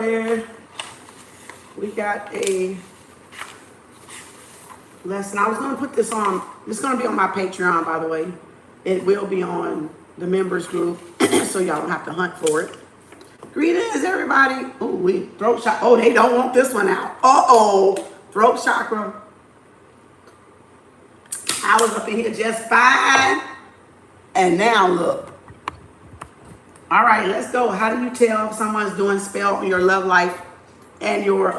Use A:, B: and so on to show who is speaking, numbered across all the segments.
A: There we got a lesson. I was going to put this on. It's going to be on my Patreon, by the way. It will be on the members group, so y'all don't have to hunt for it. Greetings, everybody. Oh, we throat chakra. Oh, they don't want this one out. Throat chakra. I was up in here just fine, and now look. All right, let's go. How do you tell if someone's doing spell on your love life and your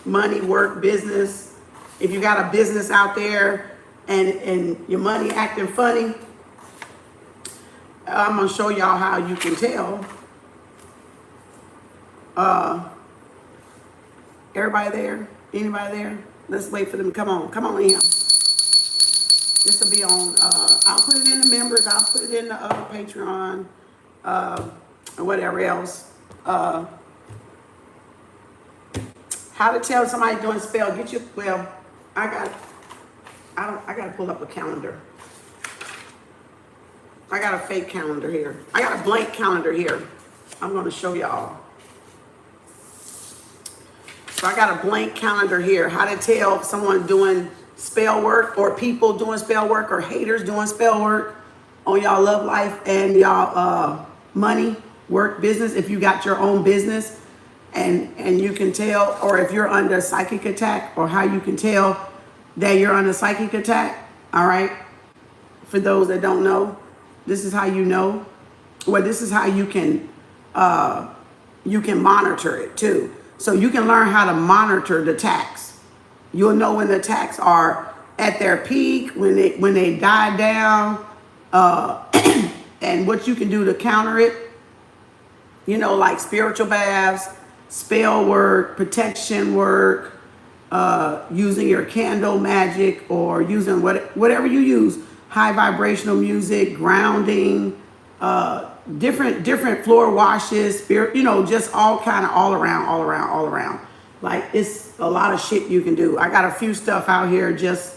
A: money, work, business? If you got a business out there and your money acting funny, I'm gonna show y'all how you can tell. Everybody there? Anybody there? Let's wait for them to come on. Come on in. This will be on, I'll put it in the members, I'll put it in the Patreon. Or whatever else. How to tell somebody doing spell? Get you. Well, I gotta pull up a calendar. I got a fake calendar here. I got a blank calendar here. I'm going to show y'all. So I got a blank calendar here. How to tell if someone doing spell work, or people doing spell work, or haters doing spell work on y'all love life and y'all money, work, business. If you got your own business and you can tell, or if you're under psychic attack, or how you can tell that you're under psychic attack. All right. For those that don't know, this is how you know. Well, this is how you can monitor it too. So you can learn how to monitor the attacks. You'll know when the attacks are at their peak, when they die down, and what you can do to counter it, you know, like spiritual baths, spell work, protection work, using your candle magic, or using whatever you use, high vibrational music, grounding, different floor washes, spirit, you know, just all around. Like, it's a lot of shit you can do. I got a few stuff out here, just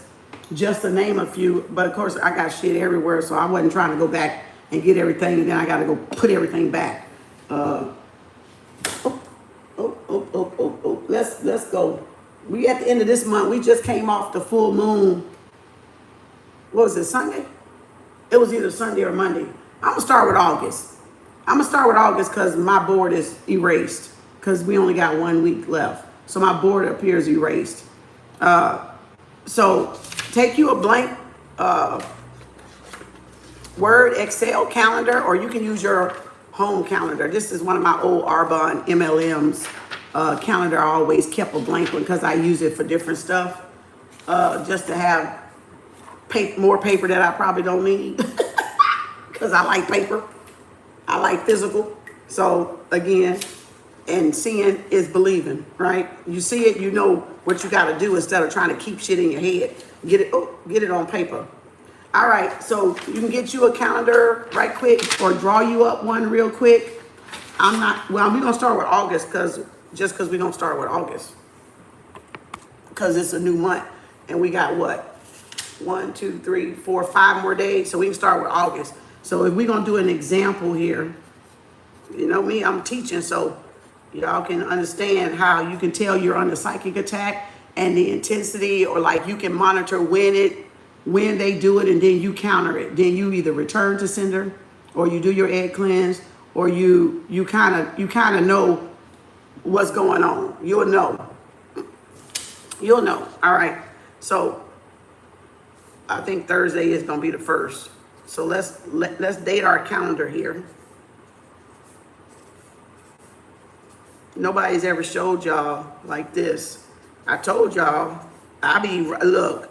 A: to name a few, but of course I got shit everywhere, so I wasn't trying to go back and get everything, and then I got to go put everything back. Let's go. We at the end of this month. We just came off the full moon. What was it, Sunday? It was either Sunday or Monday. I'm gonna start with August. Because my board is erased, because we only got 1 week left, so my board appears erased. So take you a blank Word, Excel calendar, or you can use your home calendar. This is one of my old Arbonne MLM's calendar. I always kept a blank one because I use it for different stuff, just to have more paper that I probably don't need, because I like paper. I like physical. So again, and seeing is believing, right? You see it, you know what you got to do instead of trying to keep shit in your head. Get it on paper. All right, so you can get you a calendar right quick, or draw you up one real quick. We're gonna start with August, because we're gonna start with August, because it's a new month, and we got what? 1, 2, 3, 4, 5 more days, so we can start with August. So if we're gonna do an example here, you know me, I'm teaching, so y'all can understand how you can tell you're under psychic attack and the intensity, or like you can monitor when they do it, and then you counter it. Then you either return to sender, or you do your egg cleanse, or you kind of know what's going on. You'll know. All right. So I think Thursday is gonna be the 1st. So let's date our calendar here. Nobody's ever showed y'all like this. I told y'all, look,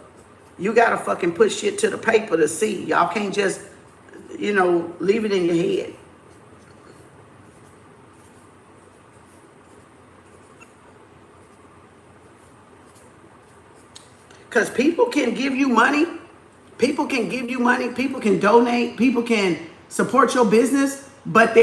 A: you gotta fucking put shit to the paper to see. Y'all can't just, leave it in your head. Because people can give you money. People can donate. People can support your business, but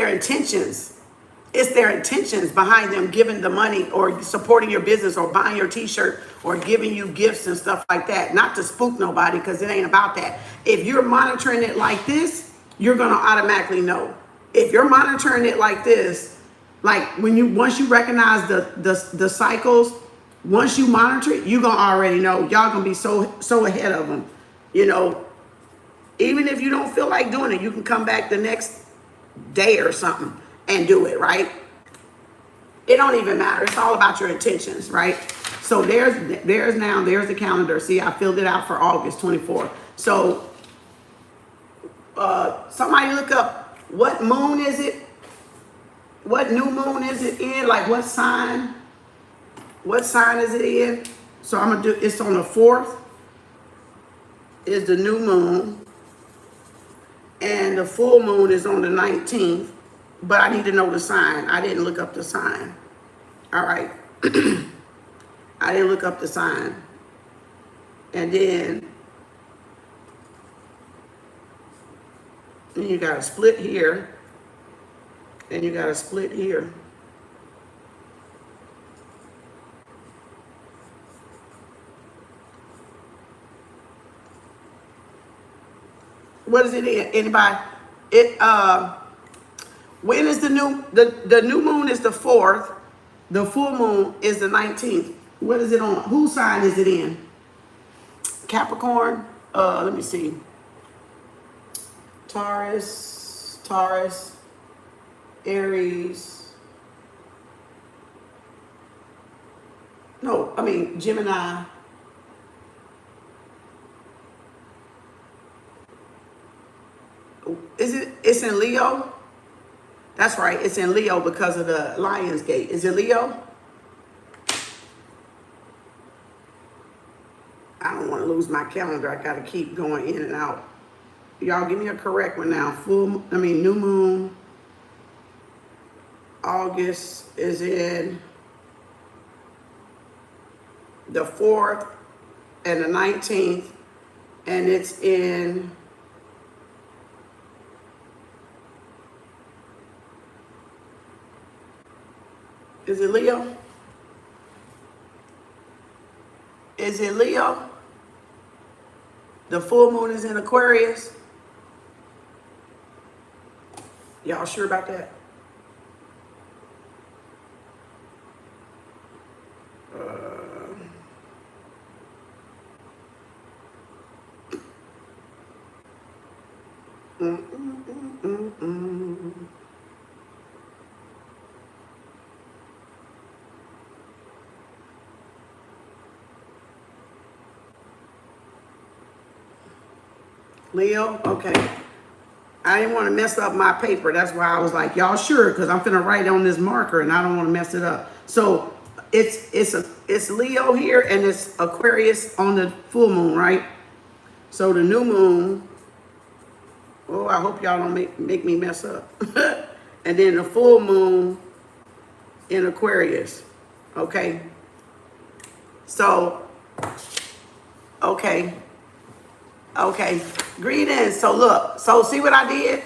A: it's their intentions behind them giving the money, or supporting your business, or buying your t-shirt, or giving you gifts and stuff like that. Not to spook nobody, because it ain't about that. If you're monitoring it like this, you're going to automatically know. If you're monitoring it like this, Like once you recognize the cycles, once you monitor it, you're gonna already know. Y'all gonna be so ahead of them. You know, even if you don't feel like doing it, you can come back the next day or something and do it, right? It don't even matter. It's all about your intentions, right? So there's the calendar. See, I filled it out for August 24th. So somebody look up, what moon is it? What new moon is it in? Like what sign? What sign is it in? So I'm gonna do, it's on the 4th is the new moon. And the full moon is on the 19th. But I need to know the sign. I didn't look up the sign. All right. I didn't look up the sign. And then you got a split here. And you got a split here. What is it in? Anybody? When is the new moon is the 4th. The full moon is the 19th. What is it on? Whose sign is it in? Capricorn? Let me see. Taurus, Aries. No, I mean Gemini. It's in Leo? That's right, it's in Leo because of the Lion's Gate. Is it Leo? I don't want to lose my calendar. I got to keep going in and out. Y'all give me a correct one now. New moon. August is in the 4th and the 19th. And it's in is it Leo? Is it Leo? The full moon is in Aquarius. Y'all sure about that? Leo, okay. I didn't want to mess up my paper. That's why I was like, y'all sure? Because I'm finna write on this marker and I don't want to mess it up. So it's Leo here and it's Aquarius on the full moon, right? So the new moon, oh, I hope y'all don't make me mess up. And then the full moon in Aquarius, okay? So, okay. Okay, greetings. So look, so see what I did?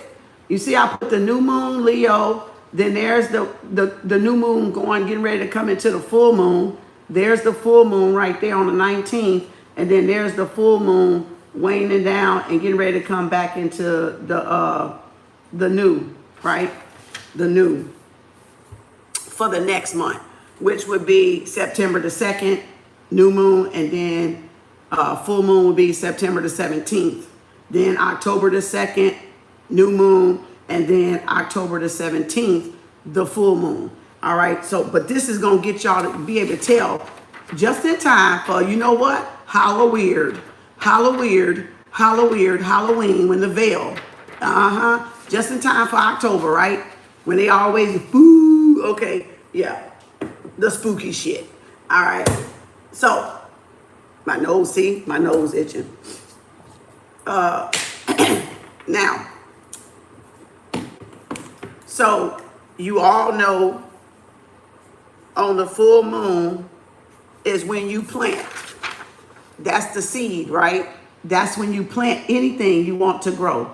A: You see I put the new moon, Leo, then there's the new moon getting ready to come into the full moon. There's the full moon right there on the 19th. And then there's the full moon waning down and getting ready to come back into the new, right? The new for the next month, which would be September the 2nd, new moon, and then full moon will be September the 17th. Then October the 2nd, new moon. And then October the 17th, the full moon. All right. So, but this is going to get y'all to be able to tell just in time for, you know what? Halloween, when the veil. Just in time for October, right? When they always, boo. Okay. Yeah. The spooky shit. All right. So, my nose, see? My nose itching. Now, so you all know on the full moon is when you plant. That's the seed, right? That's when you plant anything you want to grow,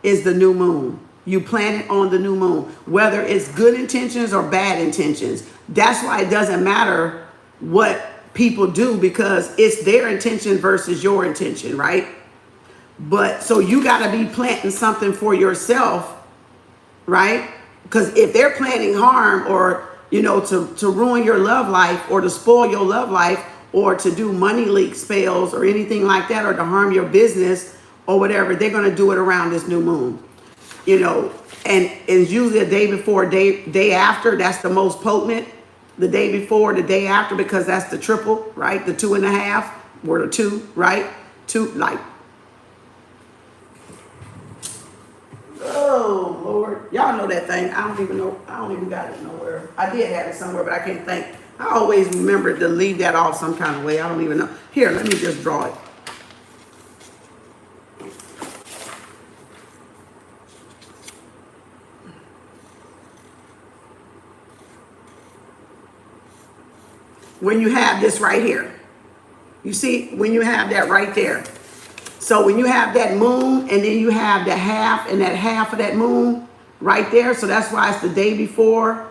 A: is the new moon. You plant it on the new moon, whether it's good intentions or bad intentions. That's why it doesn't matter what people do, because it's their intention versus your intention, right? But so you got to be planting something for yourself, right? Because if they're planning harm or, to ruin your love life or to spoil your love life or to do money leak spells or anything like that or to harm your business or whatever, they're going to do it around this new moon, and it's usually a day before, day after. That's the most potent. The day before, the day after, because that's the triple, right? The 2.5 or the 2, right? 2, like, oh Lord, y'all know that thing. I don't even know. I don't even got it nowhere. I did have it somewhere, but I can't think. I always remember to leave that off some kind of way. I don't even know. Here, let me just draw it. When you have this right here, you see, when you have that right there. So when you have that moon and then you have the half and that half of that moon right there. So that's why it's the day before.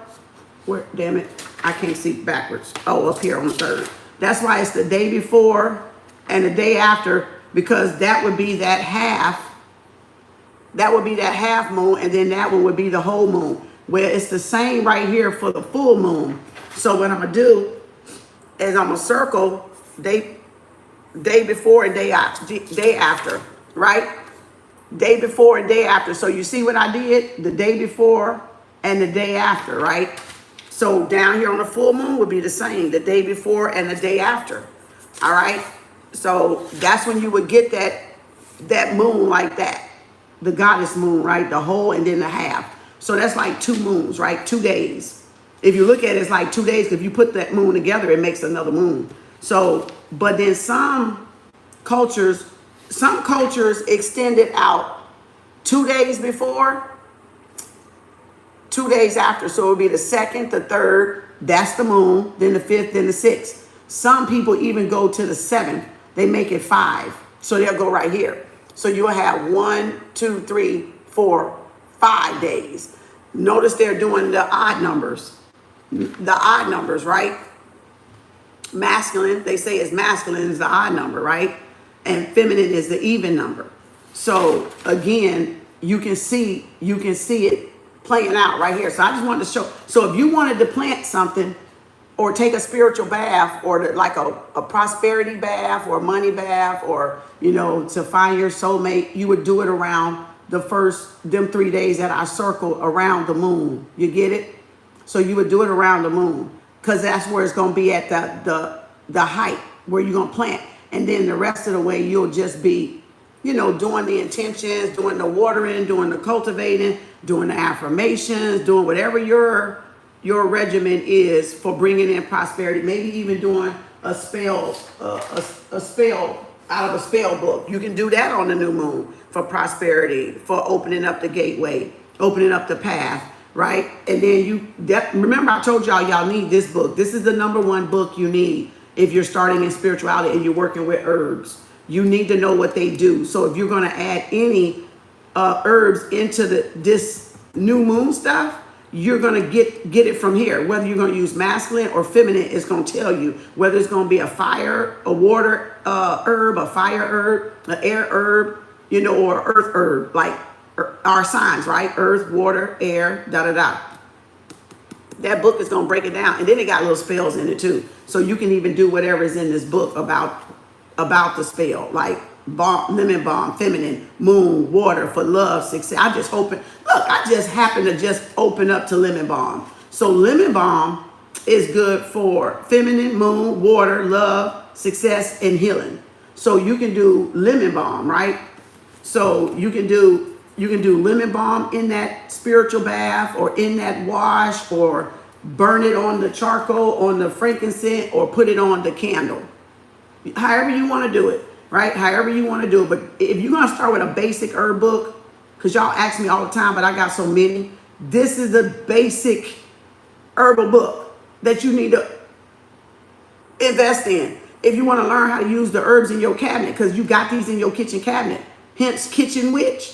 A: Where, damn it, I can't see backwards. Oh, up here on the 3rd. That's why it's the day before and the day after, because that would be that half. That would be that half moon, and then that one would be the whole moon. Where it's the same right here for the full moon. So what I'm gonna do is I'm gonna circle day before and day after, right? Day before and day after. So you see what I did? The day before and the day after, right? So down here on the full moon would be the same, the day before and the day after. All right. So that's when you would get that moon like that. The goddess moon, right? The whole and then the half. So that's like 2 moons, right? 2 days. If you look at it, it's like 2 days. If you put that moon together, it makes another moon. So, but then some cultures extend it out 2 days before, 2 days after. So it would be the 2nd, the 3rd, that's the moon, then the 5th, then the 6th. Some people even go to the 7th. They make it 5. So they'll go right here. So you'll have 1, 2, 3, 4, 5 days. Notice they're doing the odd numbers. The odd numbers, right? Masculine, they say it's masculine is the odd number, right? And feminine is the even number. So again, you can see it playing out right here. So I just wanted to show. So if you wanted to plant something or take a spiritual bath or like a prosperity bath or a money bath or, to find your soulmate, you would do it around them 3 days that I circle around the moon. You get it? So you would do it around the moon because that's where it's going to be at the height where you're going to plant. And then the rest of the way, you'll just be, doing the intentions, doing the watering, doing the cultivating, doing the affirmations, doing whatever your regimen is for bringing in prosperity. Maybe even doing a spell, a spell out of a spell book. You can do that on the new moon for prosperity, for opening up the gateway, opening up the path. Right? And then remember I told y'all need this book. This is the #1 book you need if you're starting in spirituality and you're working with herbs. You need to know what they do. So if you're going to add any herbs into this new moon stuff, you're going to get it from here. Whether you're going to use masculine or feminine, it's going to tell you whether it's going to be a fire, a water herb, a fire herb, an air herb, or earth herb, like our signs, right? Earth, water, air, da-da-da. That book is going to break it down. And then it got little spells in it too. So you can even do whatever is in this book about the spell, like lemon balm, feminine, moon, water for love, success. I just happened to just open up to lemon balm. So lemon balm is good for feminine, moon, water, love, success, and healing. So you can do lemon balm, right? So you can do lemon balm in that spiritual bath or in that wash or burn it on the charcoal, on the frankincense, or put it on the candle. However you want to do it, right? However you want to do it. But if you're going to start with a basic herb book, because y'all ask me all the time, but I got so many, this is the basic herbal book that you need to invest in if you want to learn how to use the herbs in your cabinet, because you got these in your kitchen cabinet. Hence, kitchen witch.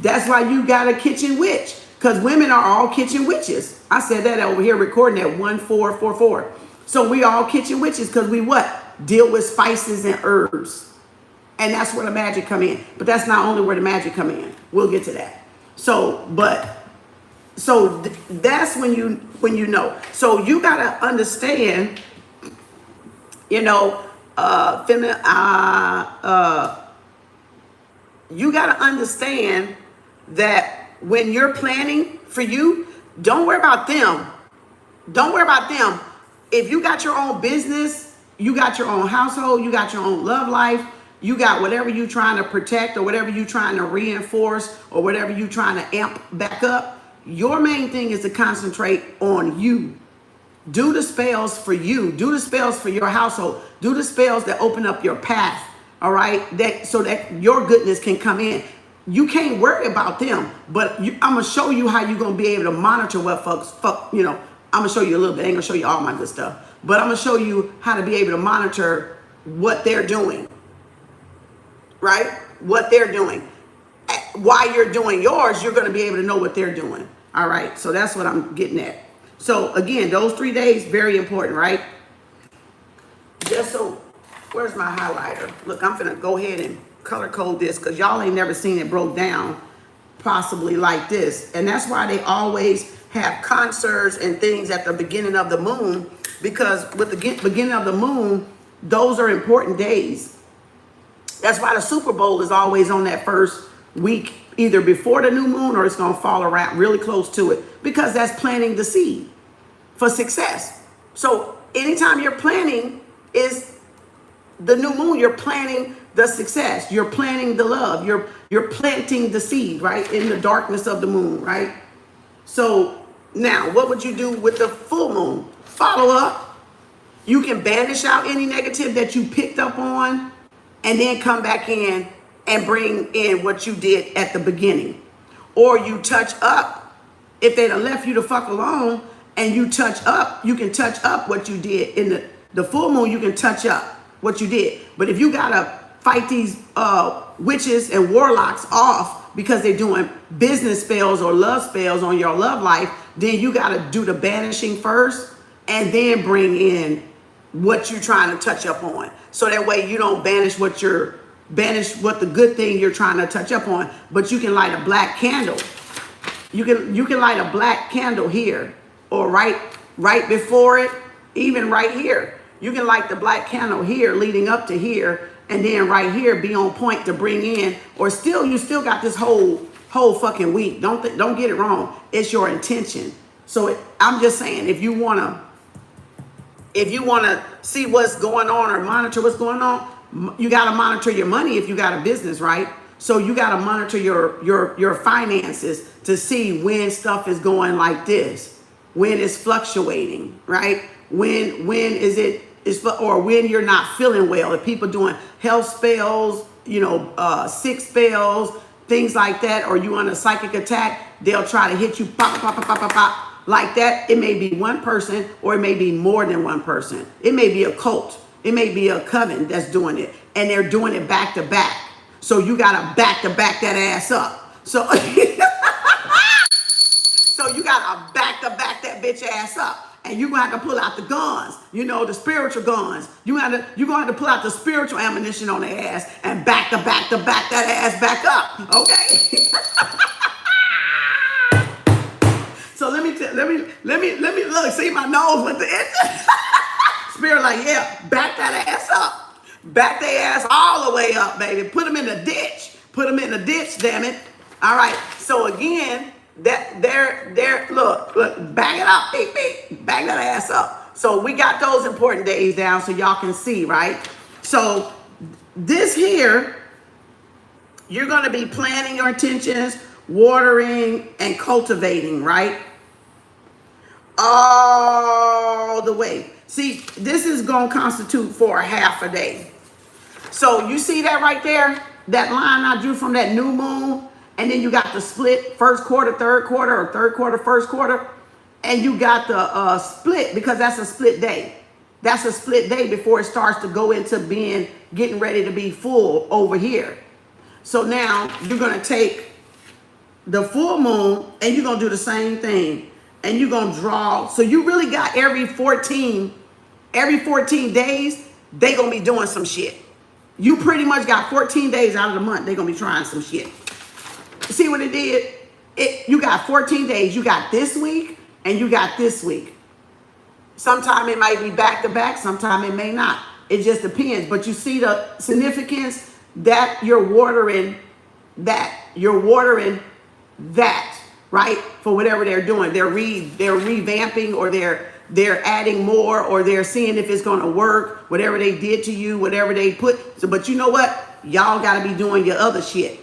A: That's why you got a kitchen witch, because women are all kitchen witches. I said that over here recording at 1444. So we all kitchen witches because we what? Deal with spices and herbs. And that's where the magic come in. But that's not only where the magic come in. We'll get to that. So So that's when you know. So you gotta understand, you know, you gotta understand that when you're planning for you, don't worry about them. Don't worry about them. If you got your own business, you got your own household, you got your own love life, you got whatever you're trying to protect or whatever you're trying to reinforce or whatever you're trying to amp back up, your main thing is to concentrate on you. Do the spells for you. Do the spells for your household. Do the spells that open up your path, all right? So that your goodness can come in. You can't worry about them, but I'm going to show you how you're going to be able to monitor what folks, you know, I'm going to show you a little bit. I ain't going to show you all my good stuff, but I'm going to show you how to be able to monitor what they're doing, right? What they're doing. While you're doing yours, you're going to be able to know what they're doing. All right. So that's what I'm getting at. So again, those 3 days, very important, right? Just so, where's my highlighter? Look, I'm going to go ahead and color code this because y'all ain't never seen it broke down possibly like this. And that's why they always have concerts and things at the beginning of the moon, because with the beginning of the moon, those are important days. That's why the Super Bowl is always on that first week, either before the new moon or it's going to fall around really close to it, because that's planting the seed for success. So anytime you're planting is the new moon, you're planting the success, you're planting the love, you're planting the seed, right, in the darkness of the moon, right? So now what would you do with the full moon? Follow up. You can banish out any negative that you picked up on and then come back in and bring in what you did at the beginning. Or you touch up. If they done left you the fuck alone and you touch up, you can touch up what you did. In the full moon, you can touch up what you did. But if you gotta fight these witches and warlocks off because they're doing business spells or love spells on your love life, then you gotta do the banishing first and then bring in what you're trying to touch up on. So that way you don't banish what the good thing you're trying to touch up on, but you can light a black candle. You can light a black candle here or right before it, even right here. You can light the black candle here leading up to here, and then right here be on point to bring in, or you still got this whole fucking week. Don't get it wrong. It's your intention. So I'm just saying, if you wanna see what's going on or monitor what's going on, you got to monitor your money if you got a business, right? So you got to monitor your finances to see when stuff is going like this, when it's fluctuating, right? When is it, or when you're not feeling well. If people doing health spells, you know, sick spells, things like that, or you on a psychic attack, they'll try to hit you pop, pop, pop, pop, pop, pop. Like that. It may be one person or it may be more than one person. It may be a cult. It may be a coven that's doing it, and they're doing it back to back. So you gotta back that ass up. So, so you gotta back that bitch ass up, and you're gonna have to pull out the guns. You know, the spiritual guns. You're gonna have to pull out the spiritual ammunition on their ass and back that ass back up. Okay. So let me look. See my nose with the end. Spirit like, yeah, back that ass up. Back their ass all the way up, baby. Put them in the ditch. Put them in the ditch, damn it. All right. So again, look, back it up, beep. Back that ass up. So we got those important days down so y'all can see, right? So this here, you're going to be planning your intentions, watering and cultivating, right? All the way. See, this is going to constitute for a half a day. So you see that right there? That line I drew from that new moon? And then you got the split, first quarter, third quarter, or third quarter, first quarter. And you got the split, because that's a split day. That's a split day before it starts to go into getting ready to be full over here. So now you're going to take the full moon and you're going to do the same thing. And you're going to draw. So you really got every 14 days, they going to be doing some shit. You pretty much got 14 days out of the month, they're going to be trying some shit. See what it did? You got 14 days. You got this week and you got this week. Sometime it might be back to back, sometime it may not. It just depends. But you see the significance that you're watering that, right? For whatever they're doing. They're revamping, or they're adding more, or they're seeing if it's gonna work, whatever they did to you, whatever they put. So, but you know what? Y'all gotta be doing your other shit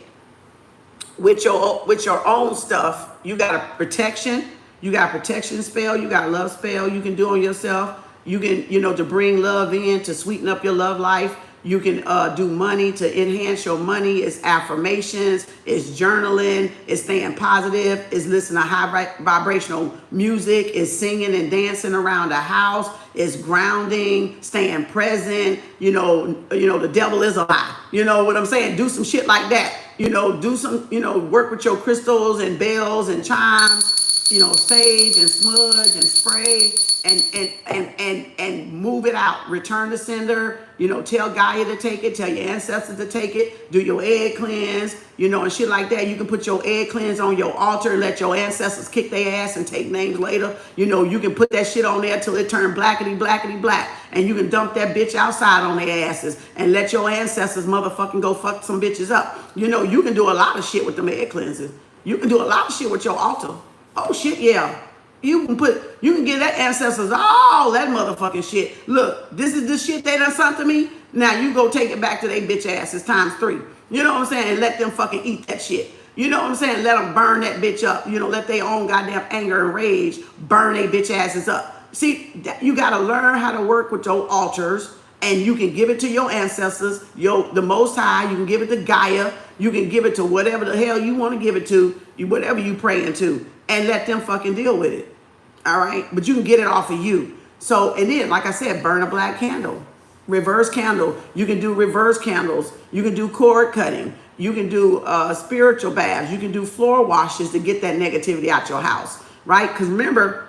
A: with your own stuff. You got a protection. You got a protection spell. You got a love spell you can do on yourself. You can, to bring love in, to sweeten up your love life. You can do money to enhance your money. It's affirmations. It's journaling. It's staying positive. It's listening to high vibrational music. It's singing and dancing around the house. It's grounding, staying present. The devil is a lie. You know what I'm saying? Do some shit like that. Do some, work with your crystals and bells and chimes. Sage and smudge and spray and move it out. Return to sender. Tell Gaia to take it. Tell your ancestors to take it. Do your egg cleanse. And shit like that. You can put your egg cleanse on your altar and let your ancestors kick their ass and take names later. You can put that shit on there till it turn blackety black, and you can dump that bitch outside on their asses and let your ancestors motherfucking go fuck some bitches up. You can do a lot of shit with them egg cleanses. You can do a lot of shit with your altar. Oh shit, yeah. You can give that ancestors all that motherfucking shit. Look, this is the shit they done something to me. Now you go take it back to they bitch asses times 3. You know what I'm saying? And let them fucking eat that shit. You know what I'm saying? Let them burn that bitch up. Let their own goddamn anger and rage burn they bitch asses up. See, you gotta learn how to work with your altars, and you can give it to your ancestors, the Most High. You can give it to Gaia. You can give it to whatever the hell you want to give it to, whatever you praying to. And let them fucking deal with it. All right? But you can get it off of you. So, and then, like I said, burn a black candle. Reverse candle. You can do reverse candles. You can do cord cutting. You can do spiritual baths. You can do floor washes to get that negativity out your house. Right? Because remember,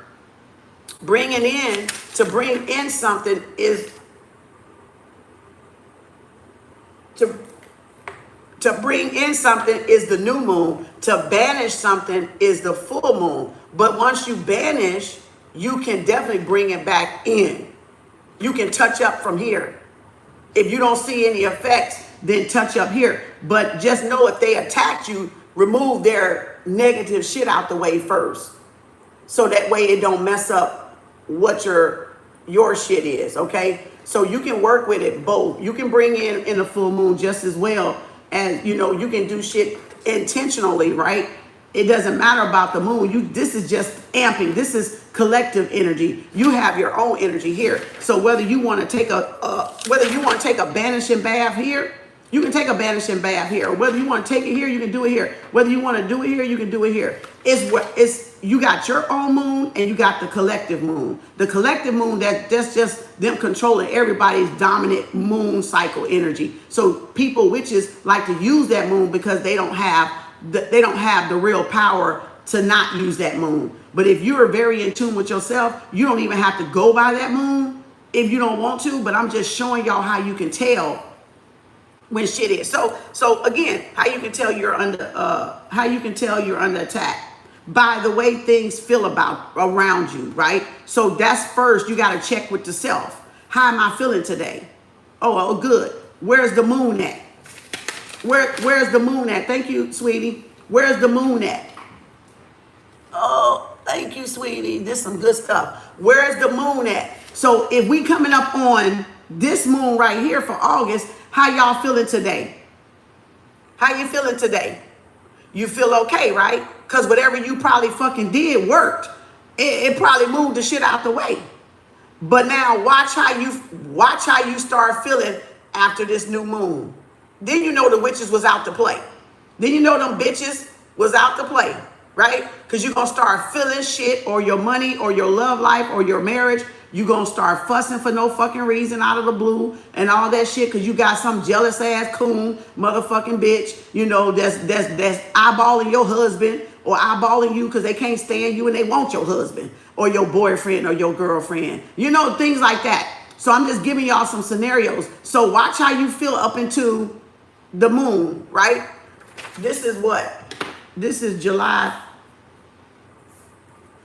A: to bring in something is... To bring in something is the new moon. To banish something is the full moon. But once you banish, you can definitely bring it back in. You can touch up from here. If you don't see any effects, then touch up here. But just know if they attacked you, remove their negative shit out the way first. So that way it don't mess up what your shit is, okay? So you can work with it both. You can bring in the full moon just as well. And, you can do shit intentionally, right? It doesn't matter about the moon. This is just amping. This is collective energy. You have your own energy here. So whether you want to take a banishing bath here, you can take a banishing bath here. Or whether you want to take it here, you can do it here. Whether you want to do it here, you can do it here. You got your own moon and you got the collective moon. The collective moon, that's just them controlling everybody's dominant moon cycle energy. So witches like to use that moon because they don't have the real power to not use that moon. But if you're very in tune with yourself, you don't even have to go by that moon if you don't want to. But I'm just showing y'all how you can tell when shit is. So again, how you can tell you're under attack. By the way things feel around you, right? So that's first, you got to check with yourself. How am I feeling today? Oh, good. Where's the moon at? Where's the moon at? Thank you, sweetie. Where's the moon at? Oh, thank you, sweetie. This is some good stuff. Where's the moon at? So if we coming up on this moon right here for August, how y'all feeling today? How you feeling today? You feel okay, right? Because whatever you probably fucking did worked. It probably moved the shit out the way. But now watch how you start feeling after this new moon. Then you know the witches was out to play. Then you know them bitches was out to play, right? Because you're going to start feeling shit, or your money or your love life or your marriage. You're going to start fussing for no fucking reason out of the blue and all that shit because you got some jealous ass coon motherfucking bitch, that's eyeballing your husband or eyeballing you because they can't stand you and they want your husband or your boyfriend or your girlfriend. Things like that. So I'm just giving y'all some scenarios. So watch how you feel up into the moon, right? This is what? This is July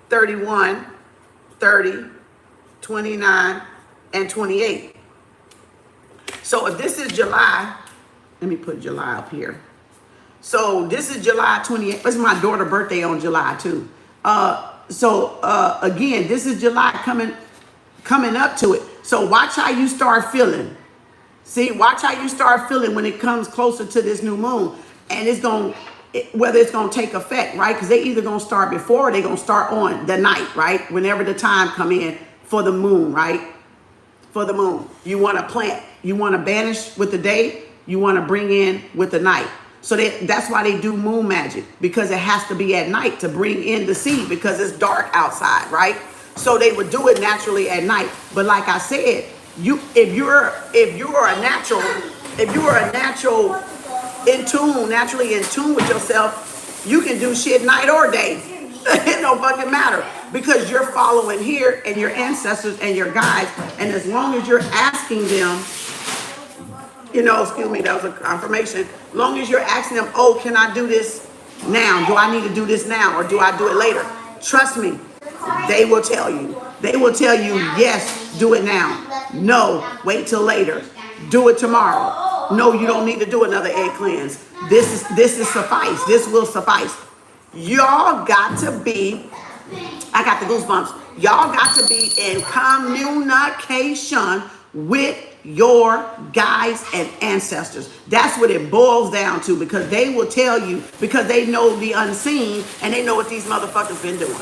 A: 31, 30, 29, and 28. So if this is July, let me put July up here. So this is July 28th. This is my daughter's birthday on July too. Again, this is July coming up to it. So watch how you start feeling. See, watch how you start feeling when it comes closer to this new moon. And it's going to, whether it's going to take effect, right? Because they either going to start before or they're going to start on the night, right? Whenever the time come in for the moon, right? For the moon. You want to plant. You want to banish with the day. You want to bring in with the night. So that's why they do moon magic, because it has to be at night to bring in the seed because it's dark outside, right? So they would do it naturally at night. But like I said, if you're a natural naturally in tune with yourself, you can do shit night or day. It don't fucking matter because you're following here and your ancestors and your guides. And as long as you're asking them, excuse me, that was a confirmation. As long as you're asking them, oh, can I do this now? Do I need to do this now or do I do it later? Trust me, they will tell you. They will tell you, yes, do it now. No, wait till later. Do it tomorrow. No, you don't need to do another egg cleanse. This is suffice. This will suffice. Y'all got to be, I got the goosebumps. Y'all got to be in communication with your guides and ancestors. That's what it boils down to, because they will tell you, because they know the unseen and they know what these motherfuckers been doing.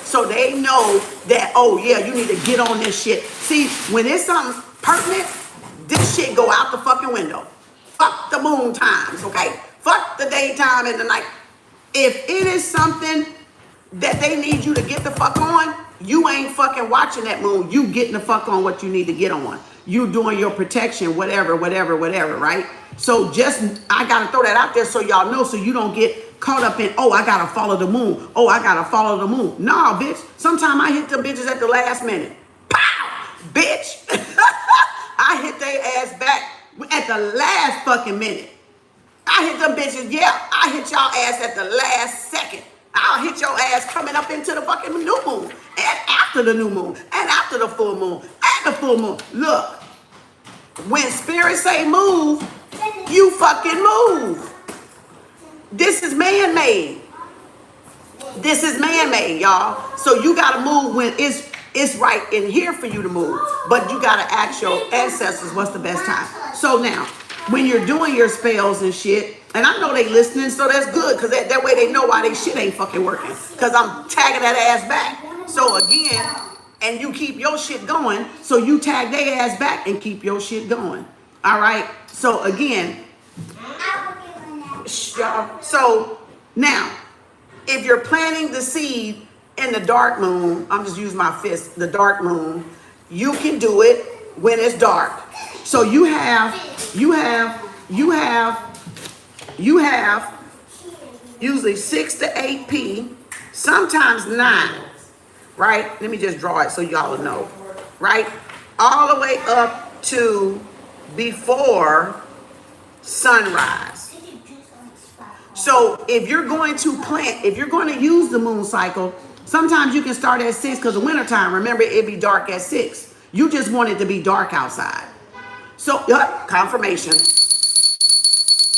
A: So they know that, oh yeah, you need to get on this shit. See, when it's something pertinent, this shit go out the fucking window. Fuck the moon times, okay? Fuck the daytime and the night. If it is something that they need you to get the fuck on, you ain't fucking watching that moon. You getting the fuck on what you need to get on. You doing your protection, whatever, right? So I gotta throw that out there so y'all know, so you don't get caught up in, oh, I gotta follow the moon. Oh, I gotta follow the moon. Nah, bitch. Sometimes I hit them bitches at the last minute. Pow! Bitch! I hit their ass back at the last fucking minute. I hit them bitches, yeah. I hit y'all ass at the last second. I'll hit your ass coming up into the fucking new moon. And after the new moon. And after the full moon. And the full moon. Look. When spirit say move, you fucking move. This is man-made. This is man-made, y'all. So you gotta move when it's right in here for you to move. But you gotta ask your ancestors what's the best time. So now, when you're doing your spells and shit, and I know they listening, so that's good, because that way they know why they shit ain't fucking working. Because I'm tagging that ass back. So again, and you keep your shit going, so you tag their ass back and keep your shit going. All right? So again, so now, if you're planting the seed in the dark moon, I'm just using my fist, the dark moon, you can do it when it's dark. So you have usually 6 to 8 P, sometimes 9, right? Let me just draw it so y'all know, right? All the way up to before sunrise. So if you're going to plant, if you're going to use the moon cycle, sometimes you can start at 6 because of wintertime. Remember, it'd be dark at 6. You just want it to be dark outside. So, confirmation.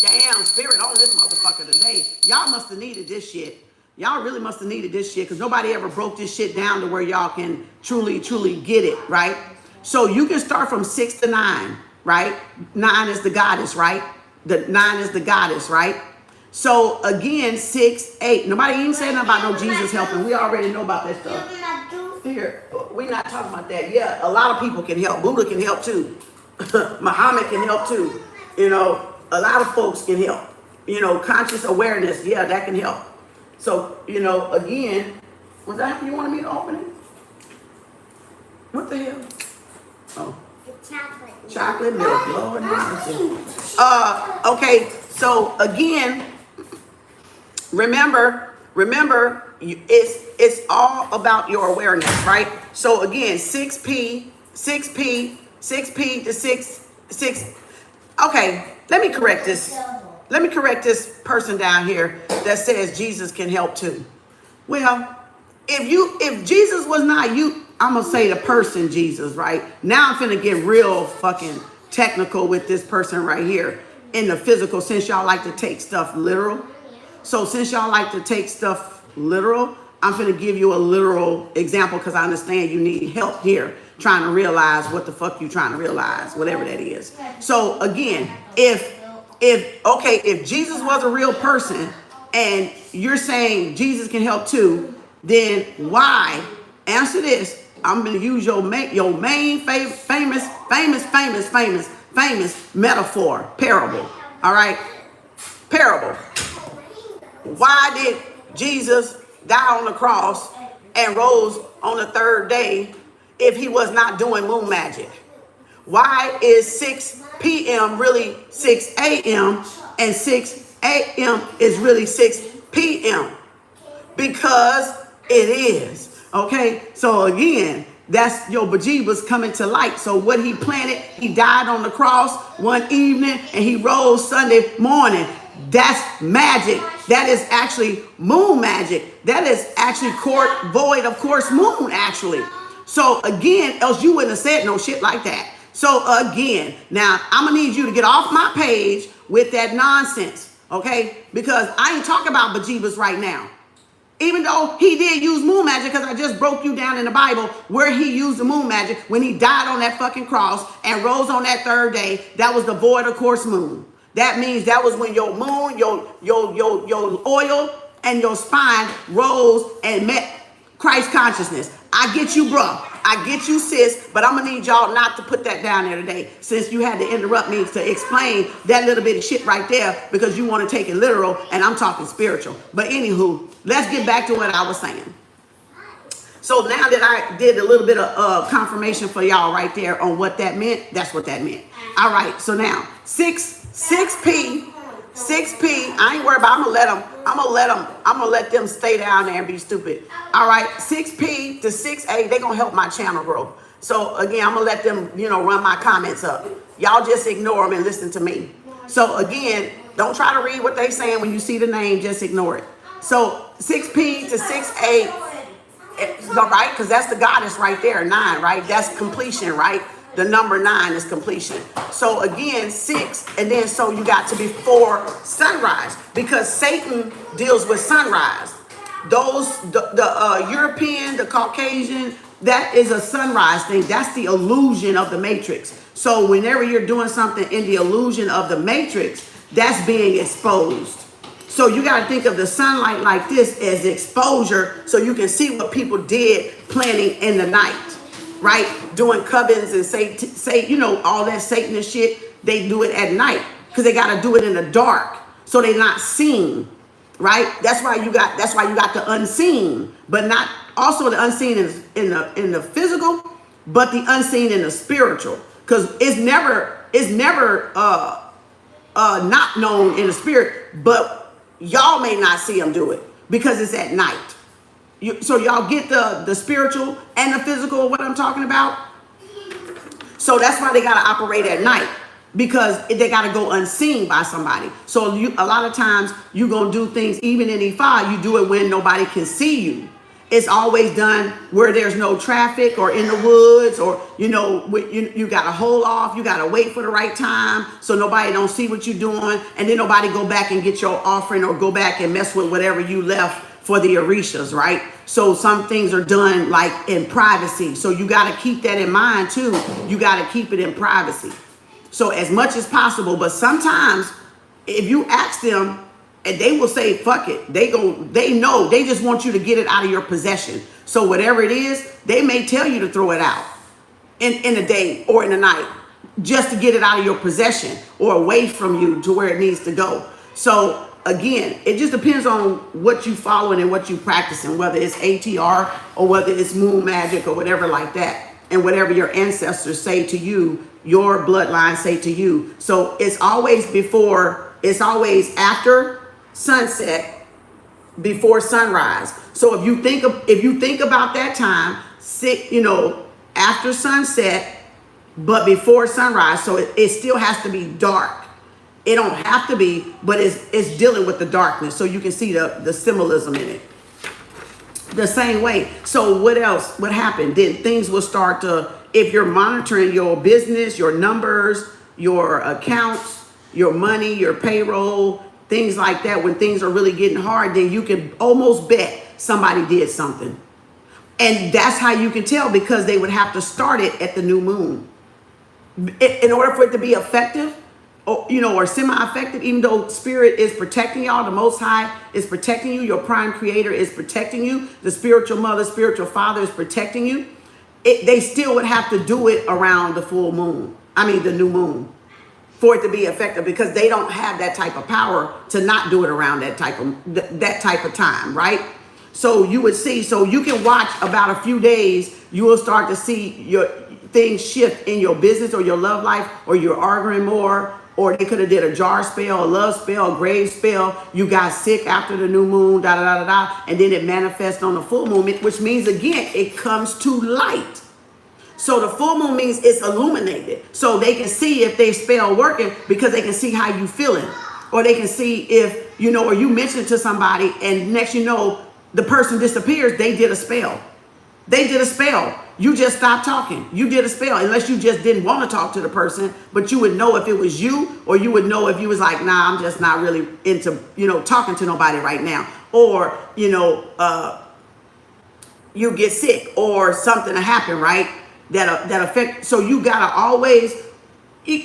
A: Damn, spirit on this motherfucker today. Y'all must have needed this shit. Y'all really must have needed this shit because nobody ever broke this shit down to where y'all can truly get it, right? So you can start from 6 to 9, right? 9 is the goddess, right? The 9 is the goddess, right? So again, 6, 8. Nobody even saying nothing about no Jesus helping. We already know about that stuff. Here, we're not talking about that. Yeah, a lot of people can help. Buddha can help too. Muhammad can help too. A lot of folks can help. Conscious awareness, yeah, that can help. So, again, was that you wanted me to open it? What the hell? Oh. Chocolate milk. Lord mercy. Okay, so again, remember, it's all about your awareness, right? So again, 6P to 6. Okay, let me correct this. Let me correct this person down here that says Jesus can help too. Well, If Jesus was not you, I'm gonna say the person Jesus, right? Now I'm finna get real fucking technical with this person right here in the physical, since y'all like to take stuff literal. So since y'all like to take stuff literal, I'm finna give you a literal example because I understand you need help here trying to realize what the fuck you trying to realize, whatever that is. So again, if Jesus was a real person and you're saying Jesus can help too, then why, answer this, I'm going to use your main famous metaphor, parable, all right? Parable. Why did Jesus die on the cross and rose on the third day if he was not doing moon magic? Why is 6 p.m. really 6 a.m. and 6 a.m. is really 6 p.m.? Because it is. Okay, so again, that's your bejeebas coming to light. So what he planted, he died on the cross one evening and he rose Sunday morning. That's magic. That is actually moon magic. That is actually void of course moon actually. So again, else you wouldn't have said no shit like that. So again, now I'm gonna need you to get off my page with that nonsense, okay? Because I ain't talking about bejeebas right now. Even though he did use moon magic, because I just broke you down in the Bible where he used the moon magic when he died on that fucking cross and rose on that third day. That was the void of course moon. That means that was when your moon, your oil and your spine rose and met Christ consciousness. I get you, bro. I get you, sis, but I'm gonna need y'all not to put that down there today, since you had to interrupt me to explain that little bit of shit right there because you want to take it literal and I'm talking spiritual. But anywho, let's get back to what I was saying. So now that I did a little bit of confirmation for y'all right there on what that meant, that's what that meant. All right, so now 6p, I ain't worried about, I'm gonna let them stay down there and be stupid. All right, 6p to 6a, they gonna help my channel grow. So again, I'm gonna let them, run my comments up. Y'all just ignore them and listen to me. So again, don't try to read what they saying when you see the name, just ignore it. So 6p to 6a, right? Because that's the goddess right there, 9, right? That's completion, right? The number 9 is completion. So again, 6, and then so you got to before sunrise, because Satan deals with sunrise. The European, the Caucasian, that is a sunrise thing. That's the illusion of the matrix. So whenever you're doing something in the illusion of the matrix, that's being exposed. So you got to think of the sunlight like this as exposure, so you can see what people did planning in the night, right? Doing covens and say all that Satanist shit. They do it at night because they got to do it in the dark, so they're not seen, right? That's why you got the unseen, but not also the unseen in the physical, but the unseen in the spiritual, because it's never not known in the spirit, but y'all may not see them do it because it's at night. So y'all get the spiritual and the physical, what I'm talking about? So that's why they got to operate at night, because they got to go unseen by somebody. So a lot of times you're going to do things, even in E5, you do it when nobody can see you. It's always done where there's no traffic or in the woods, or, you got to hold off. You got to wait for the right time so nobody don't see what you're doing. And then nobody go back and get your offering or go back and mess with whatever you left for the orishas, right? So some things are done like in privacy. So you got to keep that in mind too. You got to keep it in privacy. So as much as possible, but sometimes if you ask them, and they will say, fuck it. They know, they just want you to get it out of your possession. So whatever it is, they may tell you to throw it out in the day or in the night, just to get it out of your possession or away from you to where it needs to go. So again, it just depends on what you following and what you practicing, whether it's ATR or whether it's moon magic or whatever like that, and whatever your ancestors say to you, your bloodline say to you. So it's always after sunset, before sunrise. So if you think about that time, after sunset, but before sunrise. So it still has to be dark. It don't have to be, but it's dealing with the darkness, so you can see the symbolism in it. The same way. So what else? What happened? Then things will start to, if you're monitoring your business, your numbers, your accounts, your money, your payroll, things like that, when things are really getting hard, then you can almost bet somebody did something. And that's how you can tell, because they would have to start it at the new moon. In order for it to be effective, or semi-effective, even though spirit is protecting y'all, the Most High is protecting you, your prime creator is protecting you, the spiritual mother, spiritual father is protecting you, they still would have to do it around the full moon. The new moon, for it to be effective, because they don't have that type of power to not do it around that type of time, right? So you would see, so you can watch about a few days, you will start to see your things shift in your business or your love life, or you're arguing more, or they could have did a jar spell, a love spell, a grave spell. You got sick after the new moon, and then it manifests on the full moon, which means, again, it comes to light. So the full moon means it's illuminated. So they can see if they spell working, because they can see how you feeling. Or they can see if, or you mention it to somebody, and next the person disappears, they did a spell. They did a spell. You just stopped talking. You did a spell, unless you just didn't want to talk to the person, but you would know if it was you, or you would know if you was like, nah, I'm just not really into, talking to nobody right now. Or, you get sick or something happen, right? That affect. So you got to always,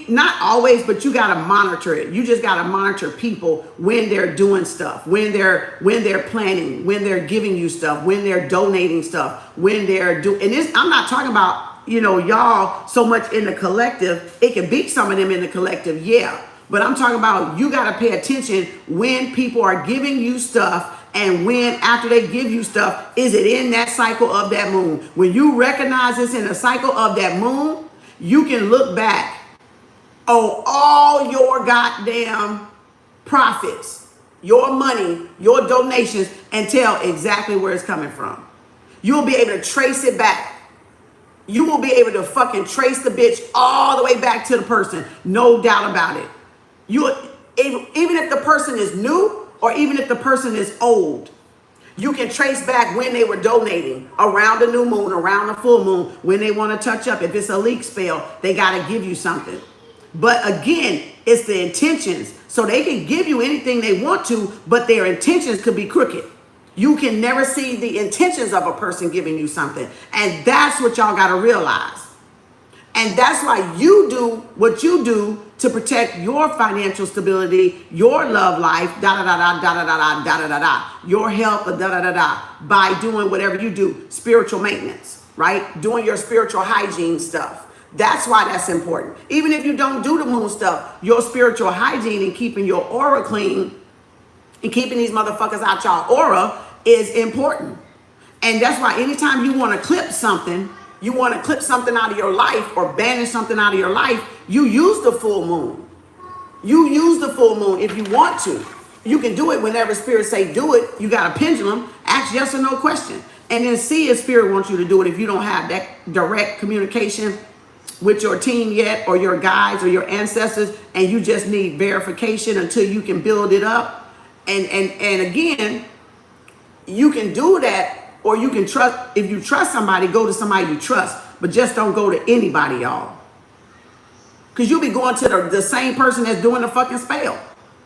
A: not always, but you got to monitor it. You just got to monitor people when they're doing stuff, when they're planning, when they're giving you stuff, when they're donating stuff, when they're doing, and this, I'm not talking about, y'all so much in the collective. It can beat some of them in the collective. Yeah. But I'm talking about, you got to pay attention when people are giving you stuff, and when, after they give you stuff, is it in that cycle of that moon? When you recognize it's in the cycle of that moon, you can look back on all your goddamn profits, your money, your donations, and tell exactly where it's coming from. You'll be able to trace it back. You will be able to fucking trace the bitch all the way back to the person. No doubt about it. Even if the person is new, or even if the person is old, you can trace back when they were donating around the new moon, around the full moon, when they want to touch up. If it's a leak spell, they got to give you something. But again, it's the intentions. So they can give you anything they want to, but their intentions could be crooked. You can never see the intentions of a person giving you something. And that's what y'all got to realize. And that's why you do what you do to protect your financial stability, your love life, your health, by doing whatever you do, spiritual maintenance, right? Doing your spiritual hygiene stuff. That's why that's important. Even if you don't do the moon stuff, your spiritual hygiene and keeping your aura clean and keeping these motherfuckers out y'all aura is important. And that's why anytime you want to clip something, out of your life or banish something out of your life, you use the full moon. You use the full moon if you want to. You can do it whenever spirit say do it. You got a pendulum, ask yes or no question. And then see if spirit wants you to do it if you don't have that direct communication with your team yet, or your guides or your ancestors, and you just need verification until you can build it up. And again, you can do that. Or you can trust, if you trust somebody, go to somebody you trust, but just don't go to anybody, y'all. Because you'll be going to the same person that's doing the fucking spell.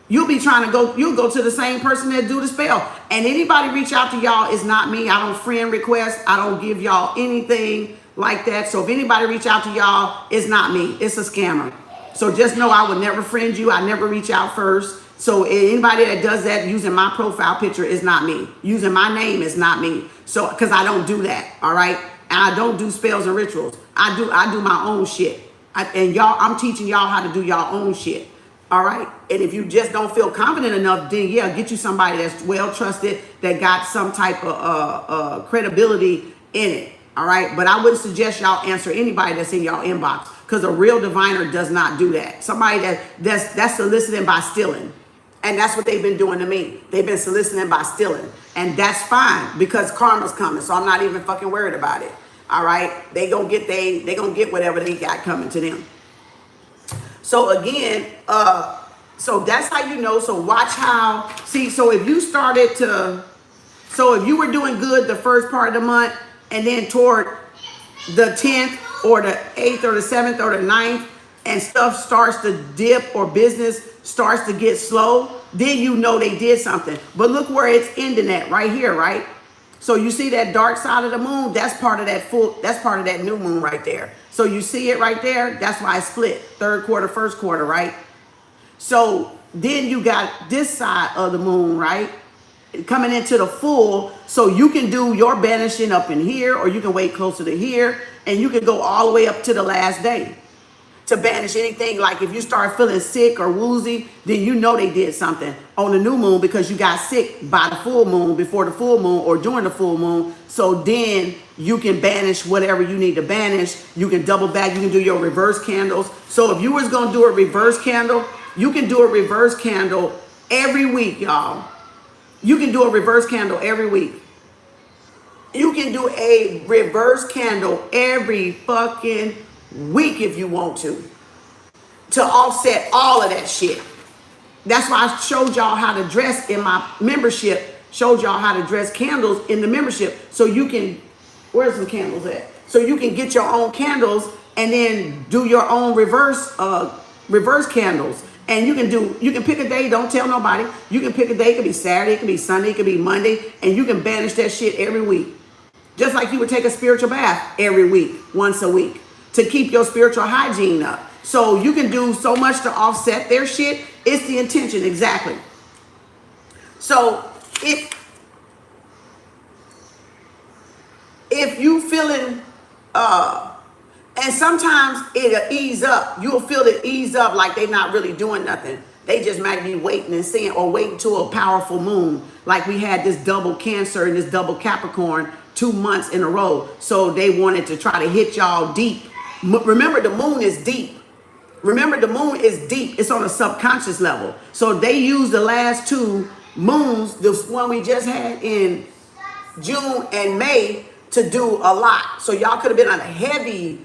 A: You'll go to the same person that do the spell. And anybody reach out to y'all is not me. I don't friend request. I don't give y'all anything like that. So if anybody reach out to y'all, it's not me. It's a scammer. So just know I would never friend you. I never reach out first. So anybody that does that using my profile picture is not me. Using my name is not me. So, because I don't do that, all right? And I don't do spells and rituals. I do my own shit. I'm teaching y'all how to do y'all own shit, all right? And if you just don't feel confident enough, then yeah, get you somebody that's well trusted, that got some type of credibility in it, all right? But I wouldn't suggest y'all answer anybody that's in y'all inbox, because a real diviner does not do that. Somebody that's soliciting by stealing. And that's what they've been doing to me. They've been soliciting by stealing. And that's fine, because karma's coming. So I'm not even fucking worried about it. All right? They gonna get whatever they got coming to them. So again, so that's how you know. So watch how, see, so if you started to So if you were doing good the first part of the month, and then toward the 10th or the 8th or the 7th or the 9th, and stuff starts to dip or business starts to get slow, then you know they did something. But look where it's ending at right here, right? So you see that dark side of the moon, that's part of that new moon right there. So you see it right there, that's why I split third quarter, first quarter, right? So then you got this side of the moon, right? Coming into the full, so you can do your banishing up in here, or you can wait closer to here, and you can go all the way up to the last day to banish anything. Like if you start feeling sick or woozy, then you know they did something on the new moon because you got sick by the full moon, before the full moon, or during the full moon. So then you can banish whatever you need to banish. You can double back, you can do your reverse candles. So if you was gonna do a reverse candle, you can do a reverse candle every week, y'all. You can do a reverse candle every week. You can do a reverse candle every fucking week if you want to offset all of that shit. That's why I showed y'all how to dress in my membership, showed y'all how to dress candles in the membership. So you can, where's the candles at? So you can get your own candles and then do your own reverse candles. And you can pick a day, don't tell nobody. You can pick a day, it could be Saturday, it could be Sunday, it could be Monday, and you can banish that shit every week. Just like you would take a spiritual bath every week, once a week, to keep your spiritual hygiene up. So you can do so much to offset their shit. It's the intention, exactly. So if you feeling, and sometimes it'll ease up. You'll feel it ease up like they're not really doing nothing. They just might be waiting and seeing, or waiting to a powerful moon. Like we had this double Cancer and this double Capricorn 2 months in a row. So they wanted to try to hit y'all deep. Remember, the moon is deep. Remember, the moon is deep. It's on a subconscious level. So they used the last 2 moons, the one we just had in June and May, to do a lot. So y'all could have been on a heavy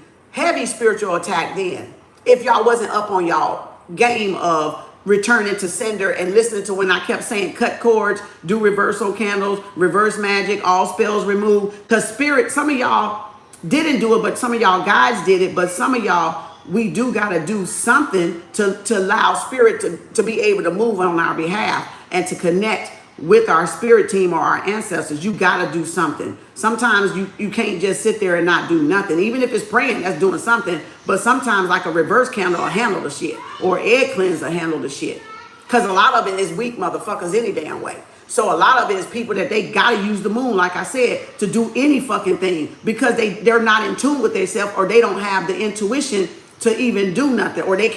A: spiritual attack then, if y'all wasn't up on y'all game of returning to sender and listening to when I kept saying cut cords, do reversal candles, reverse magic, all spells removed. Because spirit, some of y'all didn't do it, but some of y'all guys did it. But some of y'all, we do got to do something to allow spirit to be able to move on our behalf and to connect with our spirit team or our ancestors. You got to do something. Sometimes you can't just sit there and not do nothing. Even if it's praying, that's doing something. But sometimes like a reverse candle will handle the shit, or egg cleanse will handle the shit. Because a lot of it is weak motherfuckers any damn way. So a lot of it is people that they got to use the moon, like I said, to do any fucking thing, because they're not in tune with themselves, or they don't have the intuition to even do nothing, or they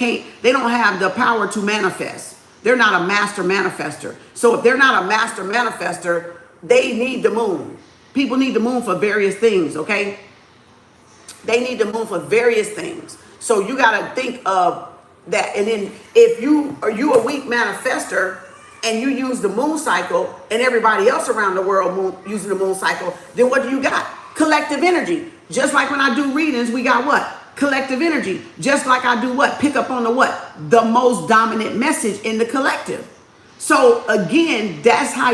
A: don't have the power to manifest. They're not a master manifester. So if they're not a master manifester, they need the moon. People need the moon for various things, okay? They need the moon for various things. So you got to think of that. And then if you a weak manifester and you use the moon cycle, and everybody else around the world using the moon cycle, then what do you got? Collective energy. Just like when I do readings, we got what? Collective energy. Just like I do what? Pick up on the what? The most dominant message in the collective. So again, that's how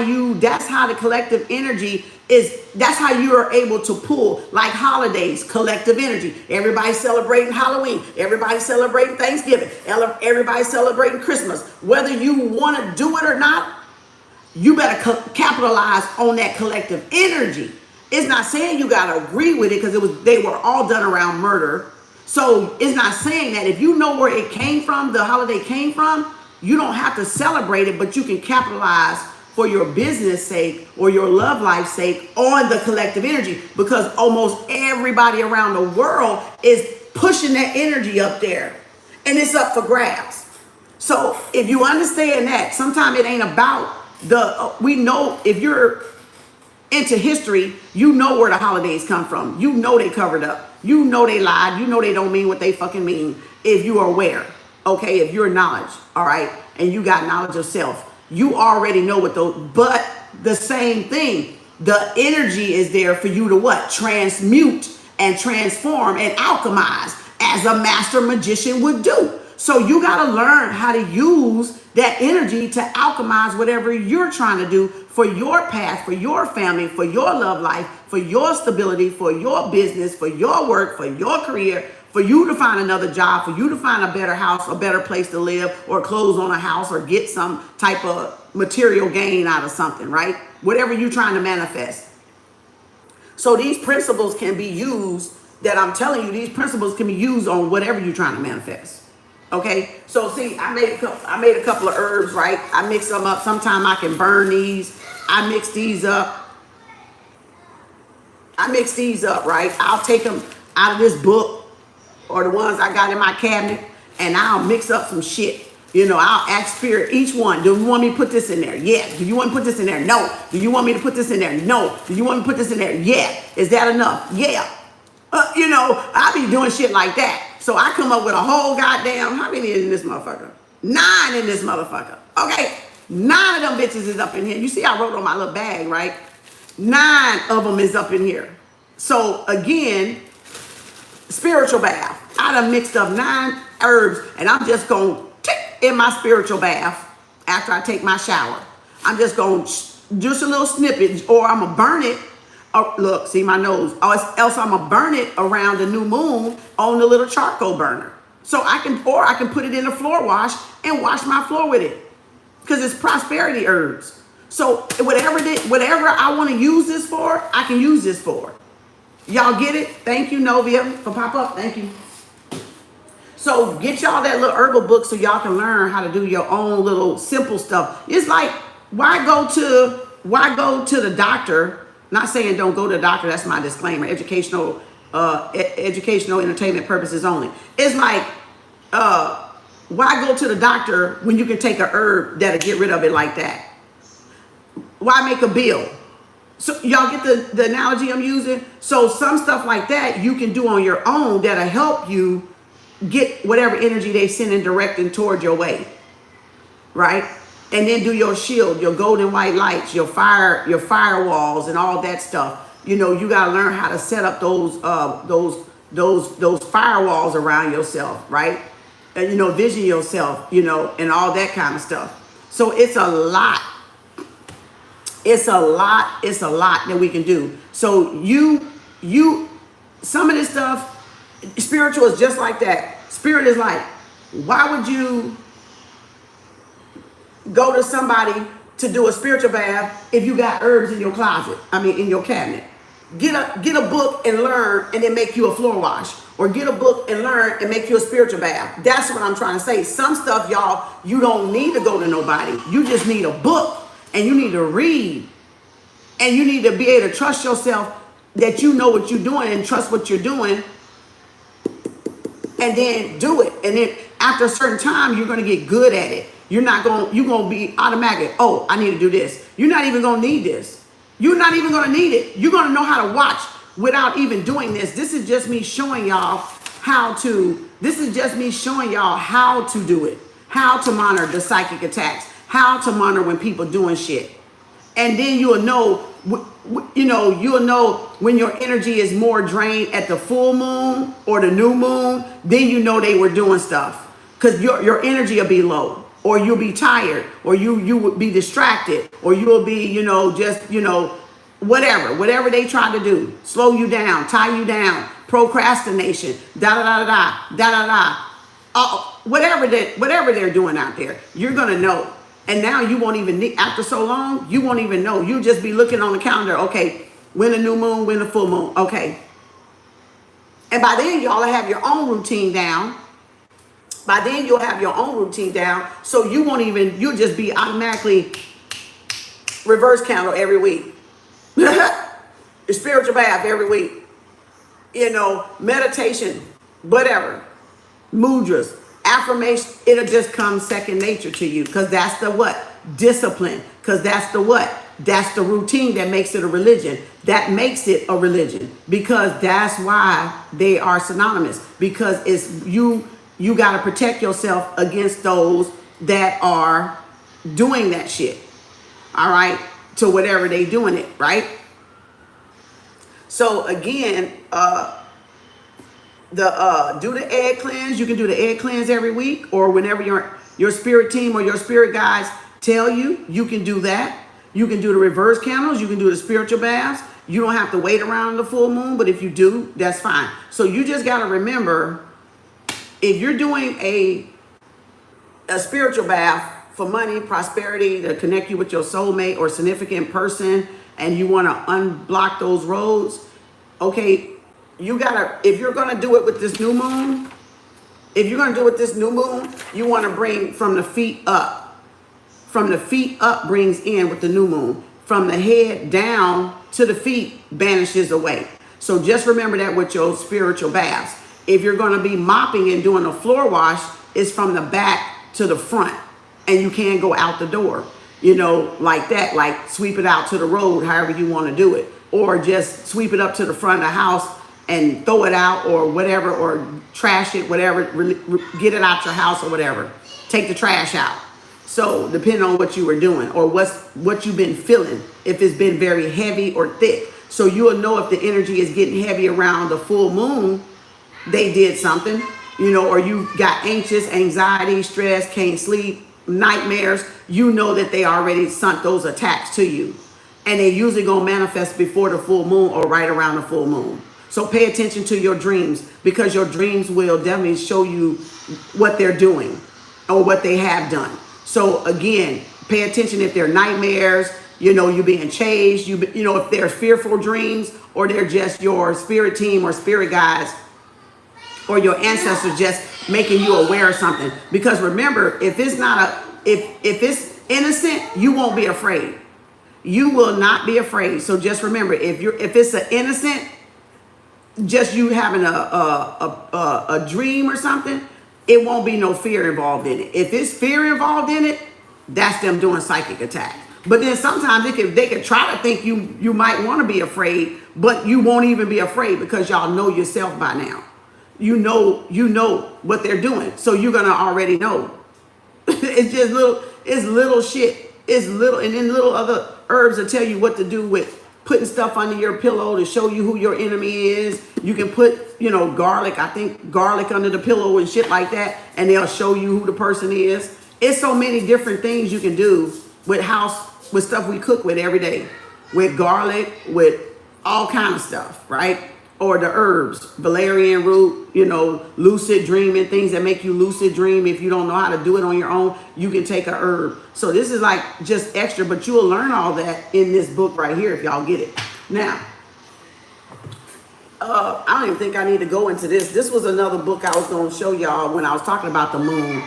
A: the collective energy is. That's how you are able to pull, like holidays, collective energy. Everybody celebrating Halloween. Everybody celebrating Thanksgiving. Everybody celebrating Christmas. Whether you want to do it or not, you better capitalize on that collective energy. It's not saying you got to agree with it, because they were all done around murder. So it's not saying that if you know where it came from, the holiday came from, you don't have to celebrate it, but you can capitalize for your business sake or your love life sake on the collective energy, because almost everybody around the world is pushing that energy up there, and it's up for grabs. So if you understand that, sometimes it ain't about we know, if you're into history, you know where the holidays come from. You know they covered up. You know they lied. You know they don't mean what they fucking mean. If you are aware, okay, if you're knowledge, all right, and you got knowledge of self, you already know what those, but the same thing, the energy is there for you to what? Transmute and transform and alchemize as a master magician would do. So you got to learn how to use that energy to alchemize whatever you're trying to do for your path, for your family, for your love life, for your stability, for your business, for your work, for your career, for you to find another job, for you to find a better house, a better place to live, or close on a house, or get some type of material gain out of something, right? Whatever you're trying to manifest. So these principles can be used, that I'm telling you, these principles can be used on whatever you're trying to manifest. Okay, so see, I made a couple of herbs, right? I mix them up. Sometimes I can burn these. I mix these up, right? I'll take them out of this book or the ones I got in my cabinet, and I'll mix up some shit. You know, I'll ask spirit, each one, do you want me to put this in there? Yeah. Do you want to put this in there? No. Do you want me to put this in there? No. Do you want me to put this in there? Yeah. Is that enough? Yeah. You know, I be doing shit like that. So I come up with a whole goddamn, how many is in this motherfucker? 9 in this motherfucker. Okay. 9 of them bitches is up in here. You see I wrote on my little bag, right? 9 of them is up in here. So again, spiritual bath. I done mixed up 9 herbs, and I'm just going to tick in my spiritual bath after I take my shower. I'm just going to just a little snippet, or I'm going to burn it. Oh, look, see my nose. Or else I'm going to burn it around the new moon on the little charcoal burner. So I can put it in a floor wash and wash my floor with it, because it's prosperity herbs. So whatever I want to use this for, I can use this for. Y'all get it? Thank you, Novia, for pop up. Thank you. So get y'all that little herbal book so y'all can learn how to do your own little simple stuff. It's like, why go to the doctor? Not saying don't go to the doctor. That's my disclaimer. Educational entertainment purposes only. It's like, why go to the doctor when you can take a herb that'll get rid of it like that? Why make a bill? So y'all get the analogy I'm using? So some stuff like that you can do on your own that'll help you get whatever energy they send and directing toward your way, right? And then do your shield, your golden white lights, your firewalls, and all that stuff. You know, you gotta learn how to set up those firewalls around yourself, right? And you know, vision yourself, you know, and all that kind of stuff. So it's a lot. It's a lot that we can do. So some of this stuff, spiritual is just like that. Spirit is like, why would you go to somebody to do a spiritual bath if you got herbs in your closet? I mean, in your cabinet. Get a book and learn, and then make you a floor wash. Or get a book and learn and make you a spiritual bath. That's what I'm trying to say. Some stuff, y'all, you don't need to go to nobody. You just need a book, and you need to read. And you need to be able to trust yourself that you know what you're doing and trust what you're doing. And then do it. And then after a certain time, you're going to get good at it. You're going to be automatic. Oh, I need to do this. You're not even going to need this. You're not even going to need it. You're going to know how to watch without even doing this. This is just me showing y'all how to do it. How to monitor the psychic attacks. How to monitor when people doing shit. And then you'll know, you'll know when your energy is more drained at the full moon or the new moon. Then you know they were doing stuff, because your energy will be low, or you'll be tired, or you would be distracted, or you will be, whatever they try to do, slow you down, tie you down, procrastination, whatever they're doing out there, you're gonna know. And now you won't even need, after so long, you won't even know. You just be looking on the calendar. Okay, when the new moon, when the full moon. Okay. And by then, y'all have your own routine down. So you won't even, you'll just be automatically reverse candle every week. Your spiritual bath every week. Meditation, whatever. Mudras. Affirmation, it'll just come second nature to you, because that's the what? Discipline. Because that's the what? That's the routine that makes it a religion. That makes it a religion, because that's why they are synonymous. Because it's you got to protect yourself against those that are doing that shit. All right? To whatever they doing it, right? So again, do the egg cleanse. You can do the egg cleanse every week, or whenever your spirit team or your spirit guides tell you, you can do that. You can do the reverse candles. You can do the spiritual baths. You don't have to wait around the full moon, but if you do, that's fine. So you just got to remember, if you're doing a spiritual bath for money, prosperity, to connect you with your soulmate or significant person, and you want to unblock those roads, okay, you gotta, if you're gonna do it with this new moon, you want to bring from the feet up. From the feet up brings in with the new moon. From the head down to the feet banishes away. So just remember that with your spiritual baths. If you're going to be mopping and doing a floor wash, it's from the back to the front, and you can't go out the door, like that, like sweep it out to the road, however you want to do it, or just sweep it up to the front of the house and throw it out, or whatever, or trash it, whatever, get it out your house or whatever. Take the trash out. So depending on what you were doing or what you've been feeling, if it's been very heavy or thick. So you'll know if the energy is getting heavy around the full moon, they did something, or you got anxious, anxiety, stress, can't sleep, nightmares, that they already sent those attacks to you. And they usually gonna manifest before the full moon or right around the full moon. So pay attention to your dreams, because your dreams will definitely show you what they're doing or what they have done. So again, pay attention if they're nightmares, you being chased, if they're fearful dreams, or they're just your spirit team or spirit guides or your ancestors just making you aware of something. Because remember, if it's it's innocent, you won't be afraid. You will not be afraid. So just remember, if it's an innocent, just you having a dream or something, it won't be no fear involved in it. If it's fear involved in it, that's them doing psychic attacks. But then sometimes they could try to think you might want to be afraid, but you won't even be afraid because y'all know yourself by now. You know what they're doing. So you're gonna already know. It's just little shit. It's little, and then little other herbs that tell you what to do with putting stuff under your pillow to show you who your enemy is. You can put, garlic, I think garlic under the pillow and shit like that, and they'll show you who the person is. It's so many different things you can do with stuff we cook with every day. With garlic, with all kind of stuff, right? Or the herbs, valerian root, lucid dreaming, things that make you lucid dream. If you don't know how to do it on your own, you can take a herb. So this is like just extra, but you will learn all that in this book right here if y'all get it. Now, I don't even think I need to go into this. This was another book I was going to show y'all when I was talking about the moon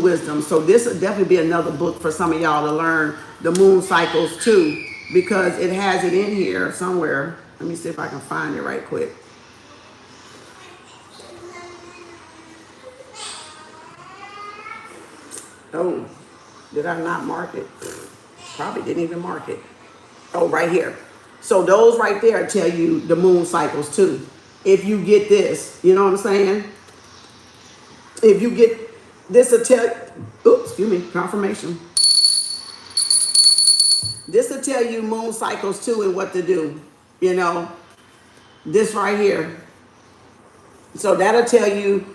A: wisdom. So this would definitely be another book for some of y'all to learn the moon cycles too, because it has it in here somewhere. Let me see if I can find it right quick. Oh, did I not mark it? Probably didn't even mark it. Oh, right here. So those right there tell you the moon cycles too. If you get this, you know what I'm saying? If you get this, will tell, confirmation. This will tell you moon cycles too and what to do. This right here. So that'll tell you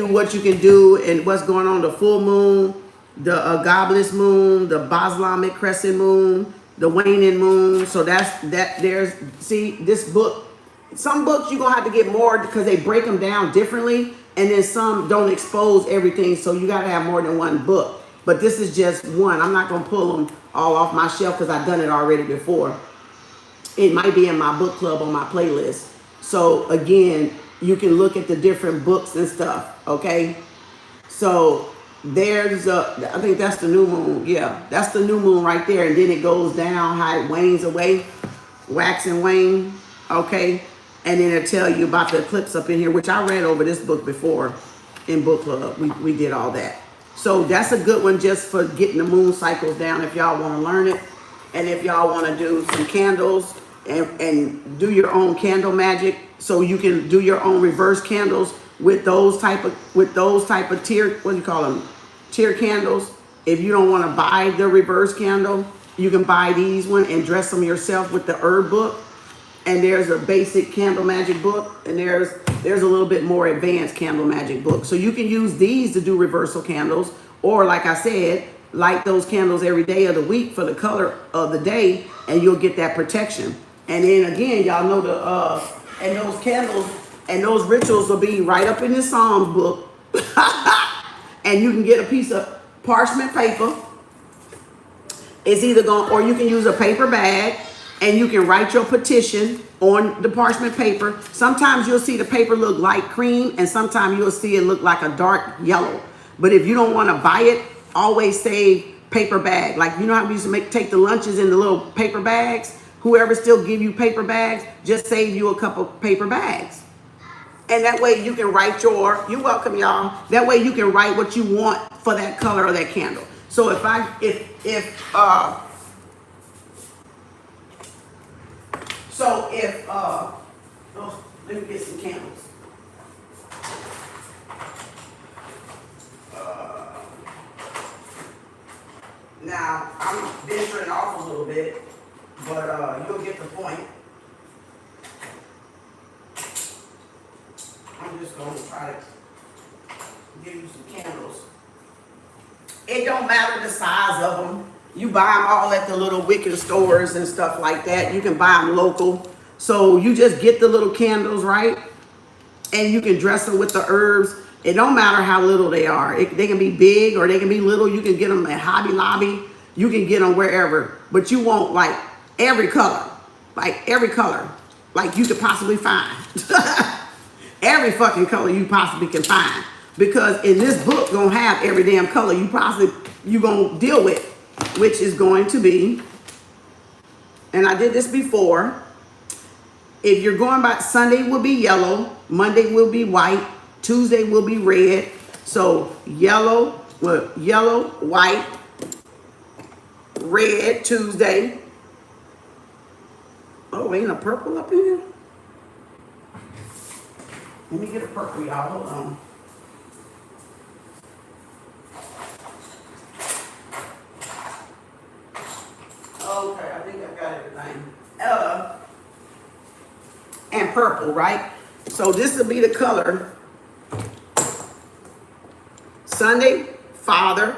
A: what you can do and what's going on. The full moon, the Gobless moon, the Baslamic crescent moon, the waning moon. So this book, some books you're gonna have to get more because they break them down differently, and then some don't expose everything, so you gotta have more than one book. But this is just one. I'm not gonna pull them all off my shelf because I've done it already before. It might be in my book club on my playlist. So again, you can look at the different books and stuff, okay? So I think that's the new moon. Yeah, that's the new moon right there. And then it goes down, how it wanes away, wax and wane, okay? And then it'll tell you about the eclipse up in here, which I read over this book before in book club. We did all that. So that's a good one just for getting the moon cycles down if y'all want to learn it. And if y'all want to do some candles, and do your own candle magic, so you can do your own reverse candles with those type of tier candles. If you don't want to buy the reverse candle, you can buy these one and dress them yourself with the herb book. and there's a basic candle magic book, and there's a little bit more advanced candle magic book. So you can use these to do reversal candles, or like I said, light those candles every day of the week for the color of the day, and you'll get that protection. And then again, y'all know and those candles and those rituals will be right up in the Psalms book. And you can get a piece of parchment paper. It's either going, or you can use a paper bag, and you can write your petition on the parchment paper. Sometimes you'll see the paper look light cream, and sometimes you'll see it look like a dark yellow. But if you don't want to buy it, always save paper bag. Like, you know how we used to take the lunches in the little paper bags? Whoever still give you paper bags, just save you a couple paper bags. And that way you can write you're welcome, y'all. That way you can write what you want for that color of that candle. So let me get some candles. Now, I'm venturing off a little bit, but you'll get the point. I'm just going to try to give you some candles. It don't matter the size of them. You buy them all at the little Wiccan stores and stuff like that. You can buy them local. So you just get the little candles, right? And you can dress them with the herbs. It don't matter how little they are. They can be big or they can be little. You can get them at Hobby Lobby. You can get them wherever. But you want like every color. Like every color. Like you could possibly find. Every fucking color you possibly can find. Because in this book gonna have every damn color you gonna deal with. Which is going to be, and I did this before, if you're going by, Sunday will be yellow, Monday will be white, Tuesday will be red. So yellow, white, red Tuesday. Oh, ain't a purple up in here? Let me get a purple, y'all. Hold on. Okay, I think I've got everything. And purple, right? So this will be the color. Sunday, Father.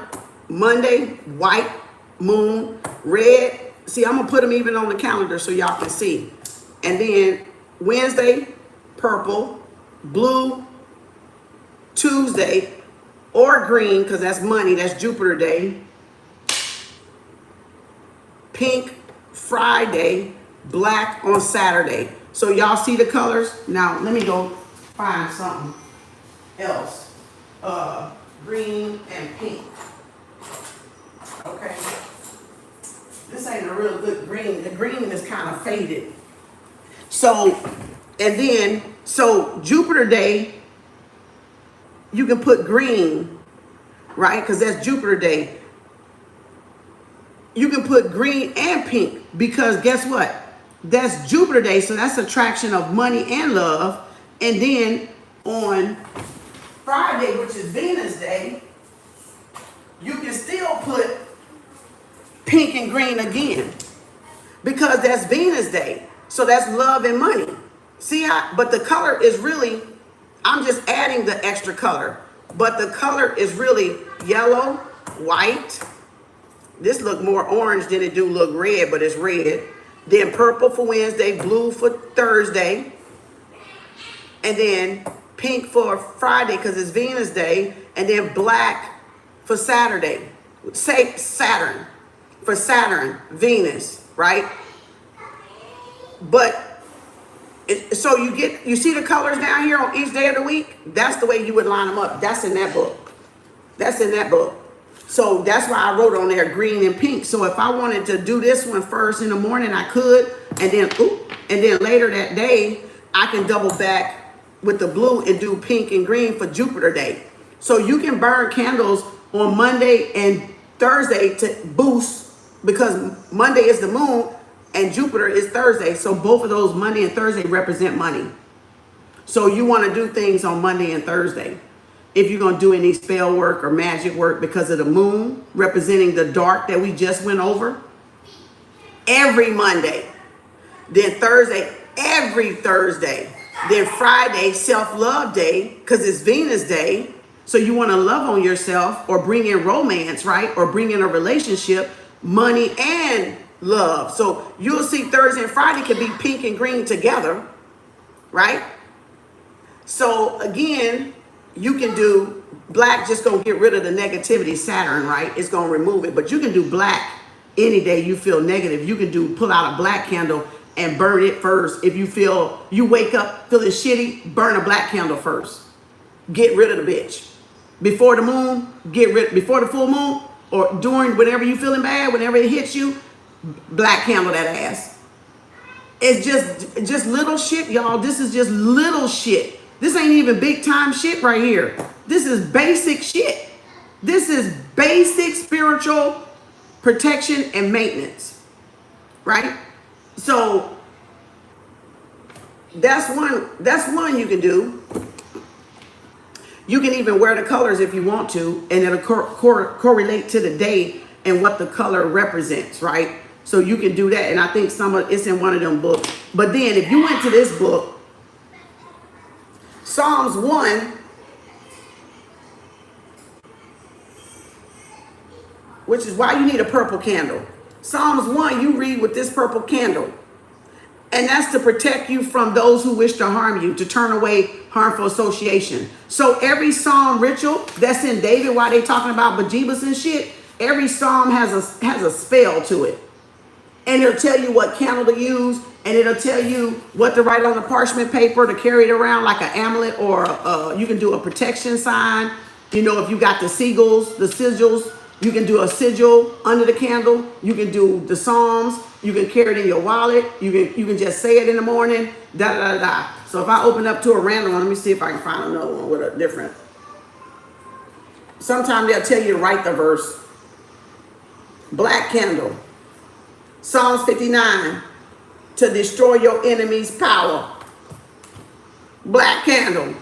A: Monday, white, moon, red. See, I'm going to put them even on the calendar so y'all can see. And then Wednesday, purple, blue, Tuesday, or green, because that's money. That's Jupiter Day. Pink Friday, black on Saturday. So y'all see the colors? Now let me go find something else. Green and pink. Okay. This ain't a real good green. The green is kind of faded. So, and then, so Jupiter Day, you can put green, right? Because that's Jupiter Day. You can put green and pink because guess what? That's Jupiter Day, so that's attraction of money and love. And then on Friday, which is Venus Day, you can still put pink and green again because that's Venus Day. So that's love and money. See how, but the color is really, I'm just adding the extra color, but the color is really yellow, white. This look more orange than it do look red, but it's red. Then purple for Wednesday, blue for Thursday. And then pink for Friday because it's Venus Day. And then black for Saturday. Say Saturn. For Saturn, Venus, right? But, so you see the colors down here on each day of the week? That's the way you would line them up. That's in that book. That's in that book. So that's why I wrote on there green and pink. So if I wanted to do this one first in the morning, I could. And then later that day, I can double back with the blue and do pink and green for Jupiter Day. So you can burn candles on Monday and Thursday to boost because Monday is the moon and Jupiter is Thursday. So both of those, Monday and Thursday, represent money. So you want to do things on Monday and Thursday. If you're going to do any spell work or magic work because of the moon representing the dark that we just went over. Every Monday. Then Thursday, every Thursday. Then Friday, self-love day, because it's Venus day. So you want to love on yourself or bring in romance, right? Or bring in a relationship, money and love. So you'll see Thursday and Friday can be pink and green together, right? So again, you can do black, just gonna get rid of the negativity, Saturn, right? It's gonna remove it. But you can do black any day you feel negative. You can pull out a black candle and burn it first. If you feel, you wake up feeling shitty, burn a black candle first. Get rid of the bitch. Before the moon, before the full moon, or during, whenever you feeling bad, whenever it hits you, black candle that ass. It's just little shit, y'all. This is just little shit. This ain't even big time shit right here. This is basic shit. This is basic spiritual protection and maintenance, right? So that's one you can do. You can even wear the colors if you want to, and it'll correlate to the day and what the color represents, right? So you can do that, and I think it's in one of them books. But then if you went to this book, Psalms 1, which is why you need a purple candle. Psalms 1, you read with this purple candle. And that's to protect you from those who wish to harm you, to turn away harmful association. So every psalm ritual that's in David, while they talking about bejeebus and shit, every psalm has a spell to it. And it'll tell you what candle to use, and it'll tell you what to write on the parchment paper to carry it around like an amulet, or you can do a protection sign. You know, if you got the seagulls, the sigils, you can do a sigil under the candle. You can do the psalms. You can carry it in your wallet. You can just say it in the morning. Da da da da. So if I open up to a random one, let me see if I can find another one with a different. Sometimes they'll tell you to write the verse. Black candle. Psalms 59, to destroy your enemy's power. Black candle.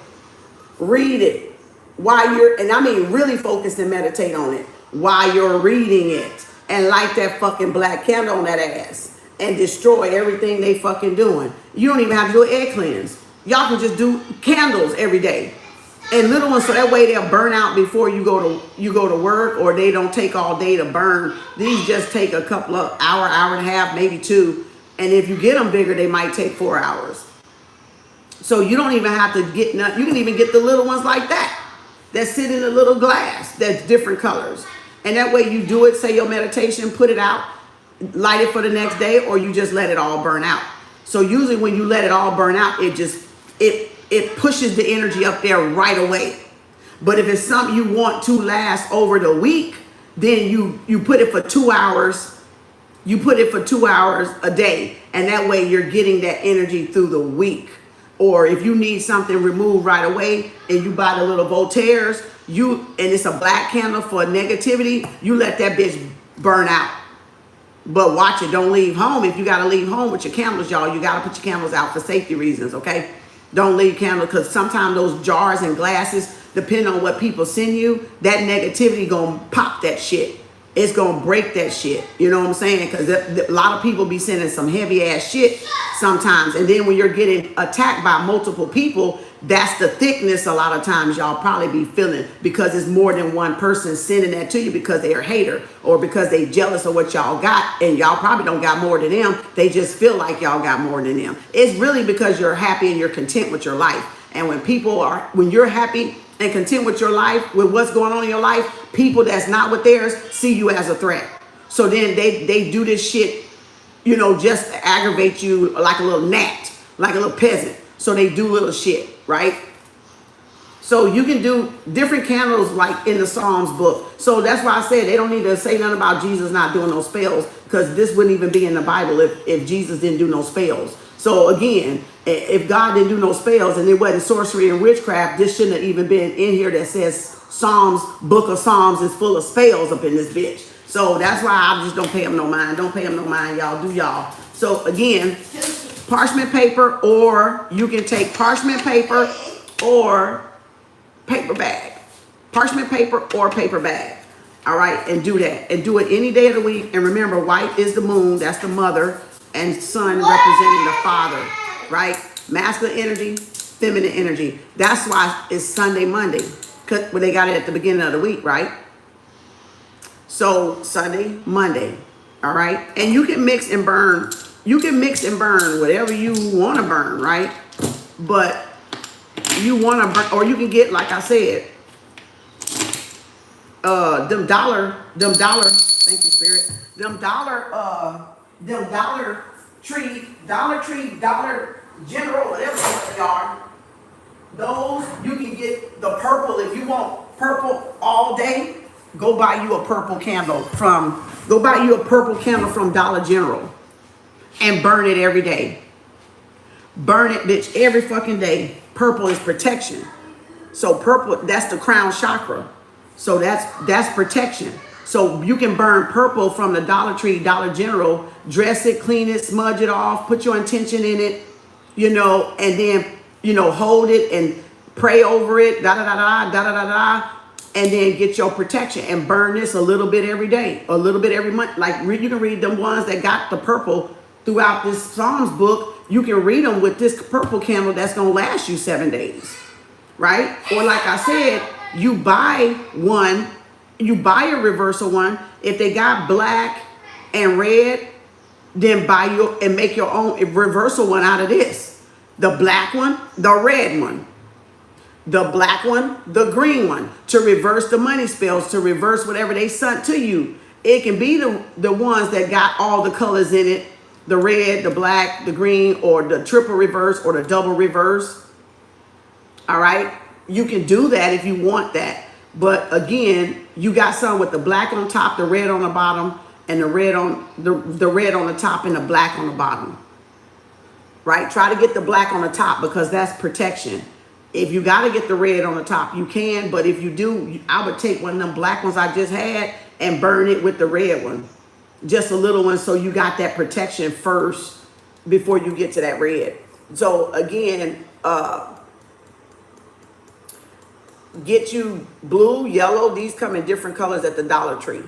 A: Read it while you're, and I mean really focus and meditate on it while you're reading it, and light that fucking black candle on that ass and destroy everything they fucking doing. You don't even have to do an egg cleanse. Y'all can just do candles every day. And little ones, so that way they'll burn out before you go to work, or they don't take all day to burn. These just take a couple of hour and a half, maybe 2. And if you get them bigger, they might take 4 hours. So you don't even have to get none. You can even get the little ones like that sit in a little glass that's different colors. And that way you do it, say your meditation, put it out, light it for the next day, or you just let it all burn out. So usually when you let it all burn out, it pushes the energy up there right away. But if it's something you want to last over the week, then you put it for 2 hours. You put it for 2 hours a day. And that way you're getting that energy through the week. Or if you need something removed right away and you buy the little Voltaires, and it's a black candle for negativity, you let that bitch burn out. But watch it, don't leave home. If you got to leave home with your candles, y'all, you got to put your candles out for safety reasons, okay? Don't leave candles, because sometimes those jars and glasses, depending on what people send you, that negativity gonna pop that shit. It's gonna break that shit. You know what I'm saying? Because a lot of people be sending some heavy ass shit sometimes. And then when you're getting attacked by multiple people, that's the thickness a lot of times y'all probably be feeling, because it's more than one person sending that to you because they're a hater or because they jealous of what y'all got, and y'all probably don't got more than them. They just feel like y'all got more than them. It's really because you're happy and you're content with your life. And when you're happy and content with your life, with what's going on in your life, people that's not with theirs see you as a threat. So then they do this shit, just to aggravate you, like a little gnat, like a little peasant. So they do little shit, right? So you can do different candles like in the Psalms book. So that's why I said they don't need to say nothing about Jesus not doing no spells, because this wouldn't even be in the Bible if Jesus didn't do no spells. So again, if God didn't do no spells and it wasn't sorcery and witchcraft, this shouldn't have even been in here that says Psalms, book of Psalms is full of spells up in this bitch. So that's why I just don't pay them no mind. Don't pay them no mind, y'all. Do y'all. So again, parchment paper, or you can take parchment paper or paper bag. Parchment paper or paper bag. All right, and do that. And do it any day of the week. And remember, white is the moon, that's the mother, and sun representing the father. right? Masculine energy, feminine energy. That's why it's Sunday, Monday, because they got it at the beginning of the week, right? So Sunday, Monday, all right? And you can mix and burn. You can mix and burn whatever you want to burn, right? But you want to burn, or you can get, like I said, them dollar, thank you, Spirit. Them Dollar Tree, Dollar General, whatever they are. Those, you can get the purple. If you want purple all day, go buy you a purple candle from Dollar General and burn it every day. Burn it, bitch, every fucking day. Purple is protection. So purple, that's the crown chakra. So that's protection. So you can burn purple from the Dollar Tree, Dollar General, dress it, clean it, smudge it off, put your intention in it, you know, and then, you know, hold it and pray over it, and then get your protection and burn this a little bit every day, a little bit every month. Like you can read them ones that got the purple throughout this Psalms book. You can read them with this purple candle that's going to last you 7 days, right? Or like I said, you buy one, you buy a reversal one. If they got black and red, then buy your and make your own reversal one out of this. The black one, the red one, the black one, the green one, to reverse the money spells, to reverse whatever they sent to you. It can be the ones that got all the colors in it, the red, the black, the green, or the triple reverse or the double reverse. All right. You can do that if you want that. But again, you got some with the black on top, the red on the bottom, and the red on the red on the top and the black on the bottom. Right? Try to get the black on the top because that's protection. If you got to get the red on the top, you can. But if you do, I would take one of them black ones I just had and burn it with the red one. Just a little one so you got that protection first before you get to that red. So again, get you blue, yellow. These come in different colors at the Dollar Tree.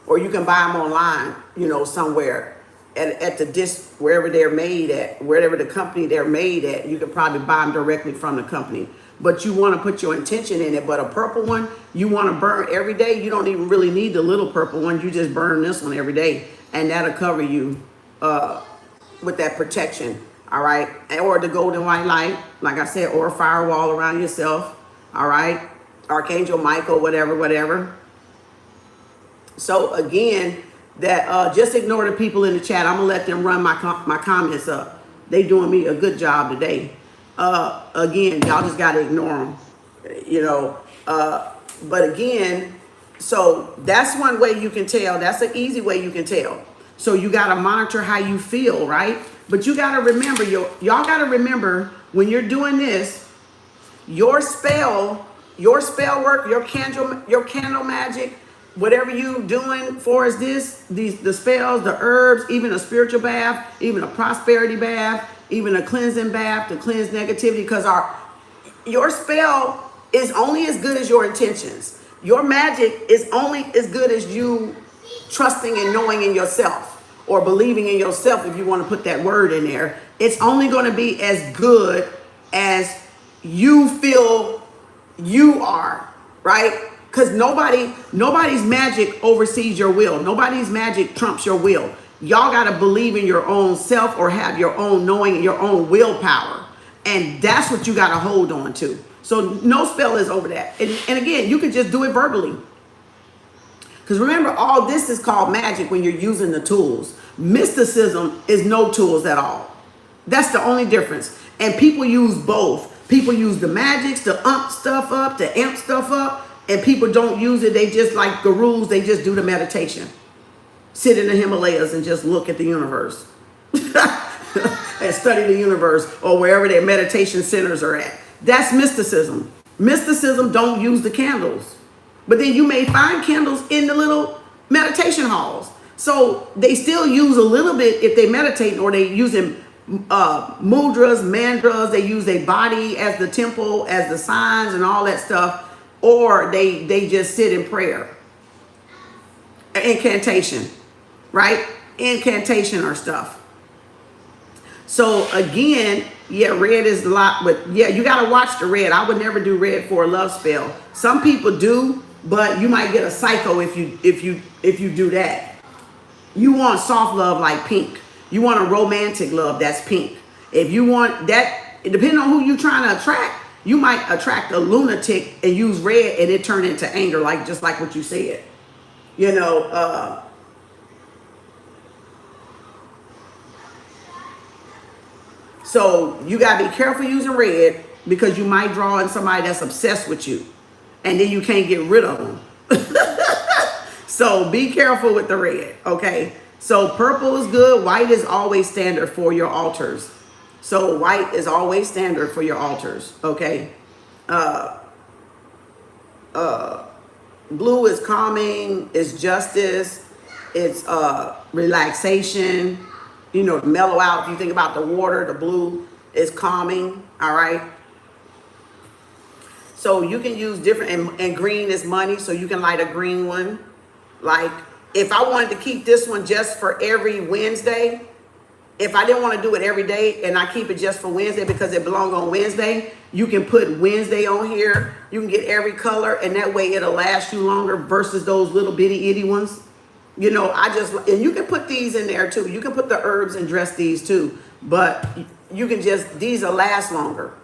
A: Or you can buy them online, you know, somewhere at the disc, wherever they're made at, wherever the company they're made at. You can probably buy them directly from the company. But you want to put your intention in it. But a purple one, you want to burn every day. You don't even really need the little purple one. You just burn this one every day. And that'll cover you with that protection. All right. Or the golden white light, like I said, or a firewall around yourself. All right. Archangel Michael, whatever. So again, that just ignore the people in the chat. I'm going to let them run my comments up. They doing me a good job today. Again, y'all just got to ignore them, you know. But again, so that's one way you can tell. That's an easy way you can tell. So you got to monitor how you feel, right? But you got to remember, y'all got to remember when you're doing this, your spell work, your candle magic, whatever you doing for is the spells, the herbs, even a spiritual bath, even a prosperity bath, even a cleansing bath to cleanse negativity, because your spell is only as good as your intentions. Your magic is only as good as you trusting and knowing in yourself, or believing in yourself, if you want to put that word in there. It's only going to be as good as you feel you are, right? Because nobody's magic oversees your will. Nobody's magic trumps your will. Y'all got to believe in your own self, or have your own knowing, your own willpower. And that's what you got to hold on to. So no spell is over that. And again, you can just do it verbally. Because remember, all this is called magic when you're using the tools. Mysticism is no tools at all. That's the only difference. And people use both. People use the magics to amp stuff up, and people don't use it. They just, like gurus, they just do the meditation. Sit in the Himalayas and just look at the universe. And study the universe, or wherever their meditation centers are at. That's mysticism. Mysticism don't use the candles. But then you may find candles in the little meditation halls. So they still use a little bit if they meditate, or they using mudras, mantras. They use their body as the temple, as the signs and all that stuff. Or they just sit in prayer. Incantation, right? Incantation or stuff. So again, yeah, red is a lot, but yeah, you gotta watch the red. I would never do red for a love spell. Some people do, but you might get a psycho if you do that. You want soft love like pink. You want a romantic love, that's pink. If you want that, depending on who you're trying to attract, you might attract a lunatic and use red and it turn into anger, like just like what you said. You know, so you gotta be careful using red because you might draw in somebody that's obsessed with you and then you can't get rid of them. So be careful with the red, okay? So purple is good. White is always standard for your altars. So white is always standard for your altars, okay? Blue is calming, it's justice, it's relaxation, you know, to mellow out. If you think about the water, the blue is calming, all right? So you can use different, and green is money, so you can light a green one. Like, if I wanted to keep this one just for every Wednesday, if I didn't want to do it every day and I keep it just for Wednesday because it belongs on Wednesday, you can put Wednesday on here. You can get every color and that way it'll last you longer versus those little bitty itty ones. You know, and you can put these in there too. You can put the herbs and dress these too, but you can just, these will last longer.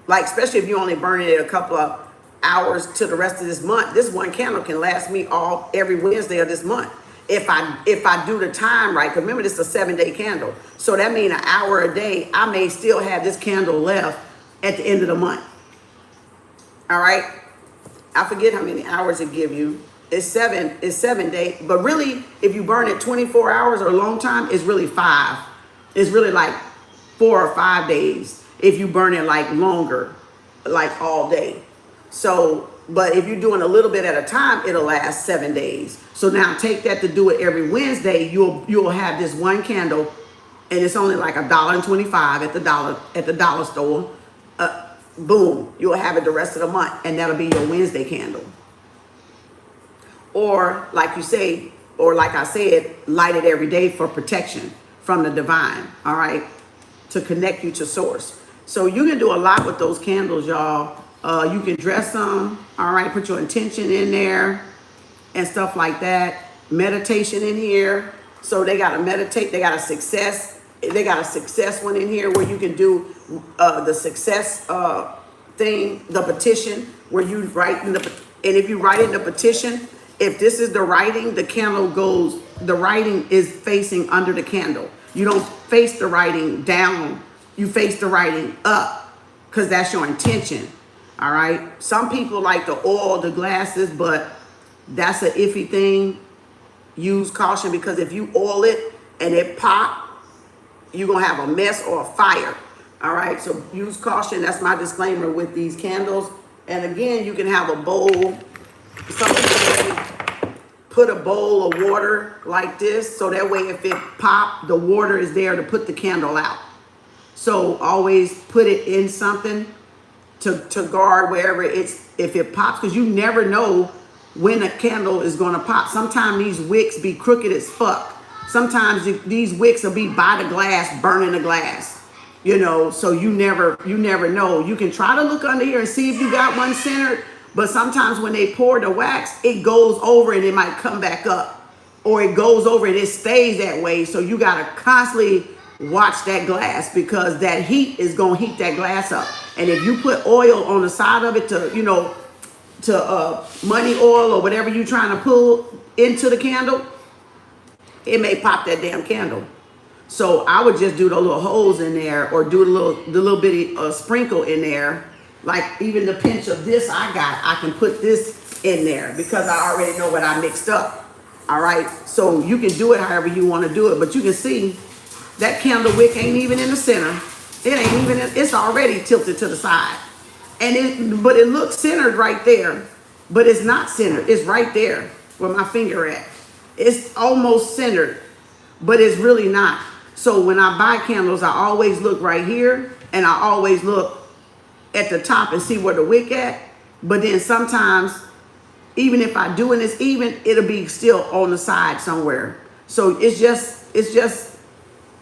A: Like, especially if you only burn it a couple of hours to the rest of this month. This one candle can last me every Wednesday of this month. If I do the time right, because remember this is a 7-day candle. So that means an hour a day, I may still have this candle left at the end of the month. All right. I forget how many hours it give you. It's 7 days, but really if you burn it 24 hours or a long time, it's really 5. It's really like 4 or 5 days if you burn it like longer, like all day. So, but if you're doing a little bit at a time, it'll last 7 days. So now take that to do it every Wednesday. You'll have this one candle, and it's only like $1.25 at the dollar store. Boom, you'll have it the rest of the month, and that'll be your Wednesday candle. Or like you say, or like I said, light it every day for protection from the divine. All right, to connect you to source. So you can do a lot with those candles, y'all. You can dress them, all right, put your intention in there and stuff like that. Meditation in here. So they got to meditate. They got a success one in here where you can do the success thing, the petition, where you write in and if you write in the petition, if this is the writing, the candle goes, the writing is facing under the candle. You don't face the writing down, you face the writing up because that's your intention. All right. Some people like to oil the glasses, but that's an iffy thing. Use caution because if you oil it and it pop, you're going to have a mess or a fire. All right. So use caution. That's my disclaimer with these candles. And again, you can have a bowl. Some people put a bowl of water like this. So that way, if it pop, the water is there to put the candle out. So always put it in something to guard wherever if it pops, because you never know when a candle is going to pop. Sometimes these wicks be crooked as fuck. Sometimes these wicks will be by the glass, burning the glass, you know, so you never know. You can try to look under here and see if you got one centered, but sometimes when they pour the wax, it goes over and it might come back up, or it goes over and it stays that way. So you got to constantly watch that glass because that heat is going to heat that glass up. And if you put oil on the side of it to, you know, to money oil or whatever you're trying to pull into the candle, it may pop that damn candle. So I would just do the little holes in there or do the little bitty sprinkle in there. Like even the pinch of this I can put this in there because I already know what I mixed up. All right. So you can do it however you want to do it, but you can see that candle wick ain't even in the center. It ain't even, it's already tilted to the side. But it looks centered right there, but it's not centered. It's right there where my finger at. It's almost centered, but it's really not. So when I buy candles, I always look right here and I always look at the top and see where the wick at. But then sometimes, even if I do this even, it'll be still on the side somewhere. So it's just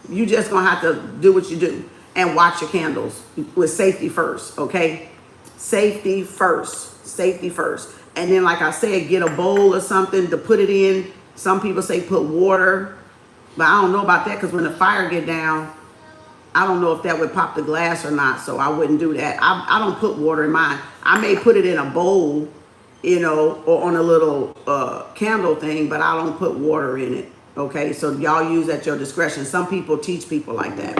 A: You just gonna have to do what you do and watch your candles with safety first, okay? Safety first, safety first. And then, like I said, get a bowl or something to put it in. Some people say put water, but I don't know about that because when the fire get down, I don't know if that would pop the glass or not, so I wouldn't do that. I don't put water in mine. I may put it in a bowl, you know, or on a little candle thing, but I don't put water in it, okay? So y'all use at your discretion. Some people teach people like that,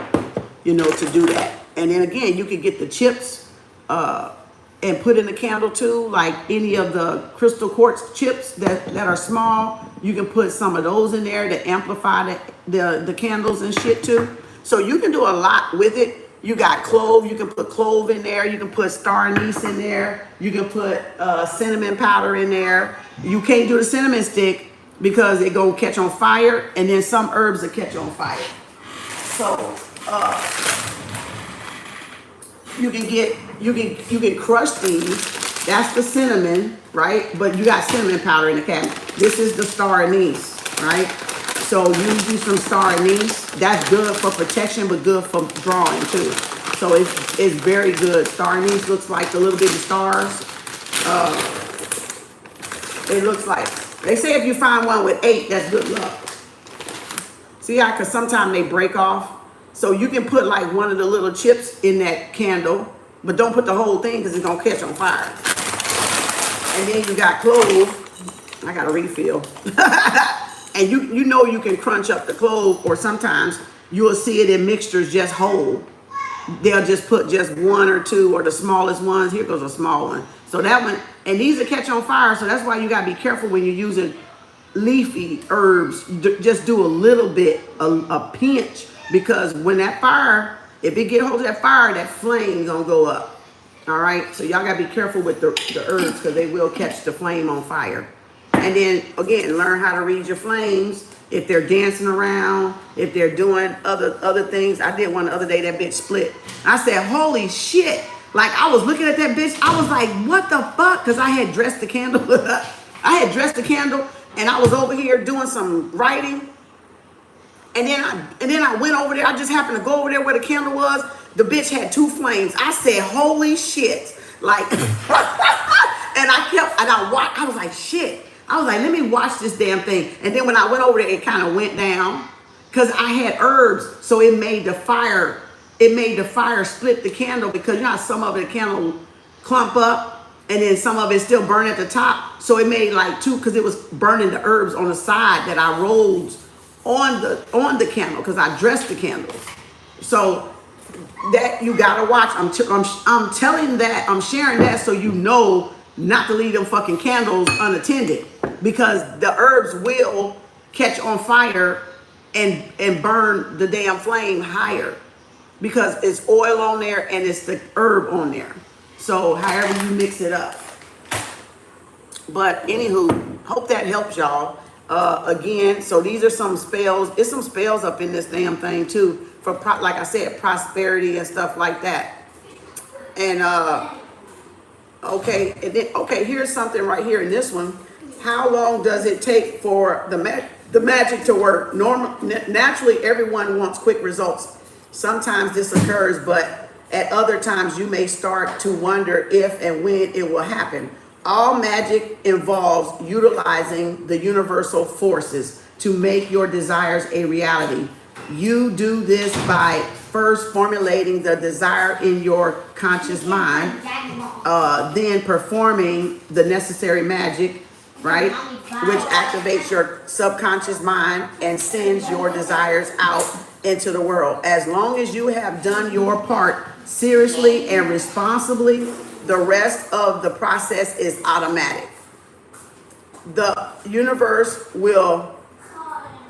A: you know, to do that. And then again, you could get the chips and put in the candle too, like any of the crystal quartz chips that are small. You can put some of those in there to amplify the candles and shit too. So you can do a lot with it. You got clove, you can put clove in there. You can put star anise in there. You can put cinnamon powder in there. You can't do the cinnamon stick because it gonna catch on fire, and then some herbs will catch on fire. So you can crush these. That's the cinnamon, right? But you got cinnamon powder in the cabinet. This is the star anise, right? So you do some star anise. That's good for protection, but good for drawing too. So it's very good. Star anise looks like the little bitty stars. It looks like, they say if you find one with 8, that's good luck. See how, because sometimes they break off. So you can put like one of the little chips in that candle, but don't put the whole thing because it's gonna catch on fire. And then you got clove. I got a refill. And you know you can crunch up the clove, or sometimes you will see it in mixtures just whole. They'll just put just 1 or 2 or the smallest ones. Here goes a small one. So that one, and these will catch on fire. So that's why you gotta be careful when you're using leafy herbs. Just do a little bit, a pinch, because when that fire, if it get hold of that fire, that flame gonna go up. All right, so y'all gotta be careful with the herbs because they will catch the flame on fire. And then again, learn how to read your flames. If they're dancing around, if they're doing other things. I did one the other day, that bitch split. I said, holy shit. Like I was looking at that bitch, I was like, what the fuck? Because I had dressed the candle. I had dressed the candle and I was over here doing some writing. And then I went over there. I just happened to go over there where the candle was. The bitch had 2 flames. I said, holy shit. Like, and I was like, shit. I was like, let me watch this damn thing. And then when I went over there, it kind of went down because I had herbs. So it made the fire split the candle, because you know how some of the candle clump up and then some of it still burn at the top. So it made like 2, because it was burning the herbs on the side that I rolled on the candle, because I dressed the candles. So that you gotta watch. I'm telling that, I'm sharing that so you know not to leave them fucking candles unattended, because the herbs will catch on fire and burn the damn flame higher, because it's oil on there and it's the herb on there. So however you mix it up. But anywho, hope that helps y'all. Again, so these are some spells. It's some spells up in this damn thing too, for like I said, prosperity and stuff like that. And okay, and then, okay, here's something right here in this one. How long does it take for the magic to work? Naturally, everyone wants quick results. Sometimes this occurs, but at other times you may start to wonder if and when it will happen. All magic involves utilizing the universal forces to make your desires a reality. You do this by first formulating the desire in your conscious mind, then performing the necessary magic, right? Which activates your subconscious mind and sends your desires out into the world. As long as you have done your part seriously and responsibly, the rest of the process is automatic. The universe will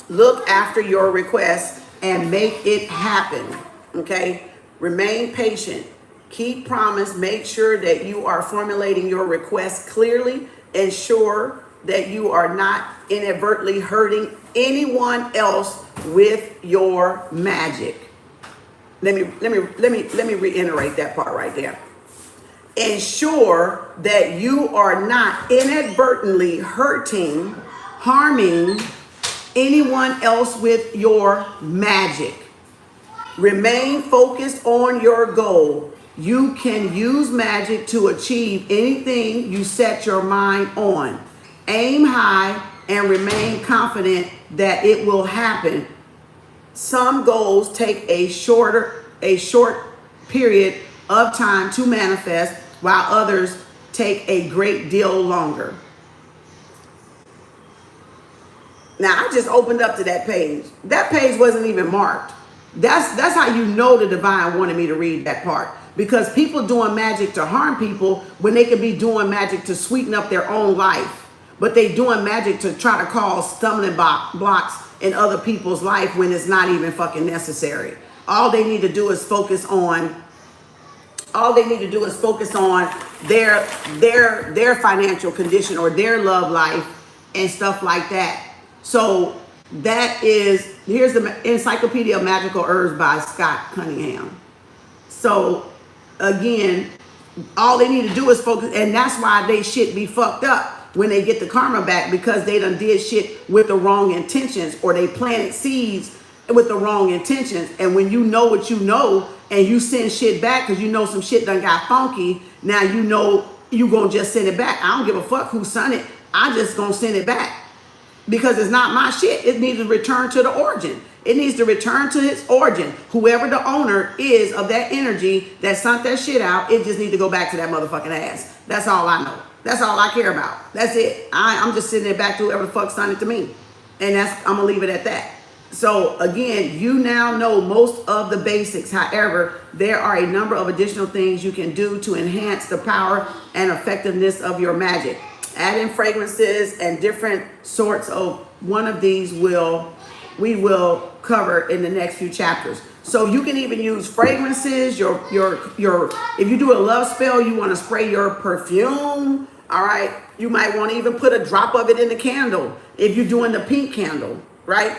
A: look after your request and make it happen, okay? Remain patient, keep promise, make sure that you are formulating your request clearly, ensure that you are not inadvertently hurting anyone else with your magic. Let me reiterate that part right there. Ensure that you are not inadvertently harming anyone else with your magic. Remain focused on your goal. You can use magic to achieve anything you set your mind on. Aim high and remain confident that it will happen. Some goals take a short period of time to manifest, while others take a great deal longer. Now, I just opened up to that page. That page wasn't even marked. That's how you know the divine wanted me to read that part. Because people doing magic to harm people when they could be doing magic to sweeten up their own life. But they doing magic to try to cause stumbling blocks in other people's life when it's not even fucking necessary. All they need to do is focus on their financial condition or their love life and stuff like that. So here's the Encyclopedia of Magical Herbs by Scott Cunningham. So again, all they need to do is focus, and that's why they shit be fucked up when they get the karma back, because they done did shit with the wrong intentions, or they planted seeds with the wrong intentions. And when you know what you know and you send shit back because you know some shit done got funky, now you know you gonna just send it back. I don't give a fuck who sent it. I just gonna send it back. Because it's not my shit. It needs to return to the origin. It needs to return to its origin. Whoever the owner is of that energy that sent that shit out, it just needs to go back to that motherfucking ass. That's all I know. That's all I care about. That's it. I'm just sending it back to whoever the fuck sent it to me. And I'm going to leave it at that. So again, you now know most of the basics. However, there are a number of additional things you can do to enhance the power and effectiveness of your magic. Add in fragrances and different sorts of one of these we will cover in the next few chapters. So you can even use fragrances, your if you do a love spell, you want to spray your perfume, all right? You might want to even put a drop of it in the candle if you're doing the pink candle, right?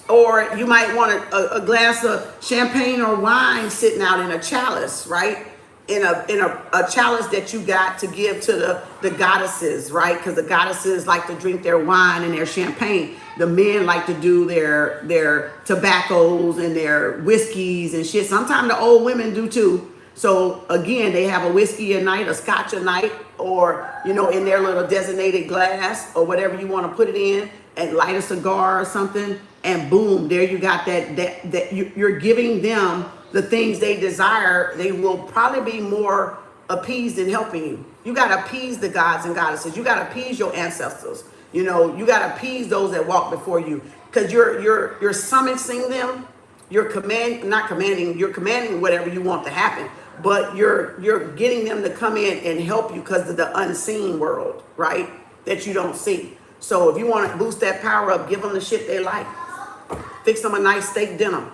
A: Or you might want a glass of champagne or wine sitting out in a chalice, right? In a chalice that you got to give to the goddesses, right? Because the goddesses like to drink their wine and their champagne. The men like to do their tobaccos and their whiskeys and shit. Sometimes the old women do too. So again, they have a whiskey a night, a scotch a night, or in their little designated glass or whatever you want to put it in, and light a cigar or something, and boom, there you got that you're giving them the things they desire. They will probably be more appeased in helping you. You got to appease the gods and goddesses. You got to appease your ancestors. You got to appease those that walk before you, because you're summoning them. You're commanding whatever you want to happen, but you're getting them to come in and help you because of the unseen world, right? That you don't see. So if you want to boost that power up, give them the shit they like. Fix them a nice steak dinner.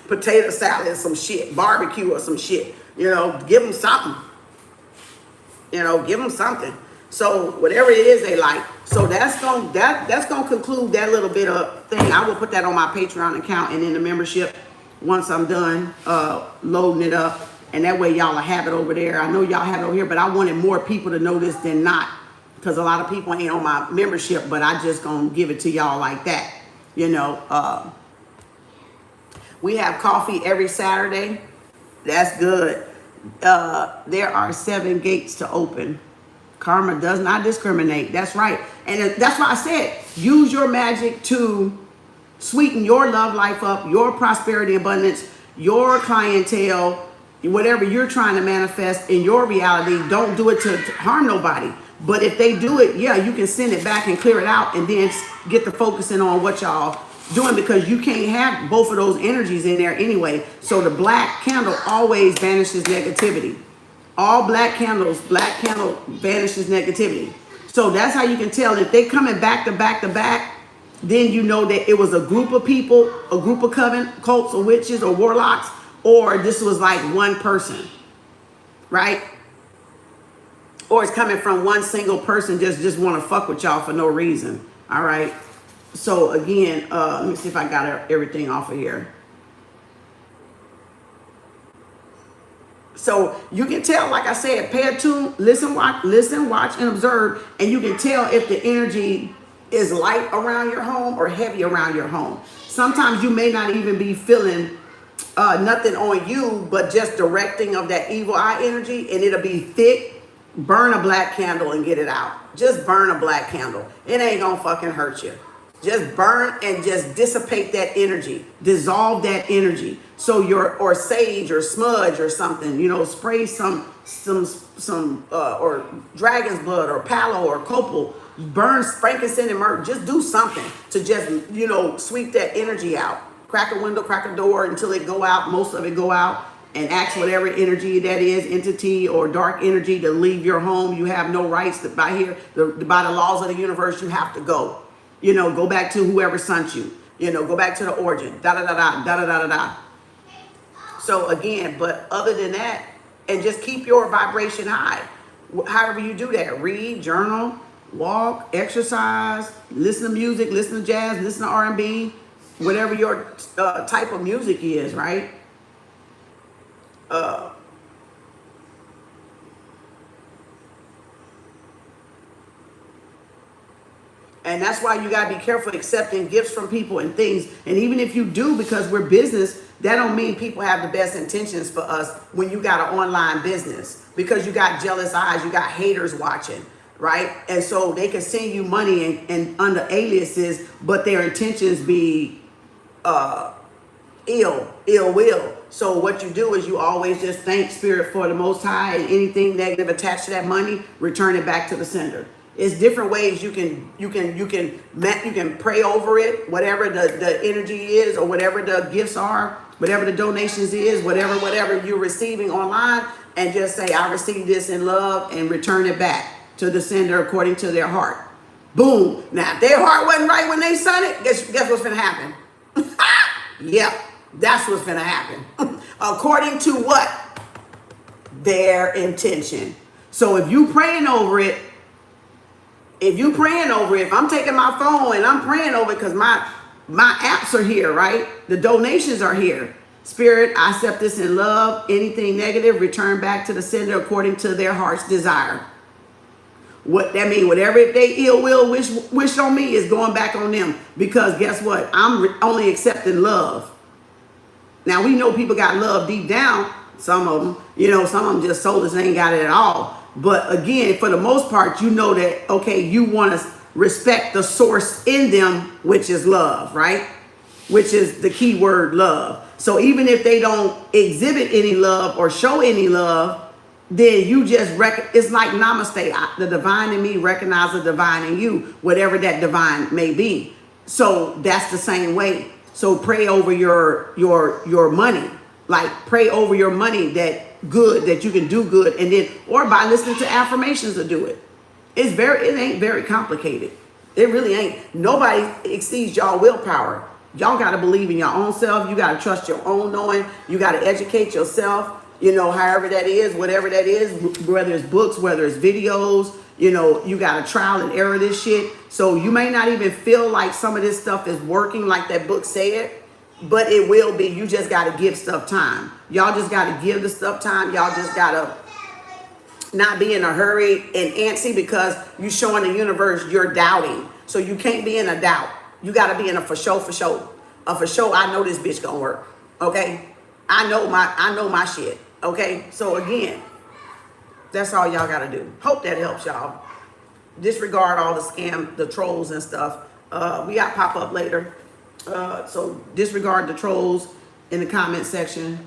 A: Potato salad and some shit, barbecue or some shit, give them something, give them something. So whatever it is they like. So that's going to conclude that little bit of thing. I will put that on my Patreon account and in the membership once I'm done loading it up. And that way y'all will have it over there. I know y'all have it over here, but I wanted more people to know this than not, because a lot of people ain't on my membership, but I just going to give it to y'all like that, We have coffee every Saturday. That's good. There are 7 gates to open. Karma does not discriminate. That's right. And that's why I said, use your magic to sweeten your love life up, your prosperity, abundance, your clientele, whatever you're trying to manifest in your reality. Don't do it to harm nobody. But if they do it, yeah, you can send it back and clear it out and then get the focusing on what y'all doing, because you can't have both of those energies in there anyway. So the black candle always banishes negativity. All black candle banishes negativity. So that's how you can tell if they coming back to back to back. Then you know that it was a group of people, a group of coven cults or witches or warlocks, or this was like one person, right? Or it's coming from one single person just want to fuck with y'all for no reason. All right. So again, let me see if I got everything off of here. So you can tell, like I said, pay attention, listen, watch, and observe, and you can tell if the energy is light around your home or heavy around your home. Sometimes you may not even be feeling nothing on you, but just directing of that evil eye energy, and it'll be thick. Burn a black candle and get it out. Just burn a black candle. It ain't gonna fucking hurt you. Just burn and just dissipate that energy. Dissolve that energy. So or sage or smudge or something, you know, spray some or dragon's blood or palo or copal. Burn frankincense and myrrh. Just do something to just, you know, sweep that energy out. Crack a window, crack a door until it go out. Most of it go out. And ask whatever energy that is, entity or dark energy, to leave your home. You have no rights to, by the laws of the universe, you have to go. You know, go back to whoever sent you. You know, go back to the origin. Da da da da da da da da da. So again, but other than that, and just keep your vibration high. However you do that, read, journal, walk, exercise, listen to music, listen to jazz, listen to R&B, whatever your type of music is, right? And that's why you gotta be careful accepting gifts from people and things. And even if you do, because we're business, that don't mean people have the best intentions for us when you got an online business, because you got jealous eyes, you got haters watching, right? And so they can send you money and under aliases, but their intentions be ill will. So what you do is you always just thank spirit for the Most High, and anything negative attached to that money, return it back to the sender. It's different ways you can pray over it, whatever the energy is, or whatever the gifts are, whatever the donations is, whatever you're receiving online, and just say, I receive this in love, and return it back to the sender according to their heart. Boom. Now, if their heart wasn't right when they sent it, guess what's gonna happen? Yep, that's what's gonna happen. According to what? Their intention. So if you praying over it, if I'm taking my phone and I'm praying over it because my apps are here, right? The donations are here. Spirit, I accept this in love. Anything negative, return back to the sender according to their heart's desire. What that mean? Whatever they ill will wish on me is going back on them. Because guess what? I'm only accepting love. Now, we know people got love deep down. Some of them, you know, some of them just soulless, ain't got it at all. But again, for the most part, you know that, okay, you want to respect the source in them, which is love, right? Which is the key word, love. So even if they don't exhibit any love or show any love, then you just it's like namaste. The divine in me recognize the divine in you, whatever that divine may be. So that's the same way. So pray over your money. Like pray over your money that you can do good, and then or by listening to affirmations to do it. It ain't very complicated. It really ain't. Nobody exceeds y'all willpower. Y'all got to believe in your own self. You got to trust your own knowing. You got to educate yourself. You know, however that is, whatever that is, whether it's books, whether it's videos, you know, you got to trial and error this shit. So you may not even feel like some of this stuff is working like that book said, but it will be. You just got to give stuff time. Y'all just got to give the stuff time. Y'all just got to not be in a hurry and antsy because you showing the universe you're doubting. So you can't be in a doubt. You got to be in a for sure. A for sure, I know this bitch gonna work. Okay? I know my shit. Okay? So again, that's all y'all got to do. Hope that helps y'all. Disregard all the trolls and stuff. We got pop up later. So disregard the trolls in the comment section.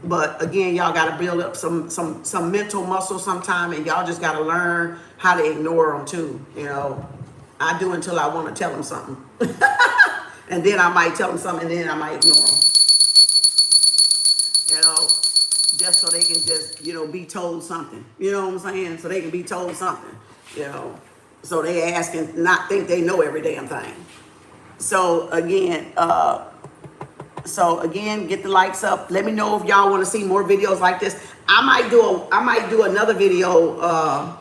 A: But again, y'all got to build up some mental muscle sometime, and y'all just got to learn how to ignore them too. You know, I do until I want to tell them something. And then I might tell them something, and then I might ignore them. You know, just so they can just, you know, be told something. You know what I'm saying? So they can be told something, you know. So they ask and not think they know every damn thing. So again, get the likes up. Let me know if y'all want to see more videos like this. I might do another video. I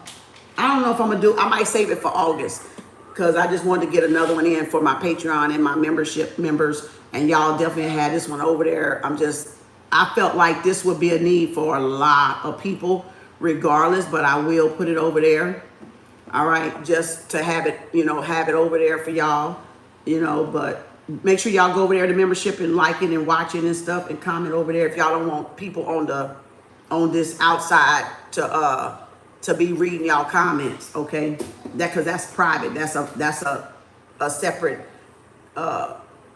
A: don't know if I'm gonna do. I might save it for August because I just wanted to get another one in for my Patreon and my membership members. And y'all definitely had this one over there. I felt like this would be a need for a lot of people, regardless. But I will put it over there. All right, just to have it, have it over there for y'all, but make sure y'all go over there to membership and like it and watch it and stuff and comment over there if y'all don't want people on this outside to be reading y'all comments, okay? Because that's private. That's a separate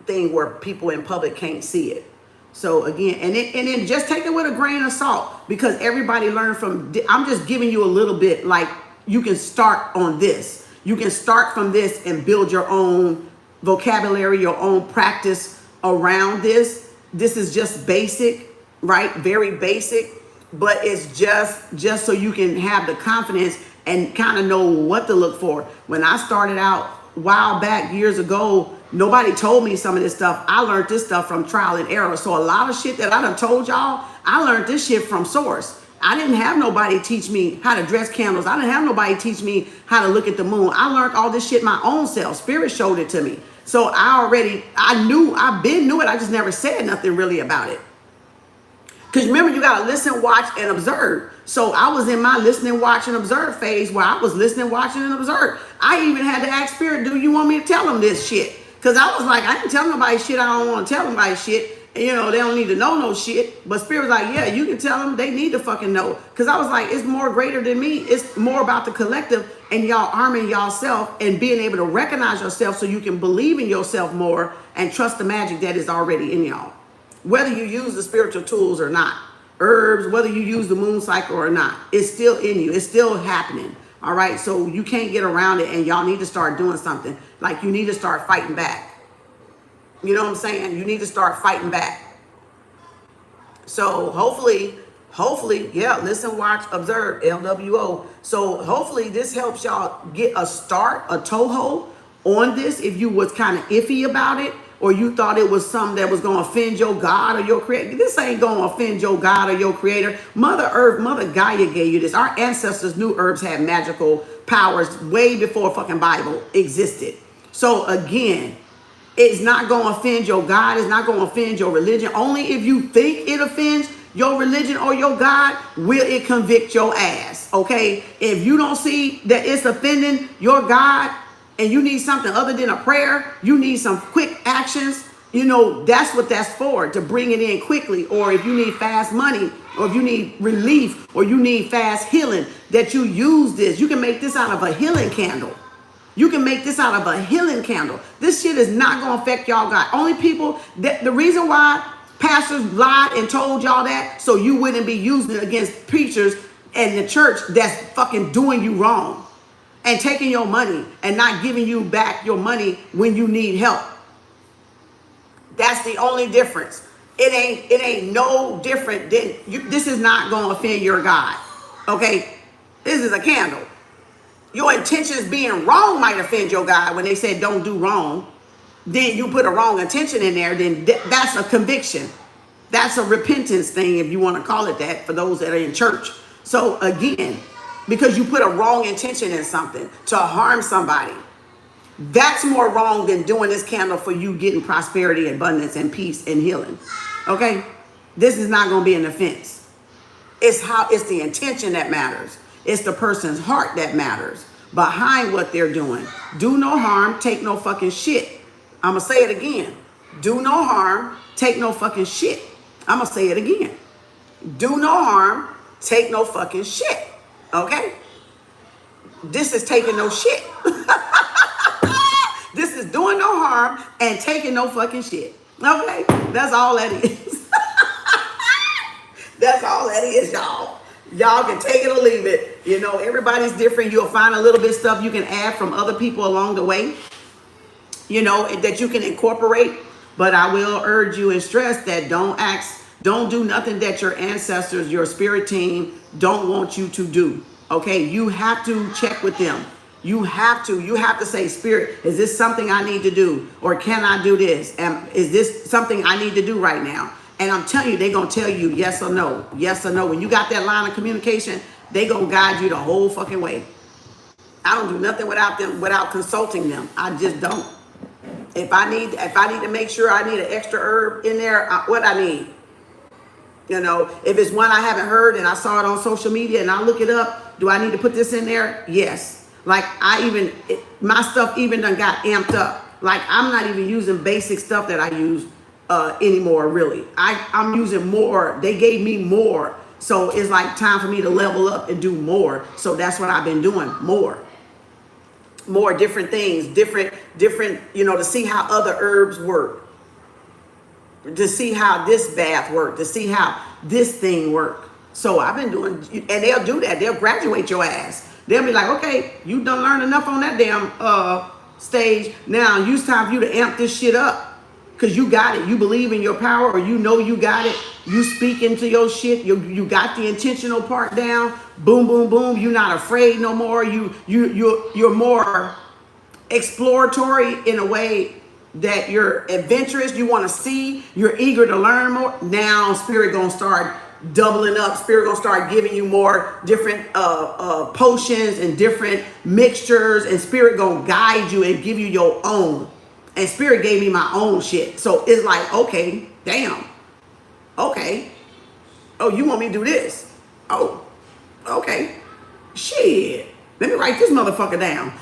A: thing where people in public can't see it. So again, and then just take it with a grain of salt, because everybody learned from, I'm just giving you a little bit, like you can start on this. You can start from this and build your own vocabulary, your own practice around this. This is just basic, right? Very basic, but it's just so you can have the confidence and kind of know what to look for. When I started out a while back, years ago, nobody told me some of this stuff. I learned this stuff from trial and error. So a lot of shit that I done told y'all, I learned this shit from source. I didn't have nobody teach me how to dress candles. I didn't have nobody teach me how to look at the moon. I learned all this shit my own self. Spirit showed it to me. So I've been knew it. I just never said nothing really about it. Because remember, you got to listen, watch, and observe. So I was in my listening, watch, and observe phase where I was listening, watching, and observe. I even had to ask Spirit, do you want me to tell them this shit? Because I was like, I didn't tell nobody shit. I don't want to tell nobody shit. And, they don't need to know no shit. But Spirit was like, yeah, you can tell them. They need to fucking know. Because I was like, it's more greater than me. It's more about the collective and y'all arming yourself and being able to recognize yourself so you can believe in yourself more and trust the magic that is already in y'all. Whether you use the spiritual tools or not, herbs, whether you use the moon cycle or not, it's still in you. It's still happening. All right. So you can't get around it, and y'all need to start doing something. Like you need to start fighting back. You know what I'm saying? You need to start fighting back. So hopefully, yeah, listen, watch, observe, LWO. So hopefully this helps y'all get a start, a toehold on this if you was kind of iffy about it, or you thought it was something that was going to offend your God or your creator. This ain't going to offend your God or your creator. Mother Earth, Mother Gaia gave you this. Our ancestors knew herbs had magical powers way before fucking Bible existed. So again, it's not going to offend your God. It's not going to offend your religion. Only if you think it offends your religion or your God will it convict your ass, okay? If you don't see that it's offending your God and you need something other than a prayer, you need some quick actions, that's what that's for, to bring it in quickly. Or if you need fast money, or if you need relief, or you need fast healing, that you use this. You can make this out of a healing candle. You can make this out of a healing candle. This shit is not going to affect y'all God. Only people, the reason why pastors lied and told y'all that, so you wouldn't be using it against preachers and the church that's fucking doing you wrong and taking your money and not giving you back your money when you need help. That's the only difference. It ain't no different than this is not going to offend your God. Okay? This is a candle. Your intentions being wrong might offend your God when they said don't do wrong. Then you put a wrong intention in there, then that's a conviction. That's a repentance thing, if you want to call it that, for those that are in church. So again, because you put a wrong intention in something to harm somebody, that's more wrong than doing this candle for you getting prosperity, abundance, and peace and healing. Okay? This is not going to be an offense. It's the intention that matters. It's the person's heart that matters behind what they're doing. Do no harm, take no fucking shit. I'm going to say it again. Do no harm, take no fucking shit. I'm going to say it again. Do no harm, take no fucking shit. Okay? This is taking no shit. This is doing no harm and taking no fucking shit. Okay? That's all that is. That's all that is, y'all. Y'all can take it or leave it. Everybody's different. You'll find a little bit of stuff you can add from other people along the way, that you can incorporate. But I will urge you and stress that don't do nothing that your ancestors, your spirit team don't want you to do. Okay? You have to check with them. You have to say, Spirit, is this something I need to do? Or can I do this? Is this something I need to do right now? And I'm telling you, they're going to tell you yes or no. Yes or no. When you got that line of communication, they're going to guide you the whole fucking way. I don't do nothing without them, without consulting them. I just don't. If I need to make sure I need an extra herb in there, what I need. If it's one I haven't heard and I saw it on social media and I look it up, do I need to put this in there? Yes. Like my stuff even done got amped up. Like I'm not even using basic stuff that I use anymore, really. I'm using more. They gave me more. So it's like time for me to level up and do more. So that's what I've been doing, more different things, different, to see how other herbs work, to see how this bath worked, to see how this thing worked. So I've been doing, and they'll do that. They'll graduate your ass. They'll be like, okay, you done learned enough on that damn stage. Now it's time for you to amp this shit up. Because you got it. You believe in your power, or you know you got it. You speak into your shit. You got the intentional part down. Boom, boom, boom. You're not afraid no more. You're more exploratory in a way that you're adventurous. You want to see. You're eager to learn more. Now Spirit gonna start doubling up. Spirit gonna start giving you more different potions and different mixtures, and Spirit gonna guide you and give you your own. And Spirit gave me my own shit. So it's like, okay, damn. Okay. Oh, you want me to do this? Oh, okay. Shit. Let me write this motherfucker down.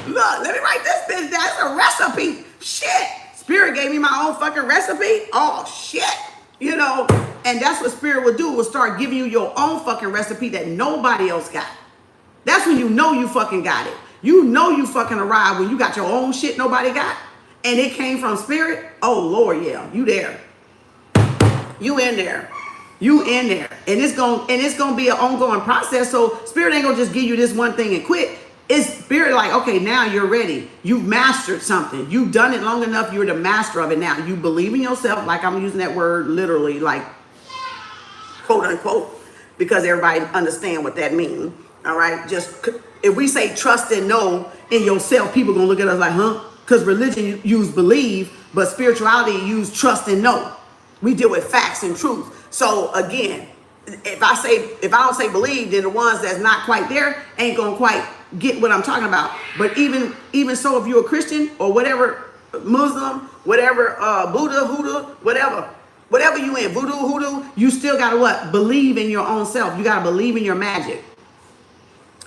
A: Look, let me write this bitch down. It's a recipe. Shit. Spirit gave me my own fucking recipe. Oh, shit. And that's what Spirit will do, will start giving you your own fucking recipe that nobody else got. That's when you know you fucking got it. You know you fucking arrived when you got your own shit nobody got. And it came from Spirit. Oh, Lord, yeah. You there. You in there. You in there. And it's gonna be an ongoing process. So Spirit ain't gonna just give you this one thing and quit. It's Spirit like, okay, now you're ready. You've mastered something. You've done it long enough. You're the master of it now. You believe in yourself, like I'm using that word literally, like quote unquote, because everybody understand what that means. All right, just if we say trust and know in yourself, people gonna look at us like, huh? Because religion use believe, but spirituality use trust and know. We deal with facts and truth. So again, if I don't say believe, then the ones that's not quite there ain't gonna quite get what I'm talking about. But even so, if you're a Christian or whatever, Muslim, whatever, Buddha, Hoodoo, whatever you in, voodoo, hoodoo, you still gotta what? Believe in your own self. You gotta believe in your magic.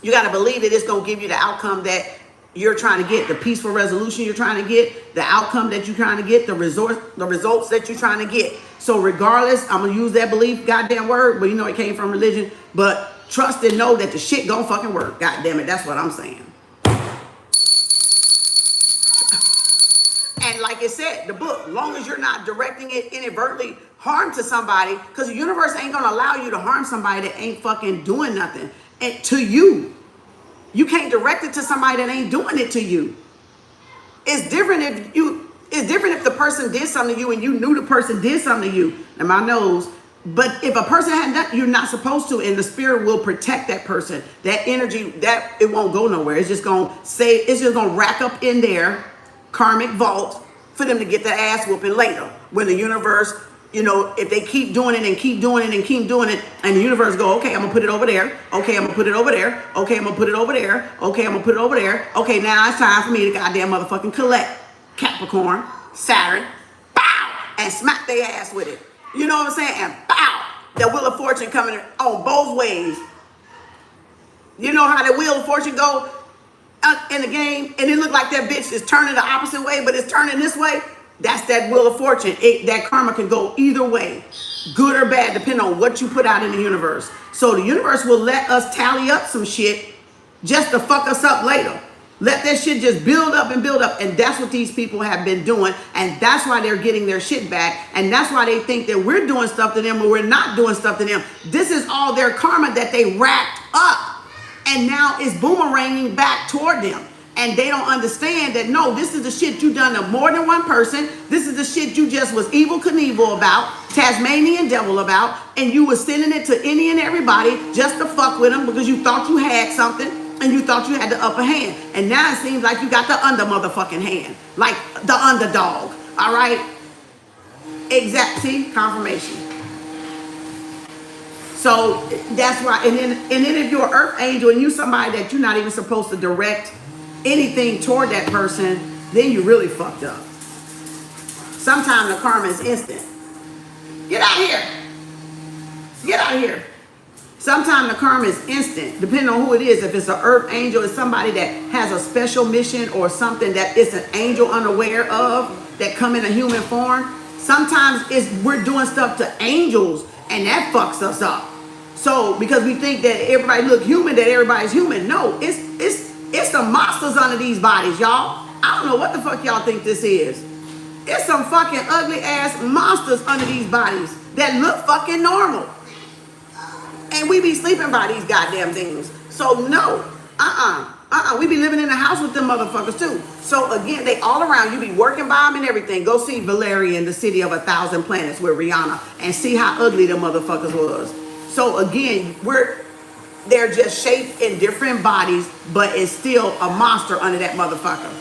A: You got to believe that it's going to give you the outcome that you're trying to get, the peaceful resolution you're trying to get, the outcome that you're trying to get, the results that you're trying to get. So regardless, I'm going to use that belief, goddamn word, but it came from religion. But trust and know that the shit going to fucking work. God damn it, that's what I'm saying. And like it said, the book, long as you're not directing it inadvertently harm to somebody, because the universe ain't going to allow you to harm somebody that ain't fucking doing nothing. And to you, you can't direct it to somebody that ain't doing it to you. It's different if the person did something to you and you knew the person did something to you. And my nose. But if a person hadn't done, you're not supposed to, and the Spirit will protect that person. That energy, that it won't go nowhere. It's just gonna rack up in their karmic vault for them to get their ass whooping later when the universe. If they keep doing it and keep doing it and keep doing it, and the universe go, okay, I'm gonna put it over there. Okay, I'm gonna put it over there. Okay, I'm gonna put it over there. Okay, I'm gonna put it over there. Okay, now it's time for me to goddamn motherfucking collect Capricorn, Saturn, bow, and smack their ass with it. You know what I'm saying? And bow, that Wheel of Fortune coming on both ways. You know how the Wheel of Fortune go in the game, and it look like that bitch is turning the opposite way, but it's turning this way? That's that Wheel of Fortune. That karma can go either way, good or bad, depending on what you put out in the universe. So the universe will let us tally up some shit just to fuck us up later. Let that shit just build up and build up. And that's what these people have been doing. And that's why they're getting their shit back. And that's why they think that we're doing stuff to them when we're not doing stuff to them. This is all their karma that they racked up. And now it's boomeranging back toward them. And they don't understand that, no, this is the shit you done to more than one person. This is the shit you just was evil Knievel about, Tasmanian devil about, and you was sending it to any and everybody just to fuck with them because you thought you had something and you thought you had the upper hand. And now it seems like you got the under motherfucking hand, like the underdog, all right? See, confirmation. So that's why, and then if you're an earth angel and you somebody that you're not even supposed to direct anything toward that person, then you really fucked up. Sometimes the karma is instant. Get out of here. Get out of here. Sometimes the karma is instant, depending on who it is. If it's an earth angel, it's somebody that has a special mission or something that it's an angel unaware of that come in a human form. Sometimes we're doing stuff to angels and that fucks us up. So because we think that everybody look human, that everybody's human. No, it's the monsters under these bodies, y'all. I don't know what the fuck y'all think this is. It's some fucking ugly ass monsters under these bodies that look fucking normal. And we be sleeping by these goddamn things. So no, we be living in a house with them motherfuckers too. So again, they all around. You be working by them and everything. Go see Valerian, the city of 1,000 planets with Rihanna, and see how ugly them motherfuckers was. So again, they're just shaped in different bodies, but it's still a monster under that motherfucker.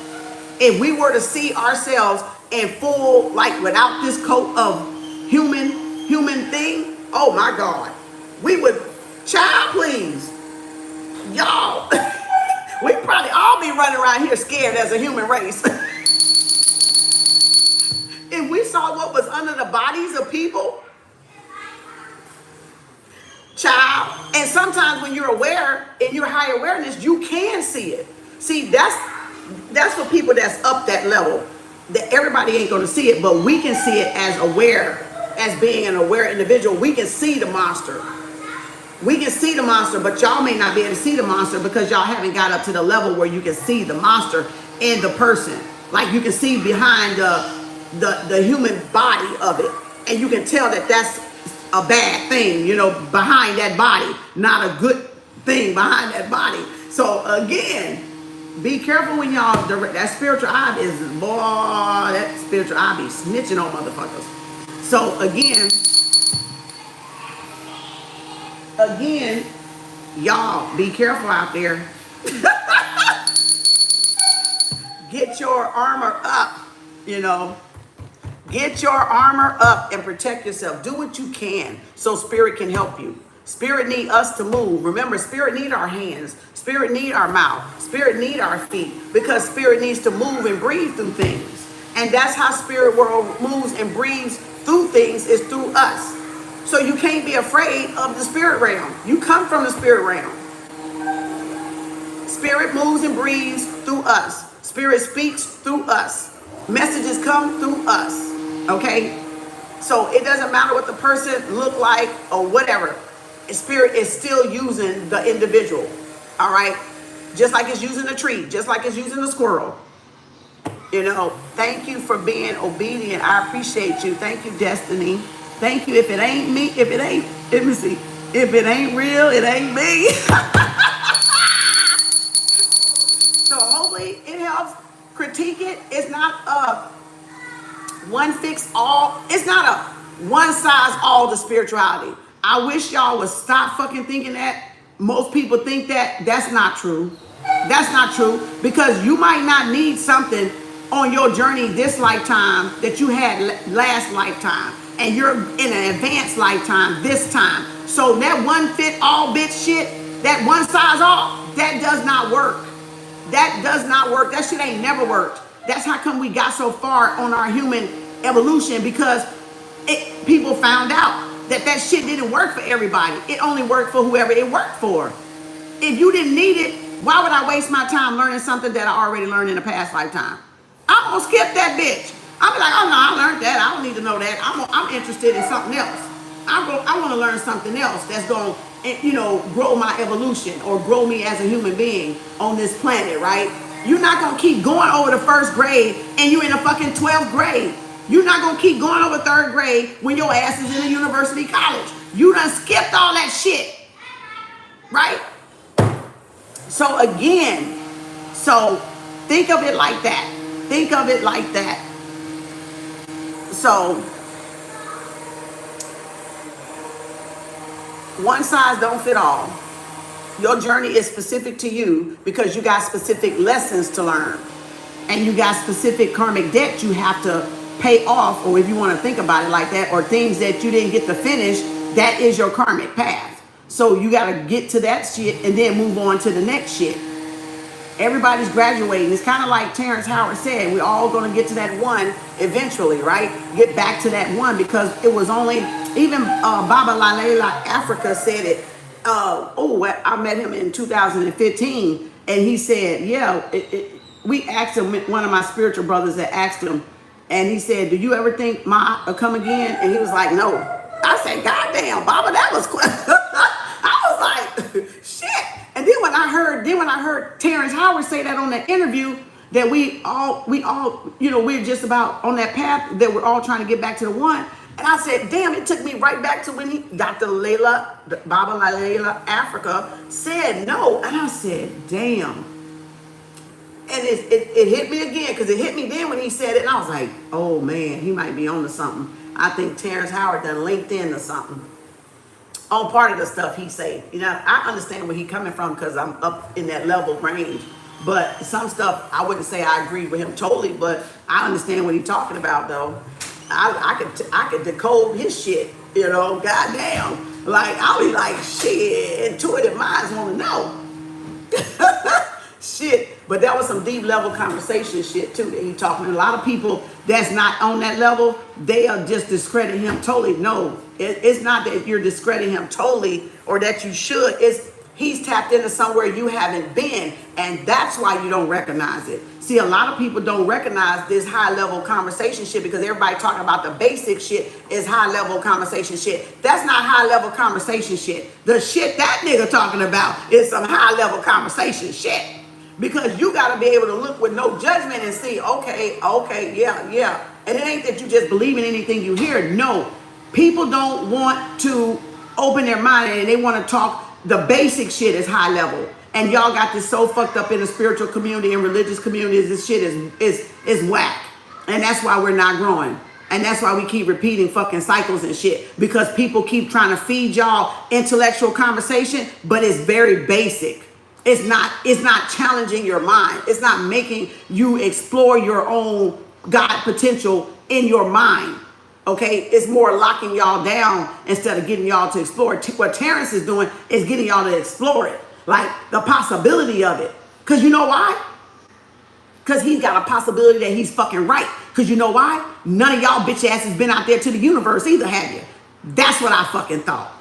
A: If we were to see ourselves in full, like without this coat of human thing, oh my God. We would, child, please. Y'all, we probably all be running around here scared as a human race. If we saw what was under the bodies of people, child, and sometimes when you're aware, in your higher awareness, you can see it. See, that's for people that's up that level. That everybody ain't gonna see it, but we can see it as aware, as being an aware individual. We can see the monster. We can see the monster, but y'all may not be able to see the monster because y'all haven't got up to the level where you can see the monster in the person. Like you can see behind the human body of it. And you can tell that that's a bad thing, you know, behind that body. Not a good thing behind that body. So again, be careful when y'all direct. That spiritual eye is, boy, that spiritual eye be snitching on motherfuckers. So again, y'all be careful out there. Get your armor up, you know. Get your armor up and protect yourself. Do what you can so spirit can help you. Spirit need us to move. Remember, spirit need our hands. Spirit need our mouth. Spirit need our feet because spirit needs to move and breathe through things. And that's how spirit world moves and breathes through things, is through us. So you can't be afraid of the spirit realm. You come from the spirit realm. Spirit moves and breathes through us. Spirit speaks through us. Messages come through us. Okay? So it doesn't matter what the person look like or whatever. Spirit is still using the individual. All right? Just like it's using a tree. Just like it's using a squirrel. You know, thank you for being obedient. I appreciate you. Thank you, Destiny. Thank you. If it ain't me, let me see. If it ain't real, it ain't me. So hopefully it helps. Critique it. It's not a one fix all. It's not a one size all to spirituality. I wish y'all would stop fucking thinking that. Most people think that. That's not true. That's not true, because you might not need something on your journey this lifetime that you had last lifetime, and you're in an advanced lifetime this time. So that one fit all bitch shit, that one size all, that does not work. That does not work. That shit ain't never worked. That's how come we got so far on our human evolution, because people found out that shit didn't work for everybody. It only worked for whoever it worked for. If you didn't need it, why would I waste my time learning something that I already learned in a past lifetime? I'm gonna skip that bitch. I'll be like, oh no, I learned that. I don't need to know that. I'm interested in something else. I want to learn something else that's going to, you know, grow my evolution or grow me as a human being on this planet, right? You're not going to keep going over the first grade and you're in a fucking 12th grade. You're not going to keep going over third grade when your ass is in a university college. You done skipped all that shit, right? So again, so think of it like that. Think of it like that. So one size don't fit all. Your journey is specific to you because you got specific lessons to learn. And you got specific karmic debt you have to pay off, or if you want to think about it like that, or things that you didn't get to finish, that is your karmic path. So you got to get to that shit and then move on to the next shit. Everybody's graduating. It's kind of like Terrence Howard said, we're all going to get to that one eventually, right? Get back to that one, because it was only, even Baba Lalela Africa said it, I met him in 2015, and he said, yeah, we asked him, one of my spiritual brothers had asked him, and he said, do you ever think Ma will come again? And he was like, no. I said, God damn, Baba, that was quick. I was like, shit. And then when I heard Terrence Howard say that on that interview, that we all, we're just about on that path, that we're all trying to get back to the one. And I said, damn, it took me right back to when Dr. Baba Layla Africa said no. And I said, damn. And it hit me again, because it hit me then when he said it. And I was like, oh man, he might be on to something. I think Terrence Howard done linked in to something on part of the stuff he say. I understand where he coming from, because I'm up in that level range. But some stuff, I wouldn't say I agree with him totally, but I understand what he's talking about, though. I could decode his shit, goddamn. Like, I'll be like, shit, intuitive minds want to know. Shit. But that was some deep level conversation shit, too, that he talking to. A lot of people that's not on that level, they are just discrediting him totally. No, it's not that you're discrediting him totally, or that you should. It's he's tapped into somewhere you haven't been, and that's why you don't recognize it. See, a lot of people don't recognize this high-level conversation shit, because everybody talking about the basic shit is high-level conversation shit. That's not high-level conversation shit. The shit that nigga talking about is some high-level conversation shit. Because you got to be able to look with no judgment and see, okay, yeah. And it ain't that you just believe in anything you hear. No, people don't want to open their mind, and they want to talk. The basic shit is high level, and y'all got this so fucked up in the spiritual community and religious communities. This shit is whack, and that's why we're not growing, and that's why we keep repeating fucking cycles and shit, because people keep trying to feed y'all intellectual conversation, but it's very basic. It's not challenging your mind. It's not making you explore your own God potential in your mind. Okay, it's more locking y'all down instead of getting y'all to explore it. What Terrence is doing is getting y'all to explore it, like the possibility of it. Because you know why? Because he's got a possibility that he's fucking right. Because you know why? None of y'all bitch asses been out there to the universe either, have you? That's what I fucking thought.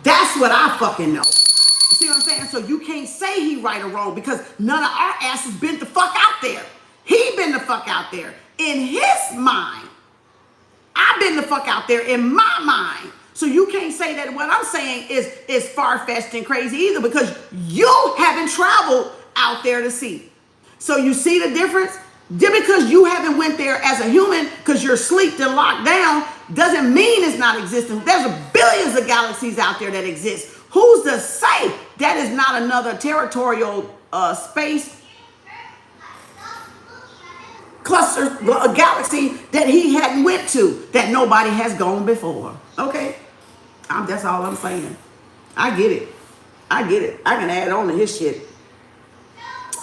A: That's what I fucking know. You see what I'm saying? So you can't say he right or wrong, because none of our asses been the fuck out there. He been the fuck out there in his mind. I've been the fuck out there in my mind. So you can't say that what I'm saying is far-fetched and crazy either, because you haven't traveled out there to see. So you see the difference? Just because you haven't went there as a human, because you're sleeped and locked down, doesn't mean it's not existing. There's billions of galaxies out there that exist. Who's to say that is not another territorial space cluster, a galaxy that he hadn't went to, that nobody has gone before? Okay, that's all I'm saying. I get it. I can add on to his shit.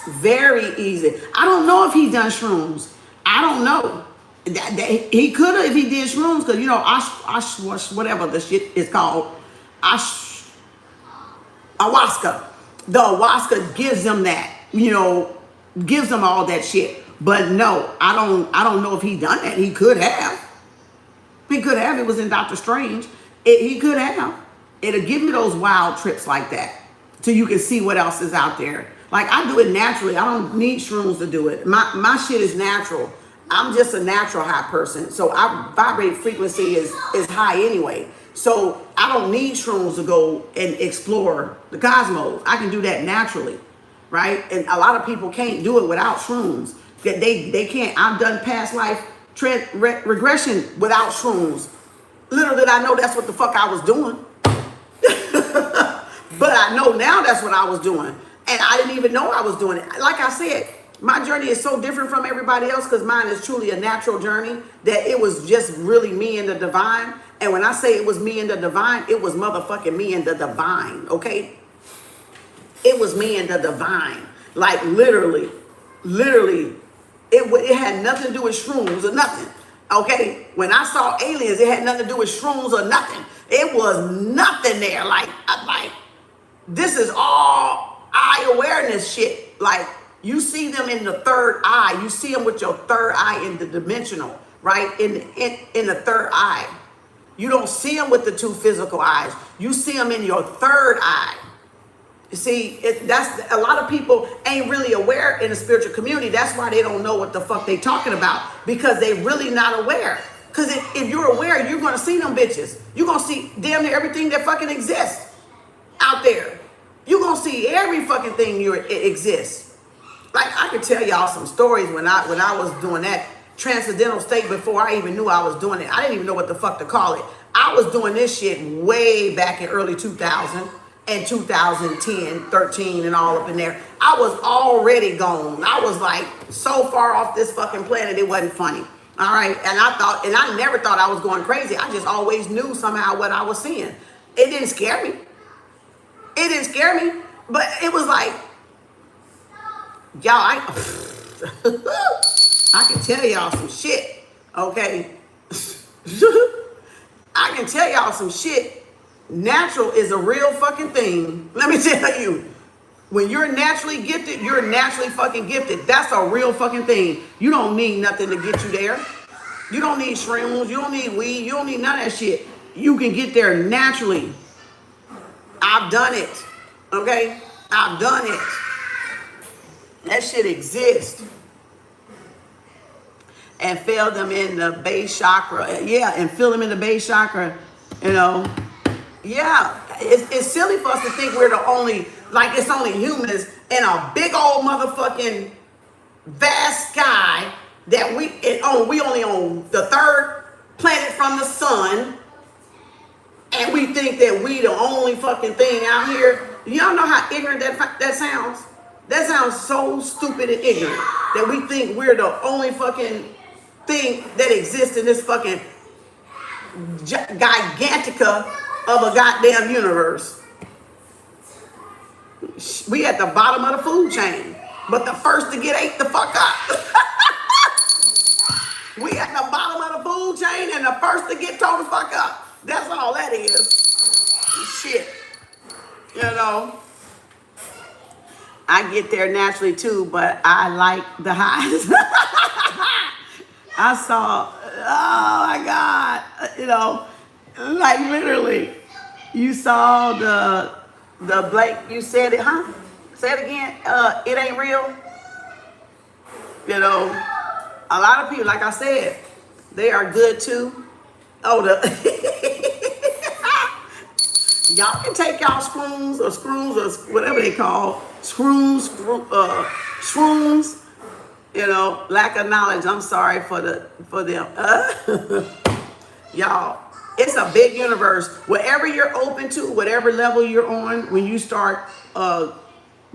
A: Very easy. I don't know if he done shrooms. I don't know. He could have if he did shrooms, because whatever the shit is called, ayahuasca. The ayahuasca gives them that, gives them all that shit. But no, I don't know if he done that. He could have. He could have. It was in Doctor Strange. He could have. It'll give you those wild trips like that, so you can see what else is out there. Like, I do it naturally. I don't need shrooms to do it. My shit is natural. I'm just a natural high person. So our vibrate frequency is high anyway. So I don't need shrooms to go and explore the cosmos. I can do that naturally, right? And a lot of people can't do it without shrooms. They can't. I've done past life regression without shrooms. Little did I know that's what the fuck I was doing. But I know now that's what I was doing. And I didn't even know I was doing it. Like I said, my journey is so different from everybody else, because mine is truly a natural journey, that it was just really me and the divine. And when I say it was me and the divine, it was motherfucking me and the divine, okay? It was me and the divine. Like, literally, it had nothing to do with shrooms or nothing, okay? When I saw aliens, it had nothing to do with shrooms or nothing. It was nothing there. Like this is all eye awareness shit. Like, you see them in the third eye. You see them with your third eye in the dimensional, right? In the third eye. You don't see them with the two physical eyes. You see them in your third eye. See, that's a lot of people ain't really aware in the spiritual community. That's why they don't know what the fuck they talking about, because they really not aware. Because if you're aware, you're gonna see them bitches. You're gonna see damn near everything that fucking exists out there. You're gonna see every fucking thing it exists. Like, I could tell y'all some stories when I was doing that transcendental state before I even knew I was doing it. I didn't even know what the fuck to call it. I was doing this shit way back in early 2000 and 2010, 13, and all up in there. I was already gone. I was like so far off this fucking planet, it wasn't funny. All right, and I never thought I was going crazy. I just always knew somehow what I was seeing. It didn't scare me. It didn't scare me, but it was like, y'all, I can tell y'all some shit, okay? I can tell y'all some shit. Natural is a real fucking thing. Let me tell you. When you're naturally gifted, you're naturally fucking gifted. That's a real fucking thing. You don't need nothing to get you there. You don't need shrooms. You don't need weed. You don't need none of that shit. You can get there naturally. I've done it. Okay? I've done it. That shit exists. And feel them in the base chakra. Yeah, and feel them in the base chakra. You know. Yeah. It's silly for us to think we're the only, like it's only humans in a big old motherfucking vast sky that we only on the third planet from the sun, and we think that we the only fucking thing out here. Y'all know how ignorant that sounds? That sounds so stupid and ignorant that we think we're the only fucking thing that exists in this fucking gigantica of a goddamn universe. We at the bottom of the food chain, but the first to get ate the fuck up. We at the bottom of the food chain and the first to get told the fuck up. That's all that is. Shit. You know, I get there naturally too, but I like the highs. I saw, oh my God, you know, like literally, you saw the Blake, you said it, huh? Say it again. It ain't real. You know, a lot of people, like I said, they are good too. Oh, y'all can take y'all screws or whatever they call shrooms. You know, lack of knowledge. I'm sorry for them. Y'all, it's a big universe. Whatever you're open to, whatever level you're on, when you start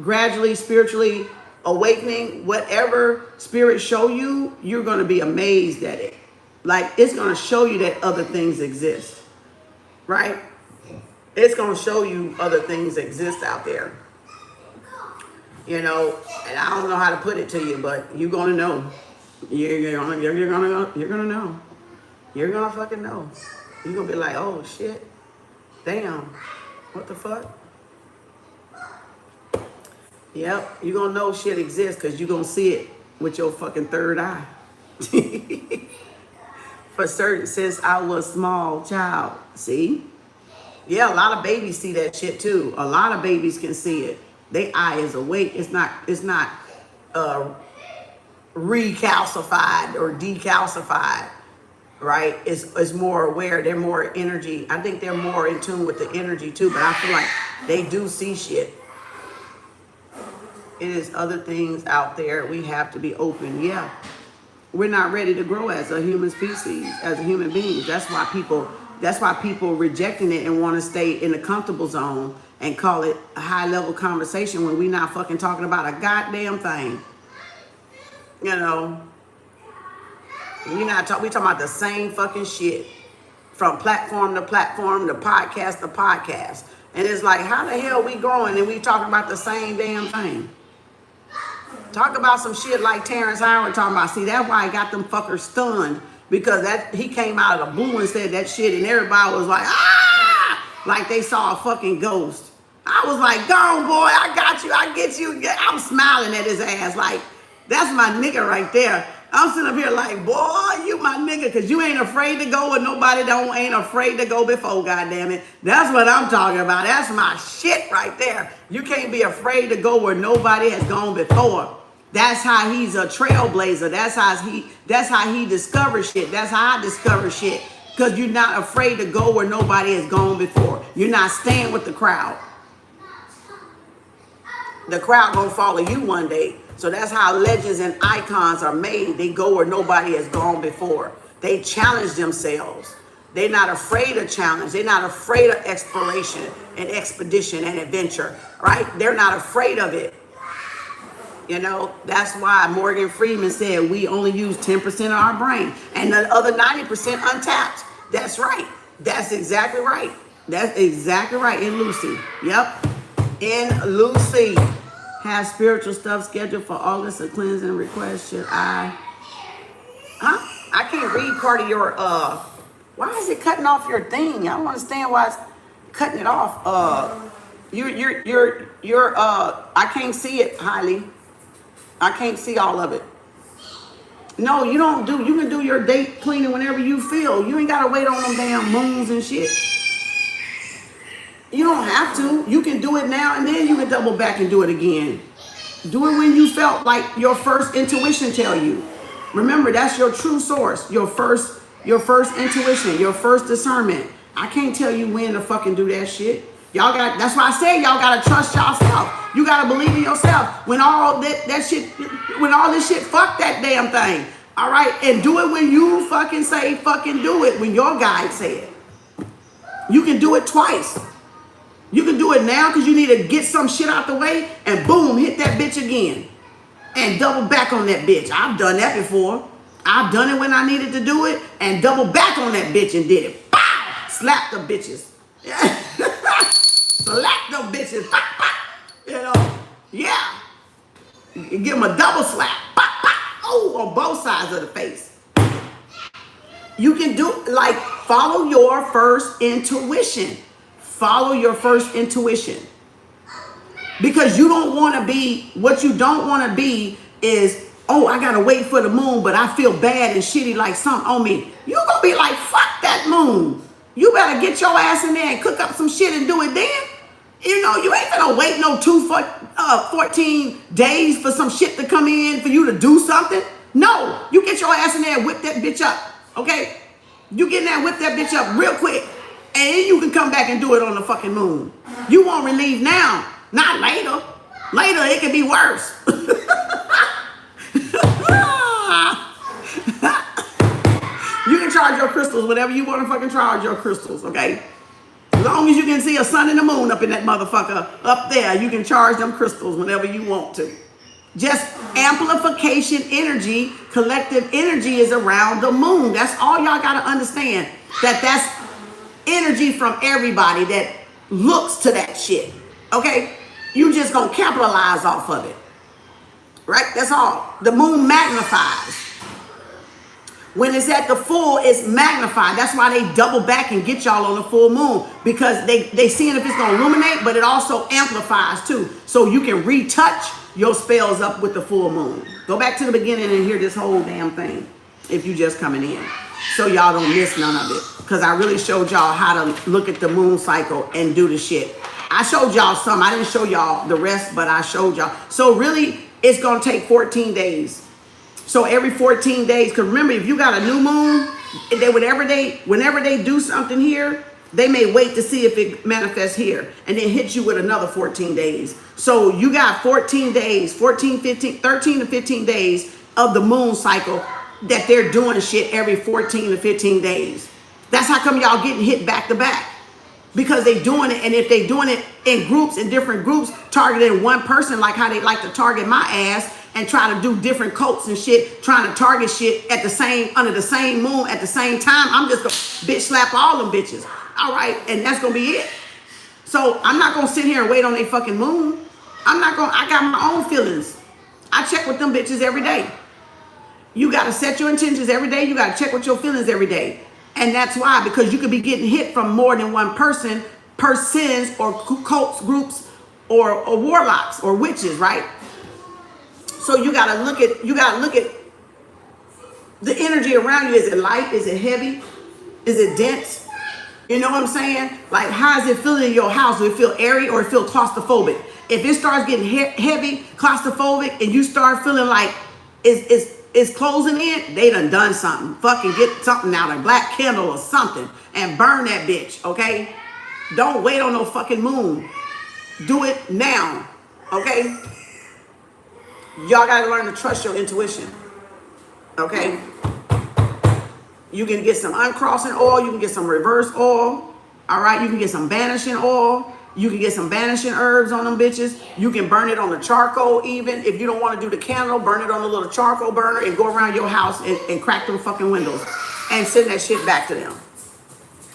A: gradually, spiritually awakening, whatever spirit show you, you're going to be amazed at it. Like, it's going to show you that other things exist, right? It's going to show you other things exist out there. You know, and I don't know how to put it to you, but you're going to know. You're going to know. You're going to fucking know. You're going to be like, oh, shit. Damn. What the fuck? Yep. You're going to know shit exists because you're going to see it with your fucking third eye. For certain, since I was a small child. See? Yeah, a lot of babies see that shit too. A lot of babies can see it. Their eye is awake. It's not recalcified or decalcified, right? It's more aware. They're more energy. I think they're more in tune with the energy too, but I feel like they do see shit. It is other things out there. We have to be open. Yeah. We're not ready to grow as a human species, as a human beings. That's why people rejecting it and want to stay in the comfortable zone and call it a high level conversation when we're not fucking talking about a goddamn thing. You know, we talking about the same fucking shit from platform to platform, to podcast to podcast. And it's like, how the hell we growing and we talking about the same damn thing? Talk about some shit like Terrence Howard talking about. See, that's why I got them fuckers stunned, because he came out of the blue and said that shit and everybody was like, ah, like they saw a fucking ghost. I was like, go on, boy, I got you, I get you. I'm smiling at his ass like, that's my nigga right there. I'm sitting up here like, boy, you my nigga, because you ain't afraid to go and nobody ain't afraid to go before, goddamn it. That's what I'm talking about. That's my shit right there. You can't be afraid to go where nobody has gone before. That's how he's a trailblazer. That's how he discovers shit. That's how I discover shit. Because you're not afraid to go where nobody has gone before. You're not staying with the crowd. The crowd gonna follow you one day. So that's how legends and icons are made. They go where nobody has gone before. They challenge themselves. They're not afraid of challenge. They're not afraid of exploration and expedition and adventure, right? They're not afraid of it. You know, that's why Morgan Freeman said we only use 10% of our brain and the other 90% untapped. That's right. That's exactly right. That's exactly right. In Lucy. Yep. In Lucy. Have spiritual stuff scheduled for August, a cleansing request. Should I? Huh? I can't read part of your, why is it cutting off your thing? I don't understand why it's cutting it off. I can't see it, Highly. I can't see all of it. No, you don't do, you can do your date cleaning whenever you feel. You ain't got to wait on them damn moons and shit. You don't have to. You can do it now and then you can double back and do it again. Do it when you felt like your first intuition tell you. Remember, that's your true source. Your first intuition, your first discernment. I can't tell you when to fucking do that shit. Y'all got, that's why I say y'all gotta trust yourself. You gotta believe in yourself. When all that shit, when all this shit, fuck that damn thing. All right, and do it when you fucking say fucking do it. When your guide say it. You can do it twice. You can do it now because you need to get some shit out the way and boom, hit that bitch again. And double back on that bitch. I've done that before. I've done it when I needed to do it and double back on that bitch and did it. Pow! Slap them bitches. Slap them bitches. Pow, pow. You know, yeah. You give them a double slap. Pow, pow. Oh, on both sides of the face. You can do, like, follow your first intuition. Follow your first intuition. Because you don't want to be, what you don't want to be is, oh, I got to wait for the moon, but I feel bad and shitty like something on me. You going to be like, fuck that moon. You better get your ass in there and cook up some shit and do it then. You know, you ain't gonna wait no 14 days for some shit to come in for you to do something. No, you get your ass in there and whip that bitch up, okay? You get in there and whip that bitch up real quick. And then you can come back and do it on the fucking moon. You won't relieve now, not later. Later, it could be worse. You can charge your crystals whatever you want to fucking charge your crystals, okay? As long as you can see a sun and a moon up in that motherfucker up there, you can charge them crystals whenever you want to. Just amplification energy, collective energy is around the moon. That's all y'all got to understand. That's energy from everybody that looks to that shit, okay? You just gonna capitalize off of it, right? That's all. The moon magnifies. When it's at the full, it's magnified. That's why they double back and get y'all on the full moon, because they seeing if it's gonna illuminate, but it also amplifies too. So you can retouch your spells up with the full moon. Go back to the beginning and hear this whole damn thing if you just coming in, so y'all don't miss none of it. Because I really showed y'all how to look at the moon cycle and do the shit. I showed y'all some. I didn't show y'all the rest, but I showed y'all. So really, it's gonna take 14 days. So every 14 days, because remember, if you got a new moon, whenever they do something here, they may wait to see if it manifests here and then hit you with another 14 days. So you got 14 days, 13 to 15 days of the moon cycle that they're doing shit every 14 to 15 days. That's how come y'all getting hit back to back. Because they doing it, and if they doing it in groups, in different groups, targeting one person, like how they like to target my ass, and try to do different cults and shit, trying to target shit at the same, under the same moon at the same time, I'm just gonna bitch slap all them bitches. All right, and that's gonna be it. So I'm not gonna sit here and wait on their fucking moon. I got my own feelings. I check with them bitches every day. You gotta set your intentions every day. You gotta check with your feelings every day. And that's why, because you could be getting hit from more than one person, persons, or cults, groups, or warlocks, or witches, right? So you gotta look at The energy around you, is it light? Is it heavy? Is it dense? You know what I'm saying? Like, how does it feel in your house? Do it feel airy or it feel claustrophobic? If it starts getting heavy, claustrophobic, and you start feeling like it's closing in, they done something. Fucking get something out, a black candle or something, and burn that bitch, okay? Don't wait on no fucking moon. Do it now, okay? Y'all gotta learn to trust your intuition, okay? You can get some uncrossing oil. You can get some reverse oil. All right. You can get some banishing oil. You can get some banishing herbs on them bitches. You can burn it on the charcoal even. If you don't want to do the candle, burn it on the little charcoal burner and go around your house and crack them fucking windows and send that shit back to them.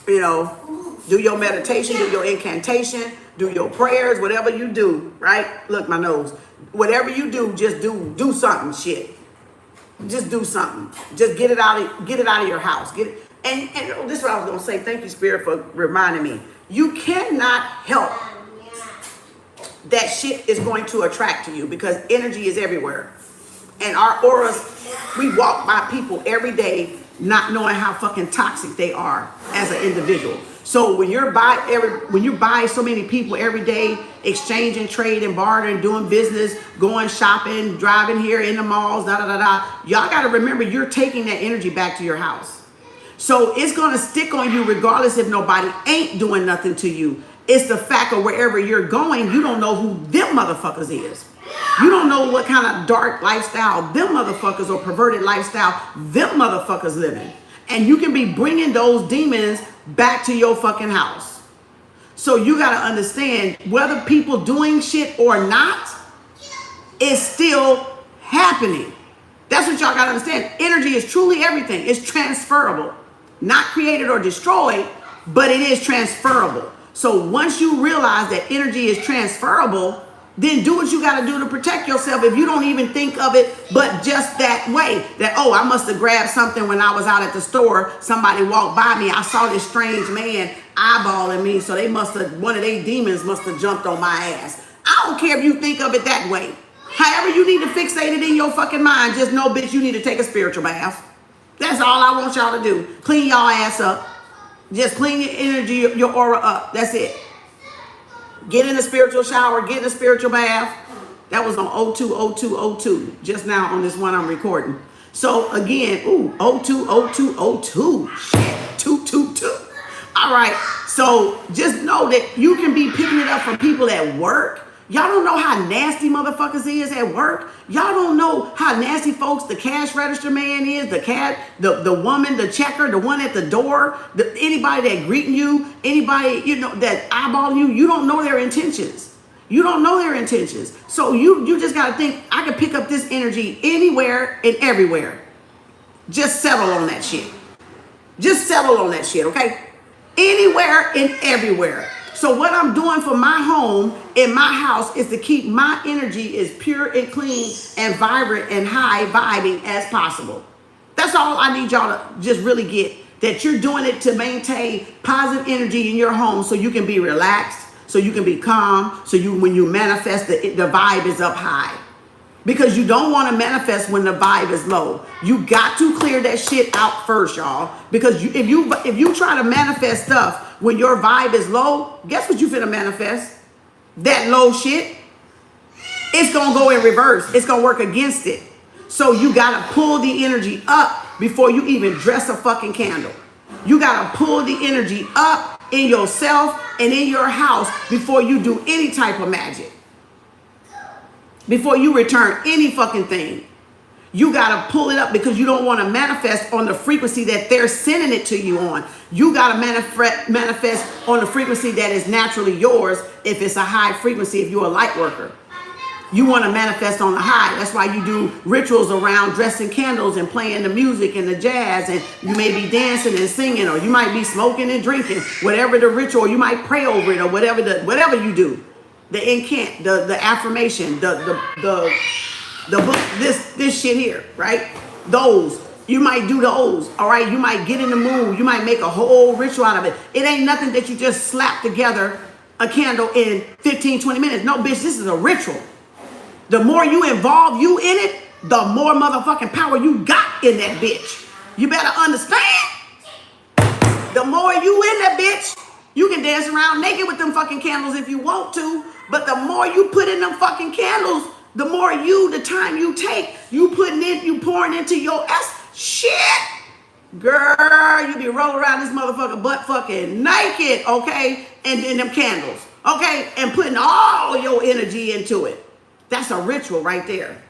A: You know, do your meditation, do your incantation, do your prayers, whatever you do, right? Look, my nose. Whatever you do, just do something, shit. Just do something. Just get it out of your house. Get it. And this is what I was gonna say. Thank you, Spirit, for reminding me. You cannot help that shit is going to attract to you because energy is everywhere. And our auras, we walk by people every day not knowing how fucking toxic they are as an individual. So when you buy so many people every day, exchanging, trading, bartering, doing business, going shopping, driving here in the malls, y'all got to remember you're taking that energy back to your house. So it's going to stick on you regardless if nobody ain't doing nothing to you. It's the fact of wherever you're going, you don't know who them motherfuckers is. You don't know what kind of dark lifestyle them motherfuckers or perverted lifestyle them motherfuckers living. And you can be bringing those demons back to your fucking house. So you got to understand whether people doing shit or not, it's still happening. That's what y'all got to understand. Energy is truly everything. It's transferable. Not created or destroyed, but it is transferable. So once you realize that energy is transferable, then do what you got to do to protect yourself if you don't even think of it but just that way. That, oh, I must have grabbed something when I was out at the store. Somebody walked by me. I saw this strange man eyeballing me. So one of their demons must have jumped on my ass. I don't care if you think of it that way. However you need to fixate it in your fucking mind, just know, bitch, you need to take a spiritual bath. That's all I want y'all to do. Clean y'all ass up. Just clean your energy, your aura up. That's it. Get in a spiritual shower, get in a spiritual bath. That was on 020202, just now on this one I'm recording. So again, 020202, shit, 222. All right, so just know that you can be picking it up from people at work. Y'all don't know how nasty motherfuckers is at work. Y'all don't know how nasty folks the cash register man is, the woman, the checker, the one at the door, anybody that greeting you, anybody, you know, that eyeballing you, you don't know their intentions. You don't know their intentions. So you just got to think, I can pick up this energy anywhere and everywhere. Just settle on that shit. Just settle on that shit, okay? Anywhere and everywhere. So what I'm doing for my home in my house is to keep my energy as pure and clean and vibrant and high vibing as possible. That's all I need y'all to just really get, that you're doing it to maintain positive energy in your home so you can be relaxed, so you can be calm, so when you manifest, the vibe is up high. Because you don't want to manifest when the vibe is low. You got to clear that shit out first, y'all. Because if you try to manifest stuff when your vibe is low, guess what you finna manifest? That low shit. It's gonna go in reverse. It's gonna work against it. So you gotta pull the energy up before you even dress a fucking candle. You gotta pull the energy up in yourself and in your house before you do any type of magic. Before you return any fucking thing. You got to pull it up because you don't want to manifest on the frequency that they're sending it to you on. You got to manifest on the frequency that is naturally yours if it's a high frequency, if you're a light worker. You want to manifest on the high. That's why you do rituals around dressing candles and playing the music and the jazz, and you may be dancing and singing, or you might be smoking and drinking, whatever the ritual, you might pray over it, or whatever you do. The incant, the affirmation, the book, this shit here, right? Those, you might do those, all right? You might get in the mood. You might make a whole ritual out of it. It ain't nothing that you just slap together a candle in 15, 20 minutes. No, bitch, this is a ritual. The more you involve you in it, the more motherfucking power you got in that bitch. You better understand. The more you in that bitch, you can dance around naked with them fucking candles if you want to. But the more you put in them fucking candles, the more the time you take, you pouring into your shit. Girl, you be rolling around this motherfucker butt fucking naked, okay? And then them candles, okay? And putting all your energy into it. That's a ritual right there.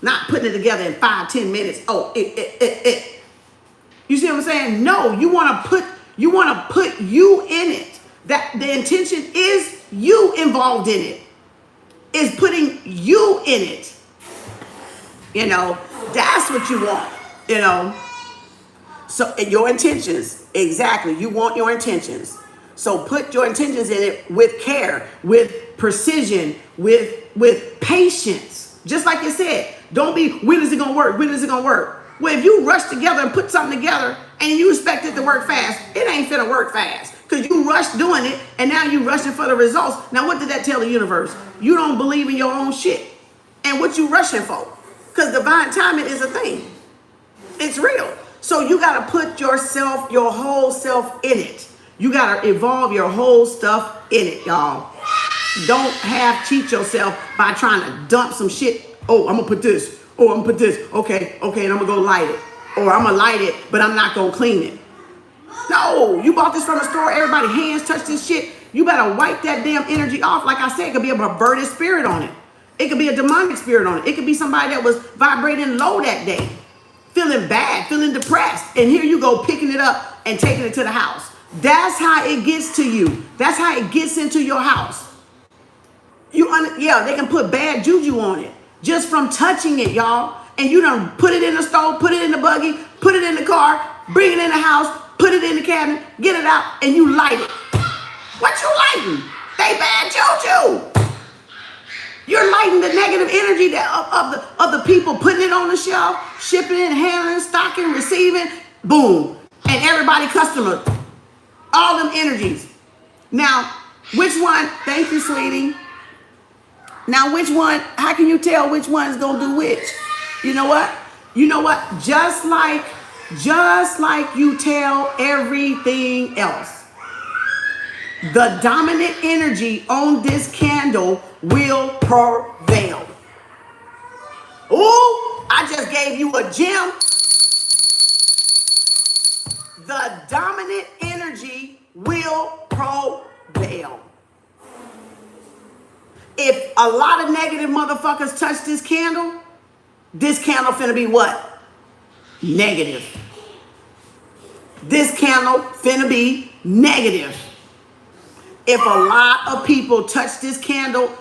A: Not putting it together in 5-10 minutes. Oh, You see what I'm saying? No, you want to put you in it. That the intention is you involved in it. Is putting you in it. You know, that's what you want, you know. So your intentions, exactly. You want your intentions. So put your intentions in it with care, with precision, with patience. Just like you said, don't be, when is it going to work? When is it going to work? Well, if you rush together and put something together and you expect it to work fast, it ain't finna work fast because you rushed doing it and now you rushing for the results. Now, what did that tell the universe? You don't believe in your own shit. And what you rushing for? Because divine timing is a thing. It's real. So you got to put yourself, your whole self in it. You got to evolve your whole stuff in it, y'all. Don't cheat yourself by trying to dump some shit. Oh, I'm going to put this. Oh, I'm going to put this. Okay, and I'm going to go light it. Or I'm going to light it, but I'm not going to clean it. No, you bought this from the store. Everybody's hands touch this shit. You better wipe that damn energy off. Like I said, it could be a perverted spirit on it. It could be a demonic spirit on it. It could be somebody that was vibrating low that day. Feeling bad, feeling depressed. And here you go picking it up and taking it to the house. That's how it gets to you. That's how it gets into your house. They can put bad juju on it just from touching it, y'all. And you done put it in the stove, put it in the buggy, put it in the car, bring it in the house, put it in the cabinet, get it out, and you light it. What you lighting? They bad juju. You're lighting the negative energy of the people putting it on the shelf, shipping it, handling, stocking, receiving, boom. And everybody customer. All them energies. Now, which one? Thank you, sweetie. Now, which one? How can you tell which one's gonna do which? You know what? Just like you tell everything else, the dominant energy on this candle will prevail. Oh, I just gave you a gem. The dominant energy will prevail. If a lot of negative motherfuckers touch this candle finna be what? Negative. This candle finna be negative. If a lot of people touch this candle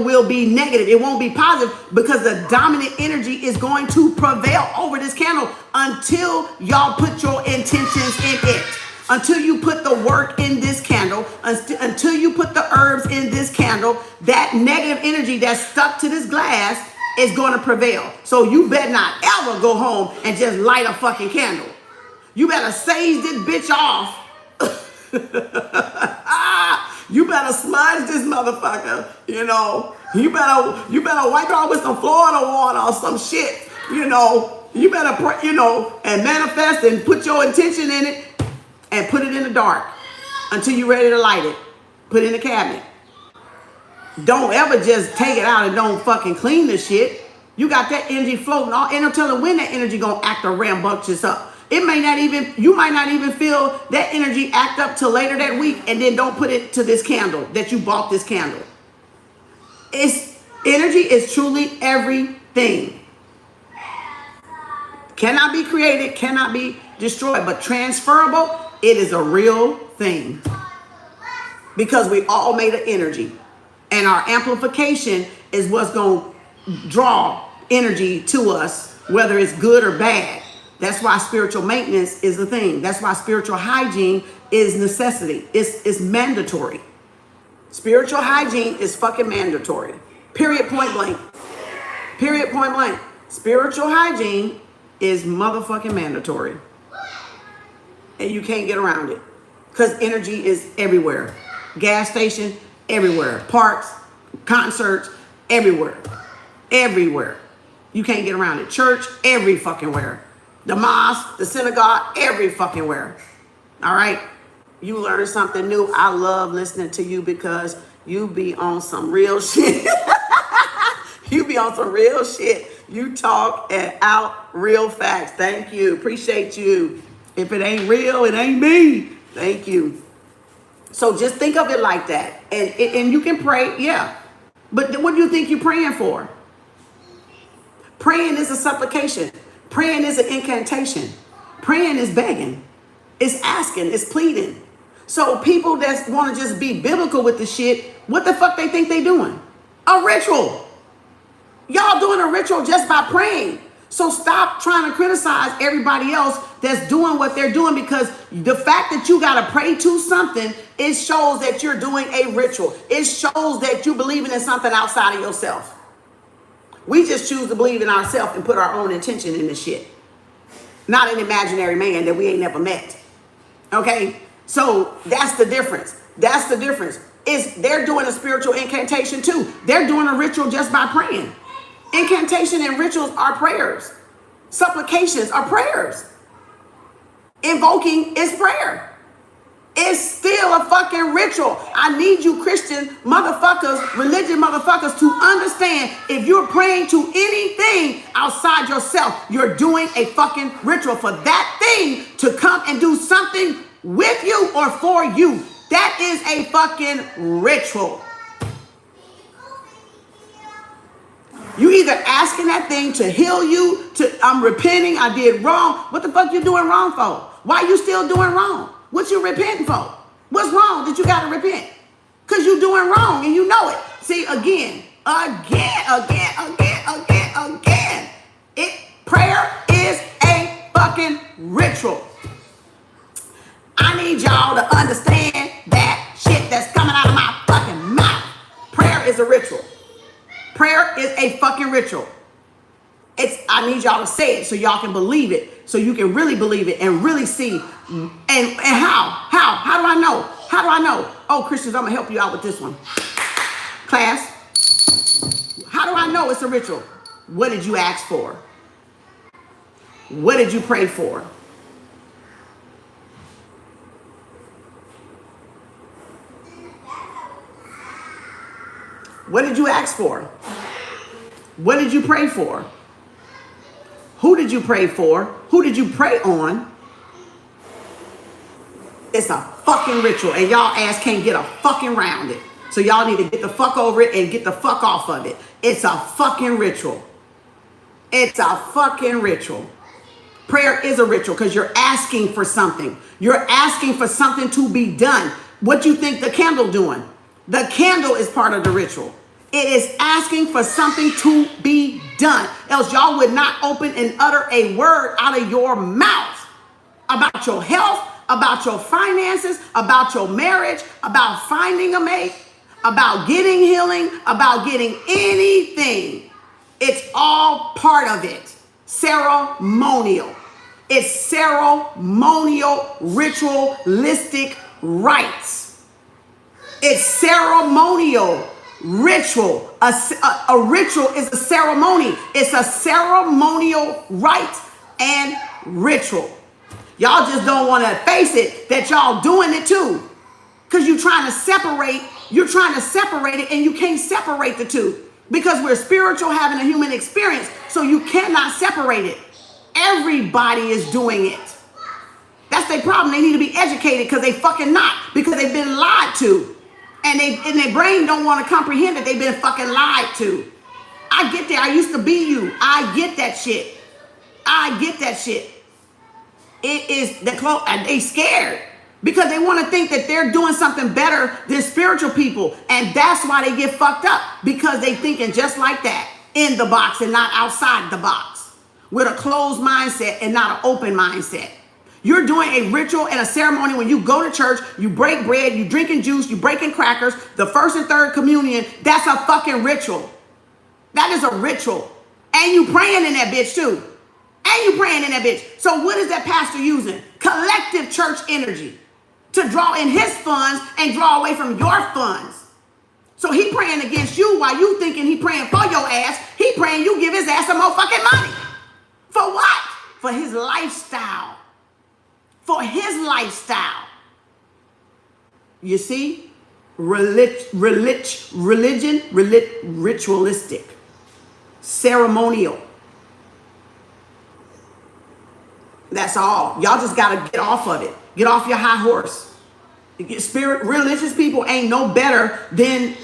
A: will be negative. It won't be positive because the dominant energy is going to prevail over this candle until y'all put your intentions in it. Until you put the work in this candle, until you put the herbs in this candle, that negative energy that's stuck to this glass is going to prevail. So you better not ever go home and just light a fucking candle. You better sage this bitch off. You better smudge this motherfucker, you know. You better wipe it off with some Florida water or some shit, you know. You better pray, you know, and manifest and put your intention in it and put it in the dark until you're ready to light it. Put it in the cabinet. Don't ever just take it out and don't fucking clean the shit. You got that energy floating all, ain't no telling when that energy gonna act or rambunctious up. You might not even feel that energy act up till later that week, and then don't put it to this candle that you bought this candle. Energy is truly everything. Cannot be created, cannot be destroyed, but transferable, it is a real thing. Because we all made of energy. And our amplification is what's going to draw energy to us, whether it's good or bad. That's why spiritual maintenance is a thing. That's why spiritual hygiene is necessity. It's mandatory. Spiritual hygiene is fucking mandatory. Period, point blank. Period, point blank. Spiritual hygiene is motherfucking mandatory. And you can't get around it. Because energy is everywhere. Gas station, everywhere. Parks, concerts, everywhere. Everywhere. You can't get around it. Church, every fucking where. The mosque, the synagogue, every fucking where. All right? You learn something new. I love listening to you because you be on some real shit. You be on some real shit. You talk and out real facts. Thank you. Appreciate you. If it ain't real, it ain't me. Thank you. So just think of it like that. And you can pray, yeah. But what do you think you're praying for? Praying is a supplication. Praying is an incantation. Praying is begging. It's asking. It's pleading. So people that want to just be biblical with the shit, what the fuck they think they doing? A ritual. Y'all doing a ritual just by praying. So stop trying to criticize everybody else that's doing what they're doing, because the fact that you got to pray to something, it shows that you're doing a ritual. It shows that you're believing in something outside of yourself. We just choose to believe in ourselves and put our own intention in this shit. Not an imaginary man that we ain't never met. Okay? So that's the difference. That's the difference. They're doing a spiritual incantation too. They're doing a ritual just by praying. Incantation and rituals are prayers. Supplications are prayers. Invoking is prayer. It's still a fucking ritual. I need you Christian motherfuckers, religion motherfuckers, to understand, if you're praying to anything outside yourself, you're doing a fucking ritual for that thing to come and do something with you or for you. That is a fucking ritual. You either asking that thing to heal you, I'm repenting, I did wrong. What the fuck you doing wrong for? Why you still doing wrong? What you repenting for? What's wrong that you got to repent? Because you doing wrong and you know it. See, again. Prayer is a fucking ritual. I need y'all to understand that shit that's coming out of my fucking mouth. Prayer is a ritual. Prayer is a fucking ritual. I need y'all to say it so y'all can believe it, so you can really believe it and really see. And how do I know? How do I know? Oh, Christians, I'm gonna help you out with this one. Class, how do I know it's a ritual? What did you ask for? What did you pray for? What did you ask for? What did you pray for? Who did you pray for? Who did you pray on? It's a fucking ritual, and y'all ass can't get a fucking round it. So y'all need to get the fuck over it and get the fuck off of it. It's a fucking ritual. It's a fucking ritual. Prayer is a ritual because you're asking for something. You're asking for something to be done. What you think the candle doing? The candle is part of the ritual. It is asking for something to be done. Else y'all would not open and utter a word out of your mouth about your health, about your finances, about your marriage, about finding a mate, about getting healing, about getting anything. It's all part of it. Ceremonial. It's ceremonial, ritualistic rites. It's ceremonial. Ritual. A ritual is a ceremony. It's a ceremonial rite and ritual. Y'all just don't want to face it that y'all doing it too. Because you're trying to separate it, and you can't separate the two. Because we're spiritual having a human experience, so you cannot separate it. Everybody is doing it. That's their problem. They need to be educated because they fucking not. Because they've been lied to. And their brain don't want to comprehend that they've been fucking lied to. I get that. I used to be you. I get that shit. I get that shit. It is they scared because they want to think that they're doing something better than spiritual people. And that's why they get fucked up, because they thinking just like that, in the box and not outside the box, with a closed mindset and not an open mindset. You're doing a ritual and a ceremony when you go to church, you break bread, you drinking juice, you breaking crackers, the first and third communion. That's a fucking ritual. That is a ritual. And you praying in that bitch too. And you praying in that bitch. So what is that pastor using? Collective church energy to draw in his funds and draw away from your funds. So he praying against you while you thinking he praying for your ass. He praying you give his ass some more fucking money. For what? For his lifestyle. For his lifestyle. You see? Religion, ritualistic, ceremonial. That's all. Y'all just got to get off of it. Get off your high horse. Religious people ain't no better than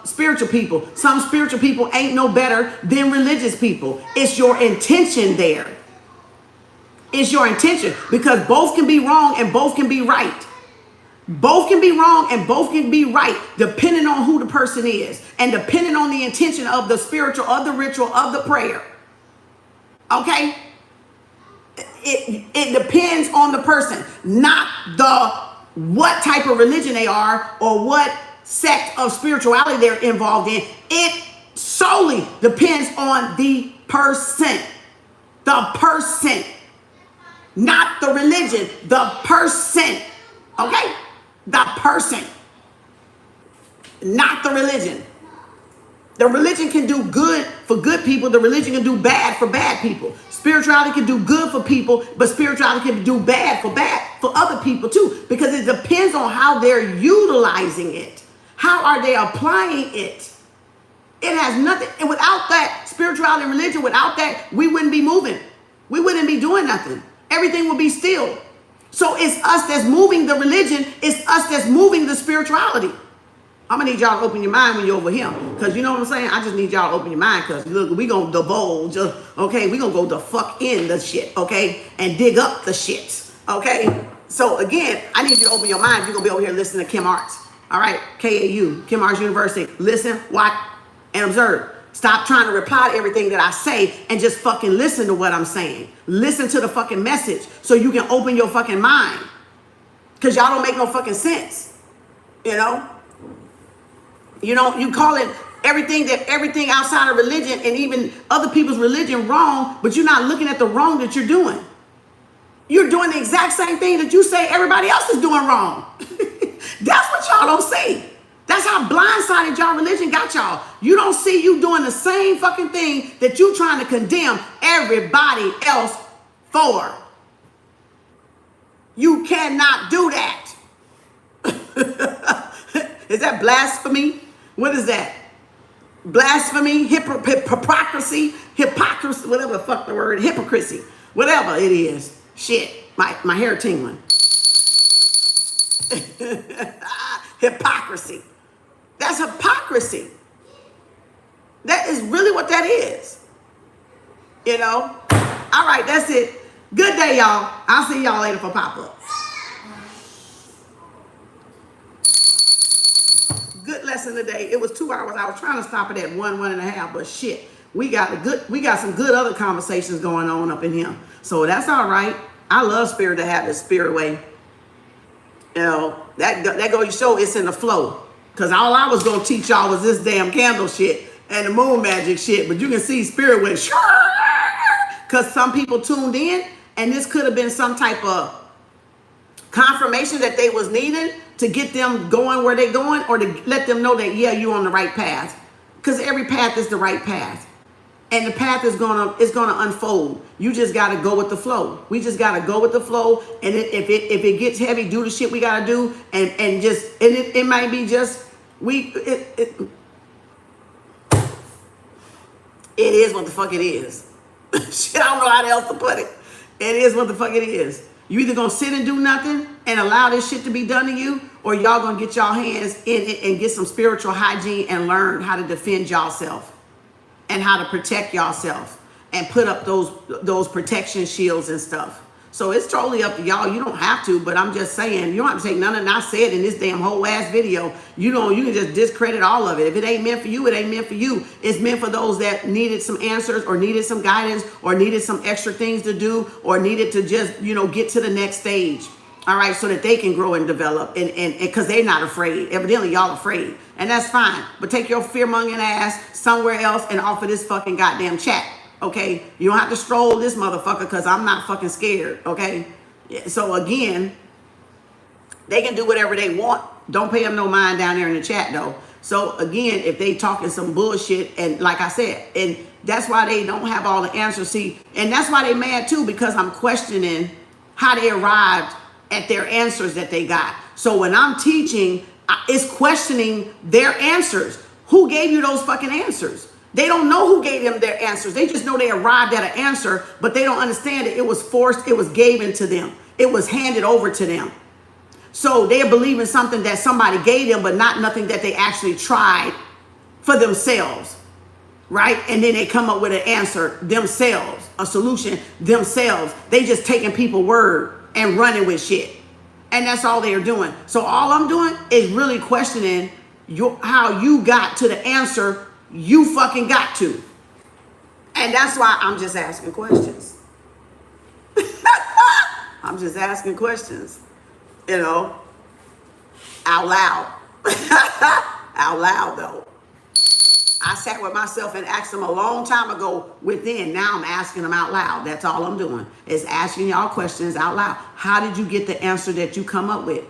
A: spiritual people. Some spiritual people ain't no better than religious people. It's your intention there. It's your intention, because both can be wrong and both can be right. Both can be wrong and both can be right, depending on who the person is and depending on the intention of the spiritual, of the ritual, of the prayer. Okay? It depends on the person, not what type of religion they are or what sect of spirituality they're involved in. It solely depends on the person. The person. Not the religion. The person. Okay? The person. Not the religion. The religion can do good for good people. The religion can do bad for bad people. Spirituality can do good for people, but spirituality can do bad for other people too, because it depends on how they're utilizing it. How are they applying it? It has nothing. And without that, spirituality and religion, without that, we wouldn't be moving. We wouldn't be doing nothing. Everything would be still. So it's us that's moving the religion. It's us that's moving the spirituality. I'm going to need y'all to open your mind when you're over here. Because you know what I'm saying? I just need y'all to open your mind, because look, we going to divulge, okay? We going to go the fuck in the shit, okay? And dig up the shit, okay? So again, I need you to open your mind if you're going to be over here listening to Kem Arts. All right? KAU, Kem Arts University. Listen, watch, and observe. Stop trying to reply to everything that I say and just fucking listen to what I'm saying. Listen to the fucking message so you can open your fucking mind. Because y'all don't make no fucking sense, you know? You know, you call it everything outside of religion and even other people's religion wrong, but you're not looking at the wrong that you're doing. You're doing the exact same thing that you say everybody else is doing wrong. That's what y'all don't see. That's how blindsided y'all religion got y'all. You don't see you doing the same fucking thing that you trying to condemn everybody else for. You cannot do that. Is that blasphemy? What is that? Blasphemy, hypocrisy, whatever the fuck the word, hypocrisy, whatever it is. Shit, my hair tingling. Hypocrisy. That's hypocrisy. That is really what that is. You know? All right, that's it. Good day, y'all. I'll see y'all later for pop-up. Good lesson today. It was 2 hours. I was trying to stop it at 1.5, but shit, we got some good other conversations going on up in here. So that's all right. I love spirit to have this spirit way. You know, that go to show it's in the flow. Because all I was going to teach y'all was this damn candle shit and the moon magic shit. But you can see spirit went because some people tuned in, and this could have been some type of confirmation that they was needing to get them going where they going, or to let them know that, yeah, you're on the right path. Because every path is the right path. And the path is gonna unfold. You just gotta go with the flow. We just gotta go with the flow. And if it gets heavy, do the shit we gotta do, and it might be just it is what the fuck it is. Shit, I don't know how else to put it. It is what the fuck it is. You either gonna sit and do nothing and allow this shit to be done to you, or y'all gonna get y'all hands in it and get some spiritual hygiene and learn how to defend y'allself and how to protect yourself and put up those protection shields and stuff. So it's totally up to y'all. You don't have to, but I'm just saying, you don't have to take none of it I said in this damn whole ass video. You can just discredit all of it. If it ain't meant for you, it ain't meant for you. It's meant for those that needed some answers, or needed some guidance, or needed some extra things to do, or needed to just, get to the next stage. All right, so that they can grow and develop, and because they're not afraid. Evidently, y'all afraid, and that's fine. But take your fear-mongering ass somewhere else and offer this fucking goddamn chat, okay? You don't have to stroll this motherfucker, because I'm not fucking scared, okay? So again, they can do whatever they want. Don't pay them no mind down there in the chat, though. So again, if they talking some bullshit, and like I said, and that's why they don't have all the answers. See, and that's why they mad too, because I'm questioning how they arrived at their answers that they got. So when I'm teaching, it's questioning their answers. Who gave you those fucking answers? They don't know who gave them their answers. They just know they arrived at an answer, but they don't understand it. It was forced. It was given to them. It was handed over to them. So they're believing something that somebody gave them, but not nothing that they actually tried for themselves, right? And then they come up with an answer themselves, a solution themselves. They just taking people's word and running with shit. And that's all they're doing. So all I'm doing is really questioning how you got to the answer you fucking got to. And that's why I'm just asking questions. I'm just asking questions, you know, out loud. Out loud, though. I sat with myself and asked them a long time ago within. Now I'm asking them out loud. That's all I'm doing, is asking y'all questions out loud. How did you get the answer that you come up with?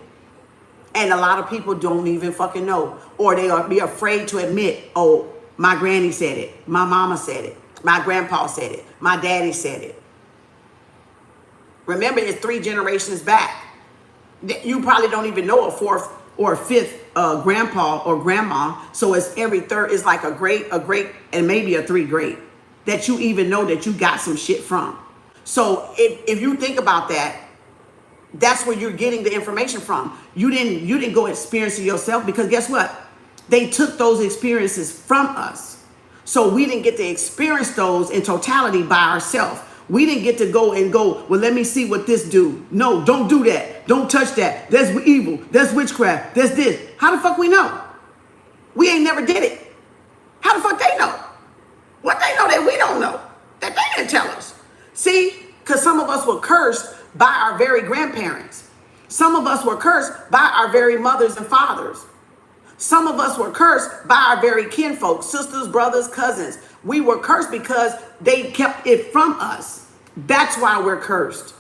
A: And a lot of people don't even fucking know. Or they are be afraid to admit, oh, my granny said it. My mama said it. My grandpa said it. My daddy said it. Remember, it's 3 generations back. You probably don't even know a 4th or a 5th grandpa or grandma. So it's every third, it's like a great, and maybe a 3 great that you even know that you got some shit from. So if you think about that, that's where you're getting the information from. You didn't go experience it yourself, because guess what? They took those experiences from us. So we didn't get to experience those in totality by ourselves. We didn't get to go, well, let me see what this do. No, don't do that. Don't touch that. That's evil. That's witchcraft. That's this. How the fuck we know? We ain't never did it. How the fuck they know? What they know that we don't know? That they didn't tell us. See, because some of us were cursed by our very grandparents. Some of us were cursed by our very mothers and fathers. Some of us were cursed by our very kinfolk, sisters, brothers, cousins. We were cursed because they kept it from us. That's why we're cursed.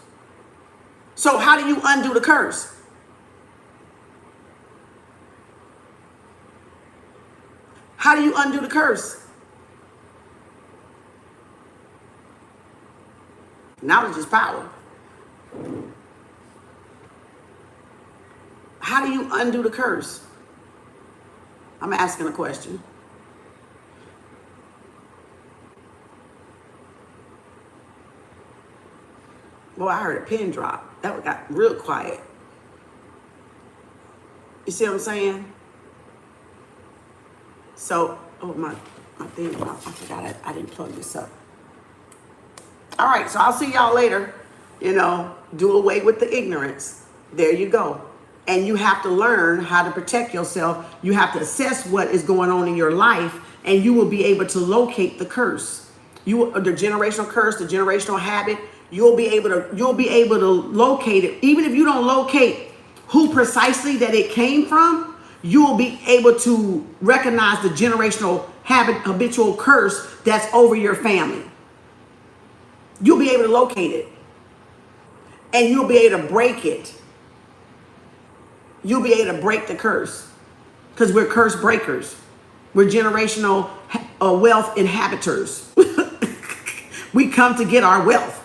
A: So how do you undo the curse? How do you undo the curse? Knowledge is power. How do you undo the curse? I'm asking a question. Boy, I heard a pin drop. That got real quiet. You see what I'm saying? So, oh, my thing, I forgot I didn't plug this up. All right, so I'll see y'all later. You know, do away with the ignorance. There you go. And you have to learn how to protect yourself. You have to assess what is going on in your life, and you will be able to locate the curse. The generational curse, the generational habit, you'll be able to locate it. Even if you don't locate who precisely that it came from, you will be able to recognize the generational habit, habitual curse that's over your family. You'll be able to locate it, and you'll be able to break it. You'll be able to break the curse, because we're curse breakers. We're generational wealth inhabitors. We come to get our wealth.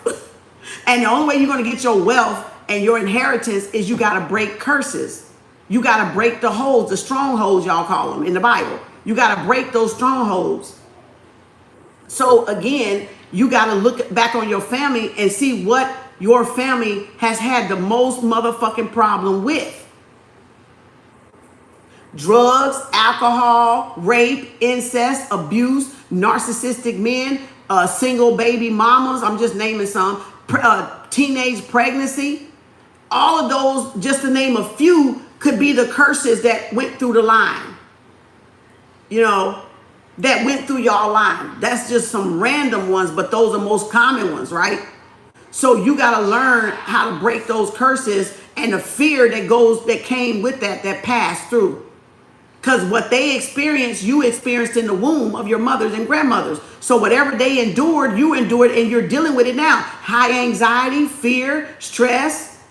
A: And the only way you're going to get your wealth and your inheritance is you got to break curses. You got to break the holes, the strongholds, y'all call them in the Bible. You got to break those strongholds. So again, you got to look back on your family and see what your family has had the most motherfucking problem with. Drugs, alcohol, rape, incest, abuse, narcissistic men, single baby mamas, I'm just naming some, teenage pregnancy. All of those, just to name a few, could be the curses that went through the line. You know, that went through y'all line. That's just some random ones, but those are most common ones, right? So you got to learn how to break those curses and the fear that came with that passed through. Because what they experienced, you experienced in the womb of your mothers and grandmothers. So whatever they endured, you endured, and you're dealing with it now. High anxiety, fear, stress,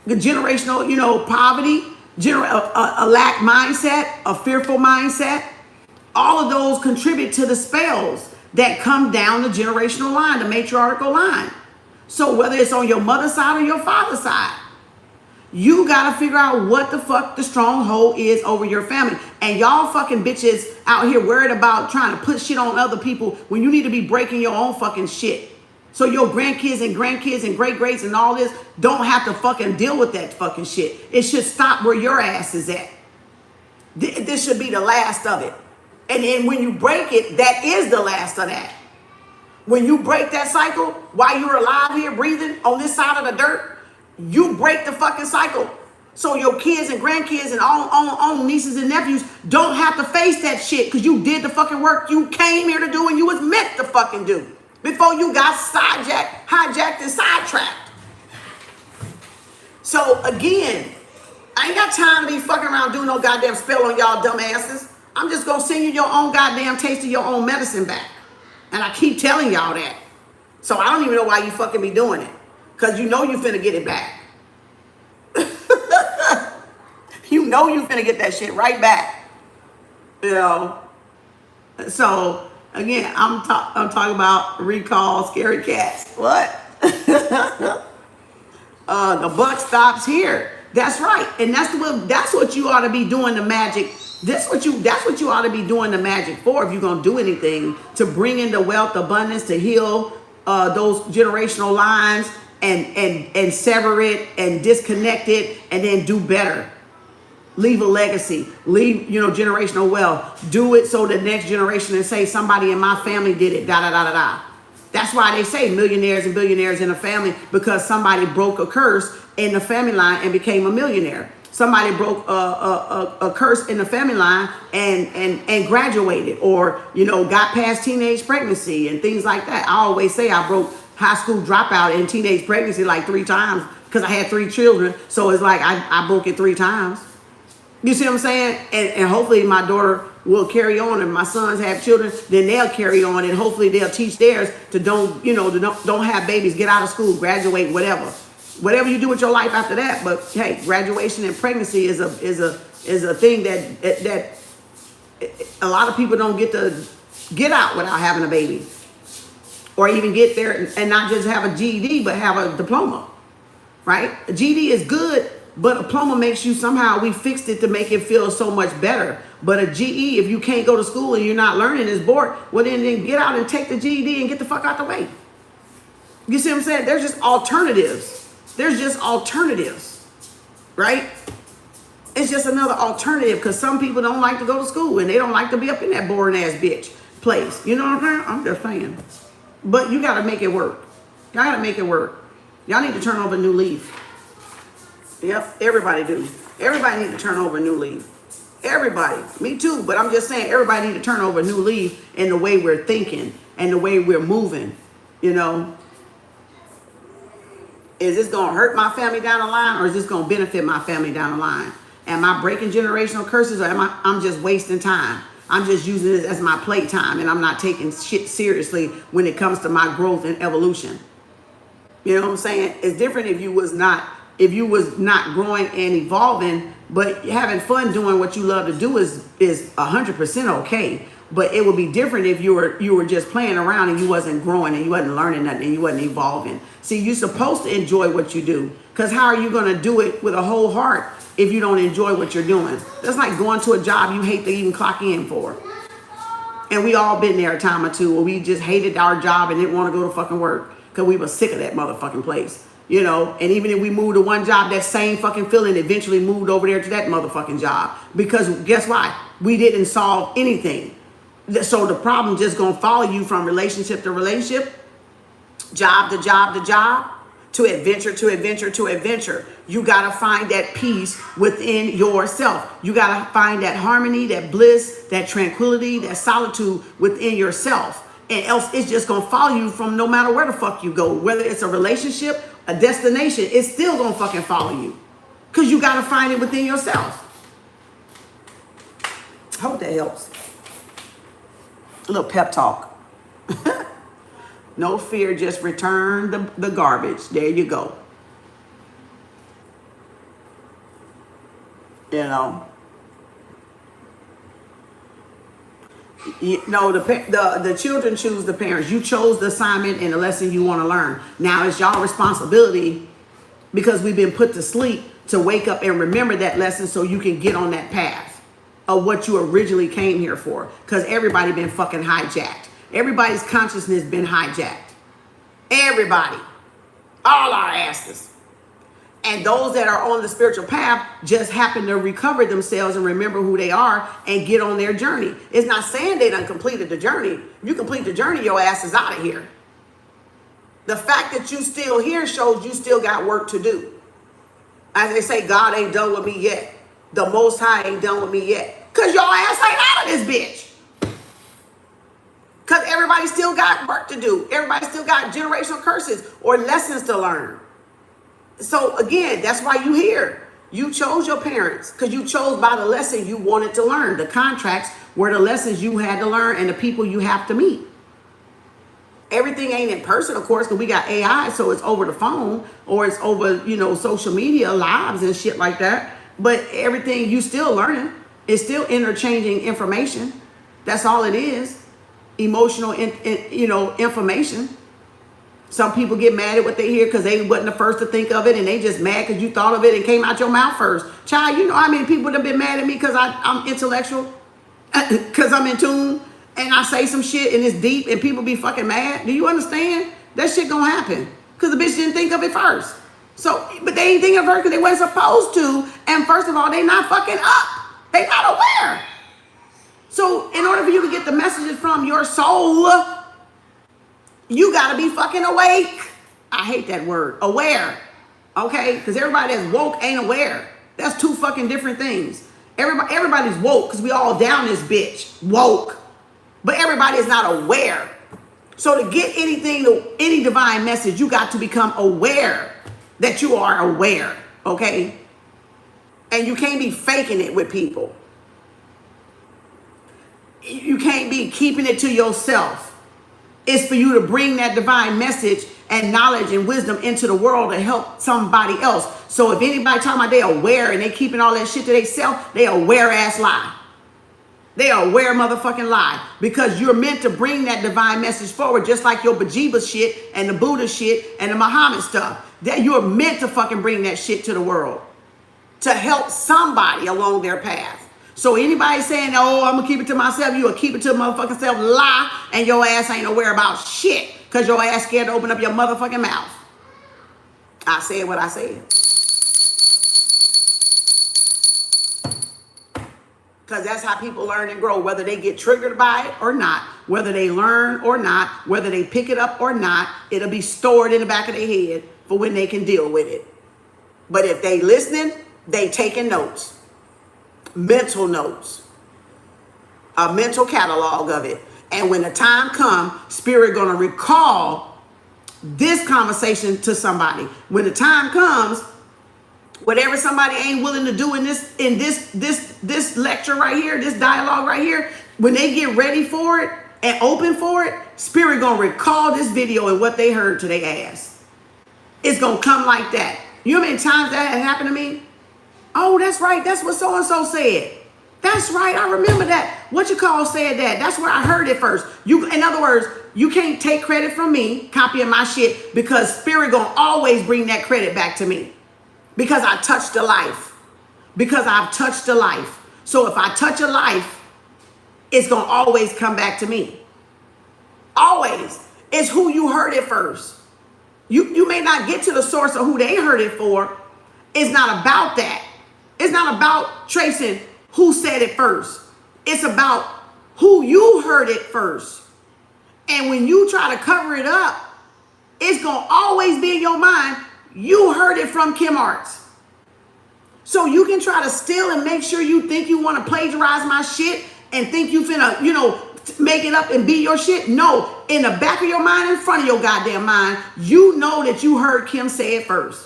A: the generational, poverty, a lack mindset, a fearful mindset. All of those contribute to the spells that come down the generational line, the matriarchal line. So whether it's on your mother's side or your father's side, you got to figure out what the fuck the stronghold is over your family. And y'all fucking bitches out here worried about trying to put shit on other people when you need to be breaking your own fucking shit. So your grandkids and great-greats and all this don't have to fucking deal with that fucking shit. It should stop where your ass is at. This should be the last of it. And then when you break it, that is the last of that. When you break that cycle, while you're alive here breathing on this side of the dirt, you break the fucking cycle. So your kids and grandkids and all nieces and nephews don't have to face that shit because you did the fucking work you came here to do and you was meant to fucking do before you got hijacked and sidetracked. So again, I ain't got time to be fucking around doing no goddamn spell on y'all dumb asses. I'm just gonna send you your own goddamn taste of your own medicine back. And I keep telling y'all that. So I don't even know why you fucking be doing it. Because you know you finna get it back. You know you finna get that shit right back. You know? So, again, I'm talking about recall scary cats. What? The buck stops here. That's right. And that's what you ought to be doing the magic. That's what you ought to be doing the magic for if you're going to do anything to bring in the wealth, abundance, to heal those generational lines and sever it and disconnect it and then do better. Leave a legacy, leave, generational wealth. Do it so the next generation can say somebody in my family did it, da, da, da, da, da. That's why they say millionaires and billionaires in a family, because somebody broke a curse in the family line and became a millionaire. Somebody broke a curse in the family line and graduated, or, got past teenage pregnancy and things like that. I always say I broke high school dropout and teenage pregnancy like 3 times because I had 3 children. So it's like I broke it 3 times. You see what I'm saying? And hopefully my daughter will carry on, and my sons have children, then they'll carry on, and hopefully they'll teach theirs to don't have babies, get out of school, graduate, whatever you do with your life after that. But hey, graduation and pregnancy is a thing that a lot of people don't get to get out without having a baby, or even get there and not just have a GED but have a diploma, right? A GED is good, but a diploma makes you somehow, we fixed it to make it feel so much better. But a GE, if you can't go to school and you're not learning, is bored, well then get out and take the GED and get the fuck out the way. You see what I'm saying? There's just alternatives. Right? It's just another alternative, because some people don't like to go to school and they don't like to be up in that boring ass bitch place. You know what I'm saying? I'm just saying. But you got to make it work. Y'all got to make it work. Y'all need to turn over a new leaf. Yep, everybody do. Everybody need to turn over a new leaf. Everybody. Me too. But I'm just saying, everybody need to turn over a new leaf in the way we're thinking and the way we're moving. Is this going to hurt my family down the line, or is this going to benefit my family down the line? Am I breaking generational curses, or I'm just wasting time? I'm just using this as my playtime, and I'm not taking shit seriously when it comes to my growth and evolution. You know what I'm saying? It's different if you was not growing and evolving, but having fun doing what you love to do is 100% okay. But it would be different if you were just playing around and you wasn't growing and you wasn't learning nothing and you wasn't evolving. See, you're supposed to enjoy what you do, because how are you going to do it with a whole heart if you don't enjoy what you're doing? That's like going to a job you hate to even clock in for. And we all been there a time or two where we just hated our job and didn't want to go to fucking work because we were sick of that motherfucking place. And even if we moved to one job, that same fucking feeling eventually moved over there to that motherfucking job. Because guess what? We didn't solve anything. So the problem just gonna follow you from relationship to relationship, job to job to job, to adventure to adventure to adventure. You gotta find that peace within yourself. You gotta find that harmony, that bliss, that tranquility, that solitude within yourself. And else it's just gonna follow you from no matter where the fuck you go. Whether it's a relationship, a destination, it's still gonna fucking follow you. Because you gotta find it within yourself. Hope that helps. A little pep talk. No fear, just return the garbage. There you go. You know. No, the children choose the parents. You chose the assignment and the lesson you want to learn. Now it's y'all responsibility, because we've been put to sleep, to wake up and remember that lesson so you can get on that path of what you originally came here for. Because everybody been fucking hijacked. Everybody's consciousness been hijacked. Everybody. All our asses. And those that are on the spiritual path just happen to recover themselves and remember who they are and get on their journey. It's not saying they done completed the journey. If you complete the journey, your ass is out of here. The fact that you still here shows you still got work to do. As they say, God ain't done with me yet. The Most High ain't done with me yet. Because your ass ain't out of this bitch. Because everybody still got work to do. Everybody still got generational curses or lessons to learn. So again, that's why you here. You chose your parents because you chose by the lesson you wanted to learn. The contracts were the lessons you had to learn and the people you have to meet. Everything ain't in person, of course, because we got AI, so it's over the phone or it's over, social media lives and shit like that. But everything you still learning is still interchanging information. That's all it is. Emotional, information. Some people get mad at what they hear because they wasn't the first to think of it, and they just mad because you thought of it and came out your mouth first. Child, you know how many people have been mad at me because I'm intellectual, because I'm in tune, and I say some shit and it's deep and people be fucking mad. Do you understand? That shit gonna happen because the bitch didn't think of it first. So, but they ain't think of her because they weren't supposed to. And first of all, they not fucking up. They not aware. So in order for you to get the messages from your soul, you got to be fucking awake. I hate that word, aware. Okay? Because everybody that's woke ain't aware. That's two fucking different things. Everybody's woke because we all down this bitch. Woke. But everybody is not aware. So to get any divine message, you got to become aware that you are aware. Okay? And you can't be faking it with people. You can't be keeping it to yourself. It's for you to bring that divine message and knowledge and wisdom into the world to help somebody else. So if anybody talking about they aware and they keeping all that shit to themselves, they aware ass lie. They aware motherfucking lie. Because you're meant to bring that divine message forward, just like your Bajiba shit and the Buddha shit and the Muhammad stuff. That you're meant to fucking bring that shit to the world to help somebody along their path. So anybody saying, oh, I'm going to keep it to myself, you will keep it to motherfucking self, lie, and your ass ain't aware about shit because your ass scared to open up your motherfucking mouth. I said what I said. Because that's how people learn and grow, whether they get triggered by it or not, whether they learn or not, whether they pick it up or not, it'll be stored in the back of their head for when they can deal with it. But if they listening, they taking notes. Mental notes, a mental catalog of it. And when the time comes, Spirit gonna recall this conversation to somebody. When the time comes, whatever somebody ain't willing to do in this lecture right here, this dialogue right here, when they get ready for it and open for it, Spirit gonna recall this video and what they heard to their ass. It's gonna come like that. You know how many times that had happened to me? Oh, that's right. That's what so-and-so said. That's right. I remember that. What you call said that. That's where I heard it first. In other words, you can't take credit from me copying my shit because Spirit gonna always bring that credit back to me because I touched a life. Because I've touched a life. So if I touch a life, it's gonna always come back to me. Always. It's who you heard it first. You may not get to the source of who they heard it for. It's not about that. It's not about tracing who said it first. It's about who you heard it first. And when you try to cover it up, it's going to always be in your mind, you heard it from Kem Arts. So you can try to steal and make sure you think you want to plagiarize my shit and think you finna, make it up and be your shit. No, in the back of your mind, in front of your goddamn mind, you know that you heard Kem say it first.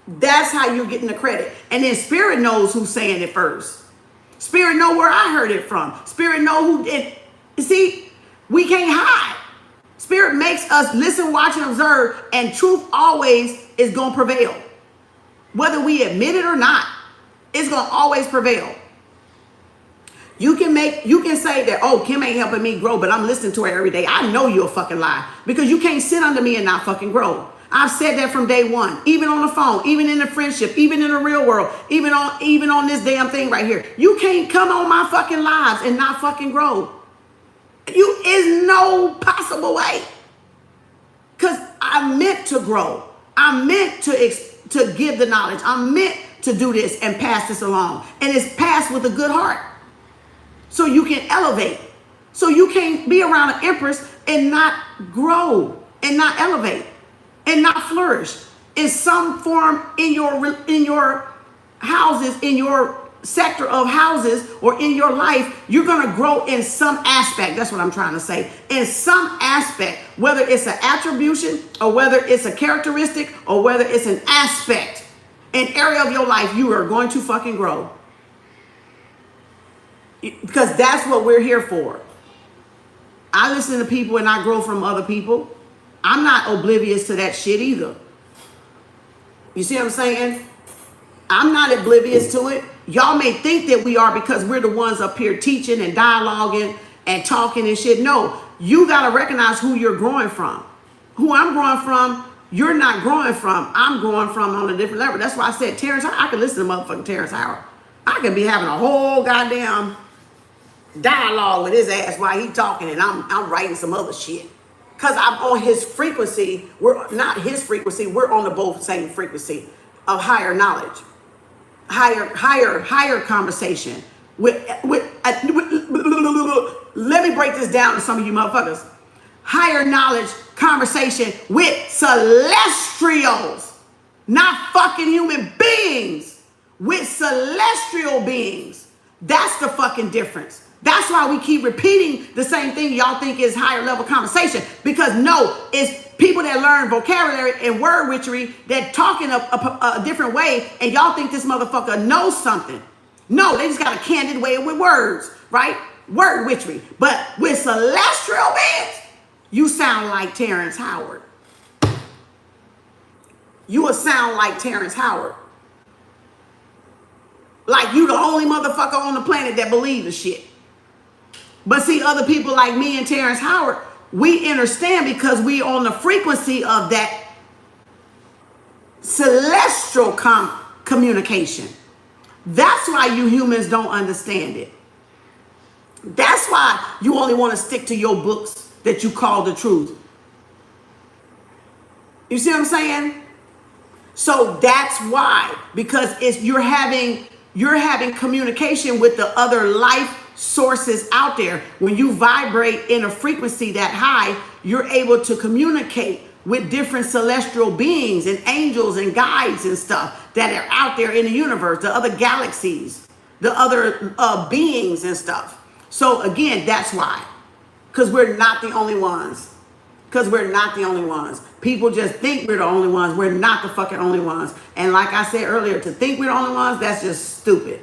A: That's how you're getting the credit. And then Spirit knows who's saying it first. Spirit know where I heard it from. Spirit know who did. See, we can't hide. Spirit makes us listen, watch, and observe, and truth always is going to prevail. Whether we admit it or not. It's going to always prevail. You can say that, oh, Kim ain't helping me grow, but I'm listening to her every day. I know you're a fucking lie, because you can't sit under me and not fucking grow. I've said that from day one, even on the phone, even in the friendship, even in the real world, even on this damn thing right here. You can't come on my fucking lives and not fucking grow. You is no possible way. Because I'm meant to grow. I'm meant to give the knowledge. I'm meant to do this and pass this along. And it's passed with a good heart. So you can elevate. So you can't be around an empress and not grow and not elevate and not flourish in some form in your houses, in your sector of houses, or in your life. You're going to grow in some aspect. That's what I'm trying to say. In some aspect, whether it's an attribution or whether it's a characteristic or whether it's an aspect, an area of your life, you are going to fucking grow. Because that's what we're here for. I listen to people and I grow from other people. I'm not oblivious to that shit either. You see what I'm saying? I'm not oblivious to it. Y'all may think that we are because we're the ones up here teaching and dialoguing and talking and shit. No, you got to recognize who you're growing from. Who I'm growing from, you're not growing from. I'm growing from on a different level. That's why I said Terrence, I can listen to motherfucking Terrence Howard. I could be having a whole goddamn dialogue with his ass while he talking and I'm writing some other shit. Because I'm on his frequency. We're not his frequency. We're on the both same frequency of higher knowledge. Higher conversation. Let me break this down to some of you motherfuckers. Higher knowledge conversation with celestials, not fucking human beings, with celestial beings. That's the fucking difference. That's why we keep repeating the same thing y'all think is higher level conversation. Because no, it's people that learn vocabulary and word witchery that talk in a different way, and y'all think this motherfucker knows something. No, they just got a candid way with words, right? Word witchery. But with celestial beings, you sound like Terrence Howard. You will sound like Terrence Howard. Like you the only motherfucker on the planet that believe the shit. But see, other people like me and Terrence Howard, we understand because we on the frequency of that celestial communication. That's why you humans don't understand it. That's why you only want to stick to your books that you call the truth. You see what I'm saying? So that's why, because you're having communication with the other life sources out there. When you vibrate in a frequency that high, you're able to communicate with different celestial beings and angels and guides and stuff that are out there in the universe, the other galaxies, the other beings and stuff. So again, that's why. Because we're not the only ones. Because we're not the only ones. People just think we're the only ones. We're not the fucking only ones. And like I said earlier, to think we're the only ones, that's just stupid.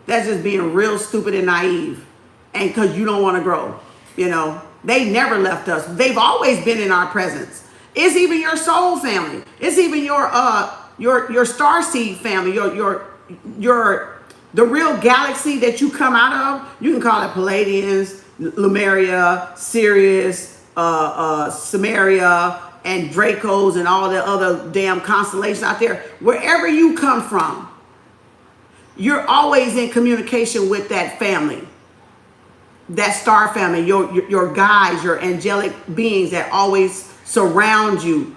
A: That's just being real stupid and naive. And because you don't want to grow. You know, they never left us. They've always been in our presence. It's even your soul family. It's even your starseed family, the real galaxy that you come out of. You can call it Palladians, Lemuria, Sirius, Samaria, and Dracos, and all the other damn constellations out there. Wherever you come from, you're always in communication with that family, that star family, your guides, your angelic beings that always surround you.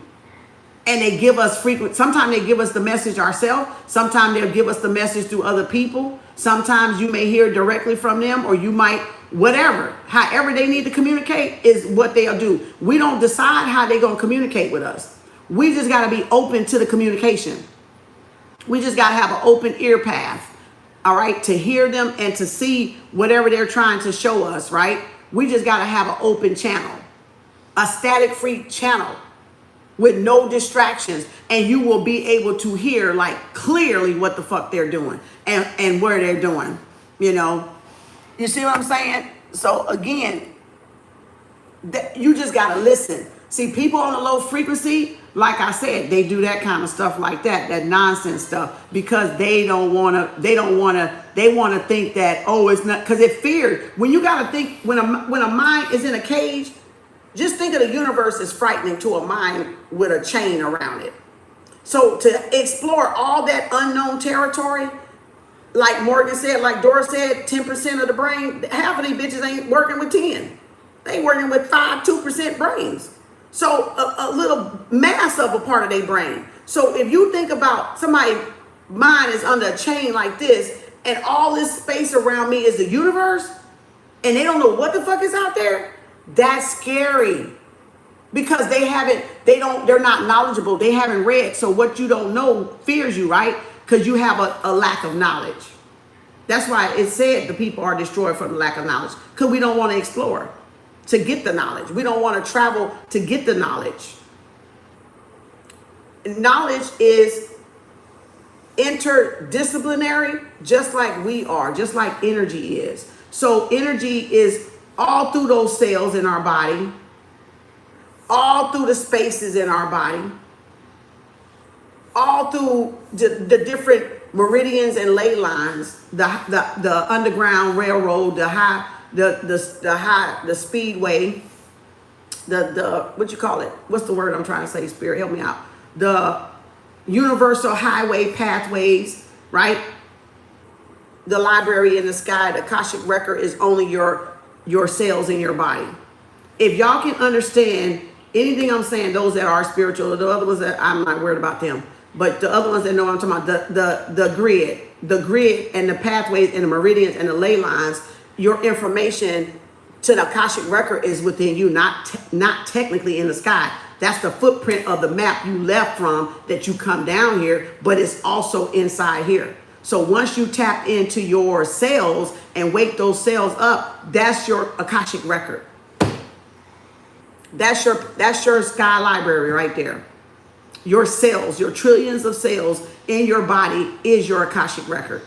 A: And they give us sometimes they give us the message ourselves. Sometimes they'll give us the message through other people. Sometimes you may hear directly from them, or you might, whatever. However they need to communicate is what they'll do. We don't decide how they're going to communicate with us. We just got to be open to the communication. We just got to have an open ear path, all right, to hear them and to see whatever they're trying to show us, right? We just got to have an open channel, a static-free channel with no distractions, and you will be able to hear like clearly what the fuck they're doing and where they're doing, you know? You see what I'm saying? So again, you just got to listen. See, people on the low frequency, like I said, they do that kind of stuff like that nonsense stuff, because they want to think that, oh, it's not, because it fears. When you got to think, when a mind is in a cage, just think of the universe as frightening to a mind with a chain around it. So to explore all that unknown territory, like Morgan said, like Dora said, 10% of the brain, half of these bitches ain't working with 10. They working with 2% brains. So a little mass of a part of their brain. So if you think about somebody's mind is under a chain like this, and all this space around me is the universe, and they don't know what the fuck is out there, that's scary. Because they're not knowledgeable. They haven't read. So what you don't know fears you, right? Because you have a lack of knowledge. That's why it said the people are destroyed from the lack of knowledge. Because we don't want to explore to get the knowledge. We don't want to travel to get the knowledge. Knowledge is interdisciplinary, just like we are, just like energy is. So energy is all through those cells in our body, all through the spaces in our body, all through the different meridians and ley lines, the underground railroad, the speedway, the what you call it? What's the word I'm trying to say? Spirit, help me out. The universal highway pathways, right? The library in the sky, the Akashic record is only your cells in your body. If y'all can understand anything I'm saying, those that are spiritual, the other ones that I'm not worried about them, but the other ones that know what I'm talking about, the grid and the pathways and the meridians and the ley lines, your information to the Akashic record is within you, not technically in the sky. That's the footprint of the map you left from that you come down here, but it's also inside here. So once you tap into your cells and wake those cells up, that's your Akashic record. That's your sky library right there. Your cells, your trillions of cells in your body is your Akashic record.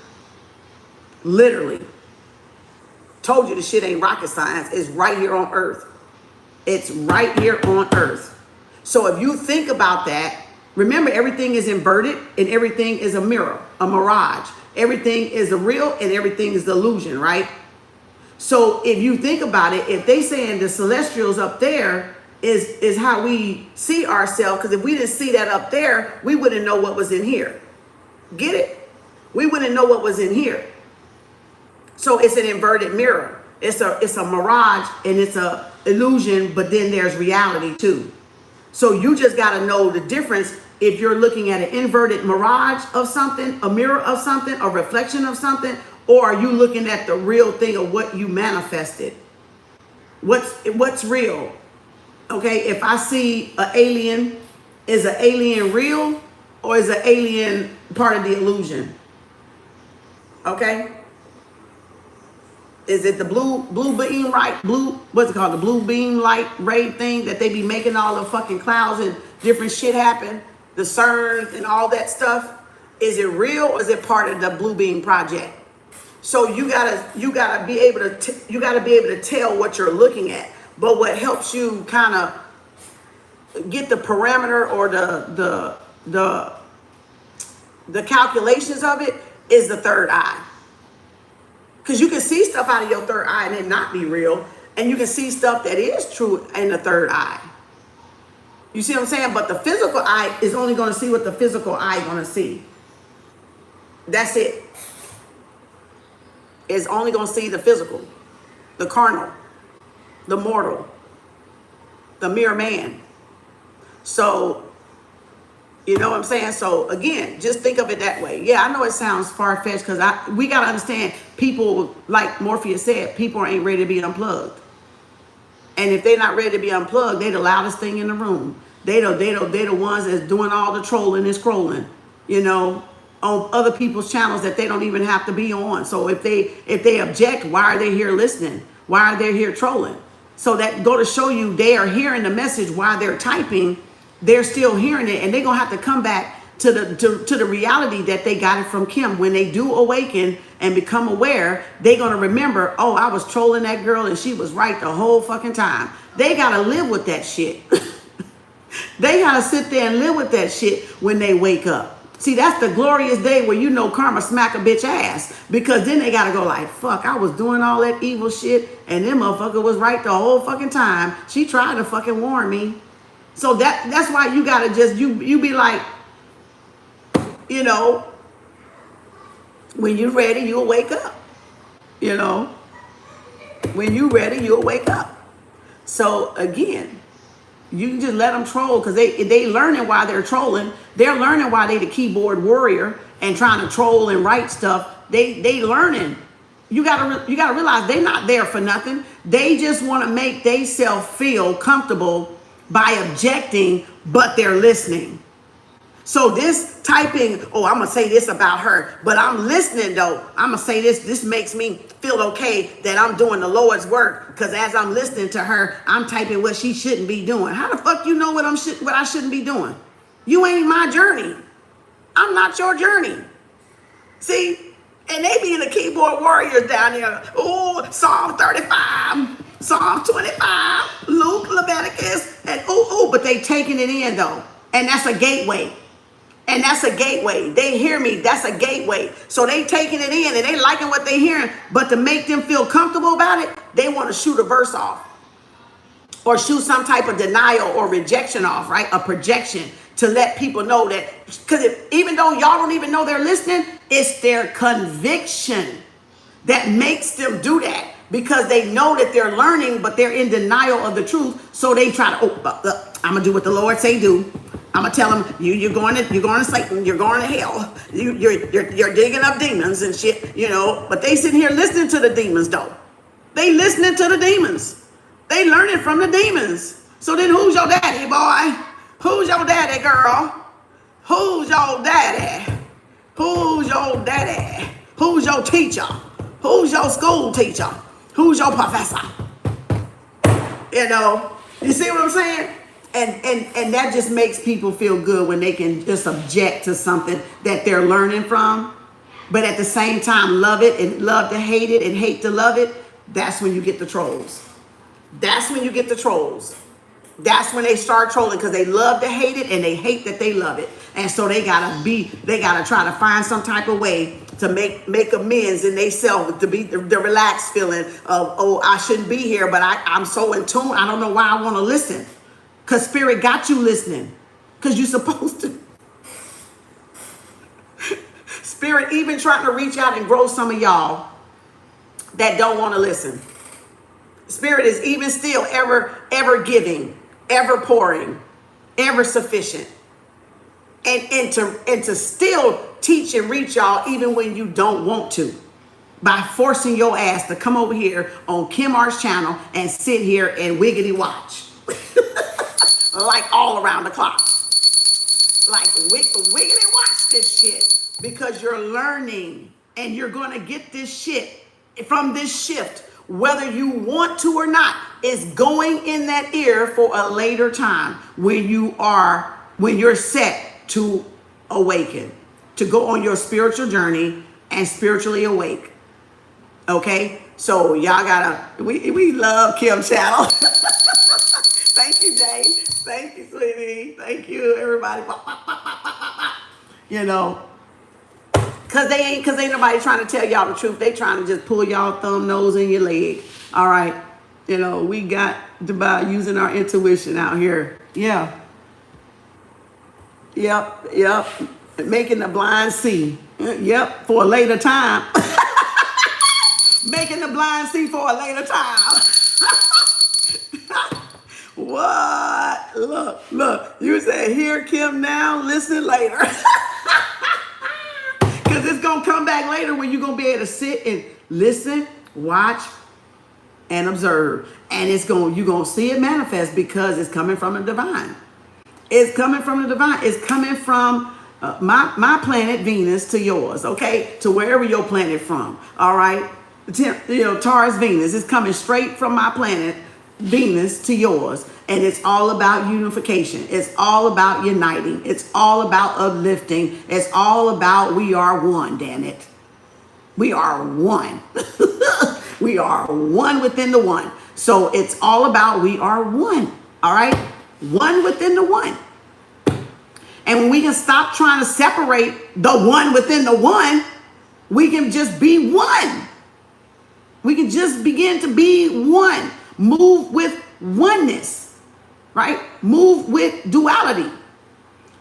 A: Literally. Told you the shit ain't rocket science. It's right here on Earth. It's right here on Earth. So if you think about that, remember everything is inverted and everything is a mirror, a mirage. Everything is a real and everything is the illusion, right? So if you think about it, if they saying the celestials up there is how we see ourselves, because if we didn't see that up there, we wouldn't know what was in here. Get it? We wouldn't know what was in here. So it's an inverted mirror. It's a mirage and it's a illusion, but then there's reality too. So you just got to know the difference if you're looking at an inverted mirage of something, a mirror of something, a reflection of something, or are you looking at the real thing of what you manifested? What's real? Okay, if I see an alien, is an alien real or is an alien part of the illusion? Okay? Is it the blue beam what's it called? The blue beam light ray thing that they be making all the fucking clouds and different shit happen? The CERN and all that stuff. Is it real or is it part of the blue beam project? So you gotta be able to tell what you're looking at. But what helps you kind of get the parameter or the calculations of it is the third eye. Because you can see stuff out of your third eye and it not be real. And you can see stuff that is true in the third eye. You see what I'm saying? But the physical eye is only going to see what the physical eye is going to see. That's it. It's only going to see the physical, the carnal, the mortal, the mere man. So, you know what I'm saying? So again, just think of it that way. Yeah, I know it sounds far-fetched because we got to understand people, like Morpheus said, people ain't ready to be unplugged. And if they're not ready to be unplugged, they the loudest thing in the room. They the ones that's doing all the trolling and scrolling, you know, on other people's channels that they don't even have to be on. So if they object, why are they here listening? Why are they here trolling? So that go to show you they are hearing the message while they're typing. They're still hearing it, and they're gonna have to come back to the reality that they got it from Kem. When they do awaken and become aware, they're gonna remember, oh, I was trolling that girl and she was right the whole fucking time. They gotta live with that shit. They gotta sit there and live with that shit when they wake up. See, that's the glorious day where you know karma smack a bitch ass. Because then they gotta go like, fuck, I was doing all that evil shit and them motherfucker was right the whole fucking time. She tried to fucking warn me. So that's why you gotta just, you be like, you know, when you're ready, you'll wake up. You know, when you're ready, you'll wake up. So again, you can just let them troll because they learning why they're trolling. They're learning why they the keyboard warrior and trying to troll and write stuff. They learning. You gotta realize they're not there for nothing. They just want to make themselves feel comfortable by objecting, but they're listening. So this typing, oh, I'm gonna say this about her, but I'm listening though. I'm gonna say this. This makes me feel okay that I'm doing the Lord's work because as I'm listening to her, I'm typing what she shouldn't be doing. How the fuck you know what I shouldn't be doing? You ain't my journey. I'm not your journey. See, and they be in the keyboard warriors down there. Oh, Psalm 35, Psalm 25, Luke, Leviticus, and but they taking it in though, and that's a gateway. And that's a gateway. They hear me. That's a gateway. So they taking it in and they liking what they hearing. But to make them feel comfortable about it, they want to shoot a verse off. Or shoot some type of denial or rejection off, right? A projection to let people know that. Because even though y'all don't even know they're listening, it's their conviction that makes them do that. Because they know that they're learning, but they're in denial of the truth. So they try to, I'm going to do what the Lord say do. I'm gonna tell them you're going to Satan, you're going to hell, you're digging up demons and shit, you know. But they sitting here listening to the demons though. They listening to the demons. They learning from the demons. So then who's your daddy, boy? Who's your daddy, girl? Who's your daddy? Who's your daddy? Who's your teacher? Who's your school teacher? Who's your professor? You know, you see what I'm saying? And that just makes people feel good when they can just object to something that they're learning from, but at the same time love it and love to hate it and hate to love it. That's when you get the trolls. That's when you get the trolls. That's when they start trolling because they love to hate it and they hate that they love it. And so they gotta try to find some type of way to make amends in themselves, to be the relaxed feeling of, oh, I shouldn't be here, but I'm so in tune. I don't know why I want to listen. Because Spirit got you listening. Because you're supposed to. Spirit even trying to reach out and grow some of y'all that don't want to listen. Spirit is even still ever giving, ever pouring, ever sufficient. And to still teach and reach y'all even when you don't want to. By forcing your ass to come over here on Kem Arts channel and sit here and wiggity watch. Like all around the clock. Like wiggly watch this shit. Because you're learning and you're going to get this shit from this shift. Whether you want to or not, it's going in that ear for a later time when you're set to awaken. To go on your spiritual journey and spiritually awake. Okay? So y'all gotta, we love Kem channel. Thank you, Jay. Thank you, sweetie. Thank you, everybody. You know, cause ain't nobody trying to tell y'all the truth. They trying to just pull y'all thumb, nose, in your leg. All right. You know, we got by using our intuition out here. Yeah. Yep. Making the blind see. Yep. For a later time. Making the blind see for a later time. What? Look. You said, hear Kem now, listen later. Because it's going to come back later when you're going to be able to sit and listen, watch, and observe. And you're going to see it manifest because it's coming from the divine. It's coming from the divine. It's coming from my planet Venus to yours, okay? To wherever your planet from, all right? Taurus Venus is coming straight from my planet Venus to yours. And it's all about unification. It's all about uniting. It's all about uplifting. It's all about we are one, damn it. We are one. We are one within the one. So it's all about we are one. All right? one within the one. And when we can stop trying to separate the one within the one, we can just be one. We can just begin to be one. Move with oneness, right? Move with duality.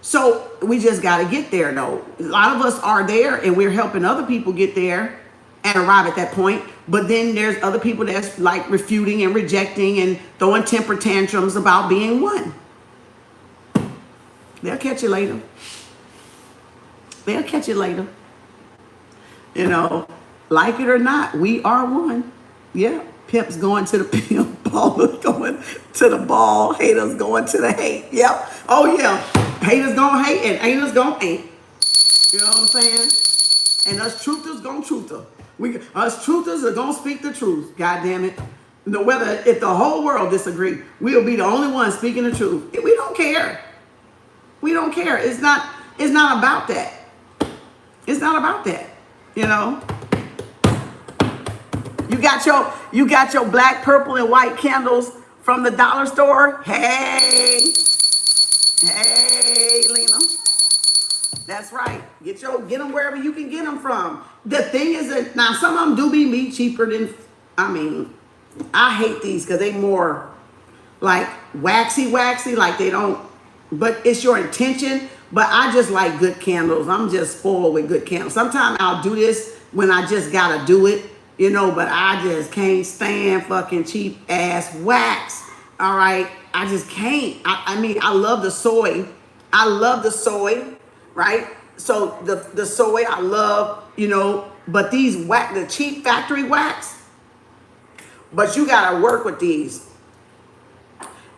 A: So we just got to get there, though. A lot of us are there, and we're helping other people get there and arrive at that point. But then there's other people that's like refuting and rejecting and throwing temper tantrums about being one. They'll catch you later. They'll catch you later. You know, like it or not, we are one. Yeah. Pimp's going to the pimp, ballers going to the ball, haters going to the hate. Yep. Oh, yeah. Haters gonna hate and haters gonna hate. You know what I'm saying? And us truthers gonna truther. Us truthers are gonna speak the truth. God damn it. No, whether if the whole world disagree, we'll be the only ones speaking the truth. We don't care. We don't care. It's not about that. It's not about that. You know? You got your black, purple, and white candles from the dollar store. Hey, Lena. That's right. Get them wherever you can get them from. The thing is that now some of them do be cheaper than. I hate these because they more like waxy, like they don't. But it's your intention. But I just like good candles. I'm just spoiled with good candles. Sometimes I'll do this when I just gotta do it. You know, but I just can't stand fucking cheap ass wax. All right. I just can't. I mean, I love the soy. I love the soy, right? So the soy I love, you know, but these wax, the cheap factory wax, but you got to work with these.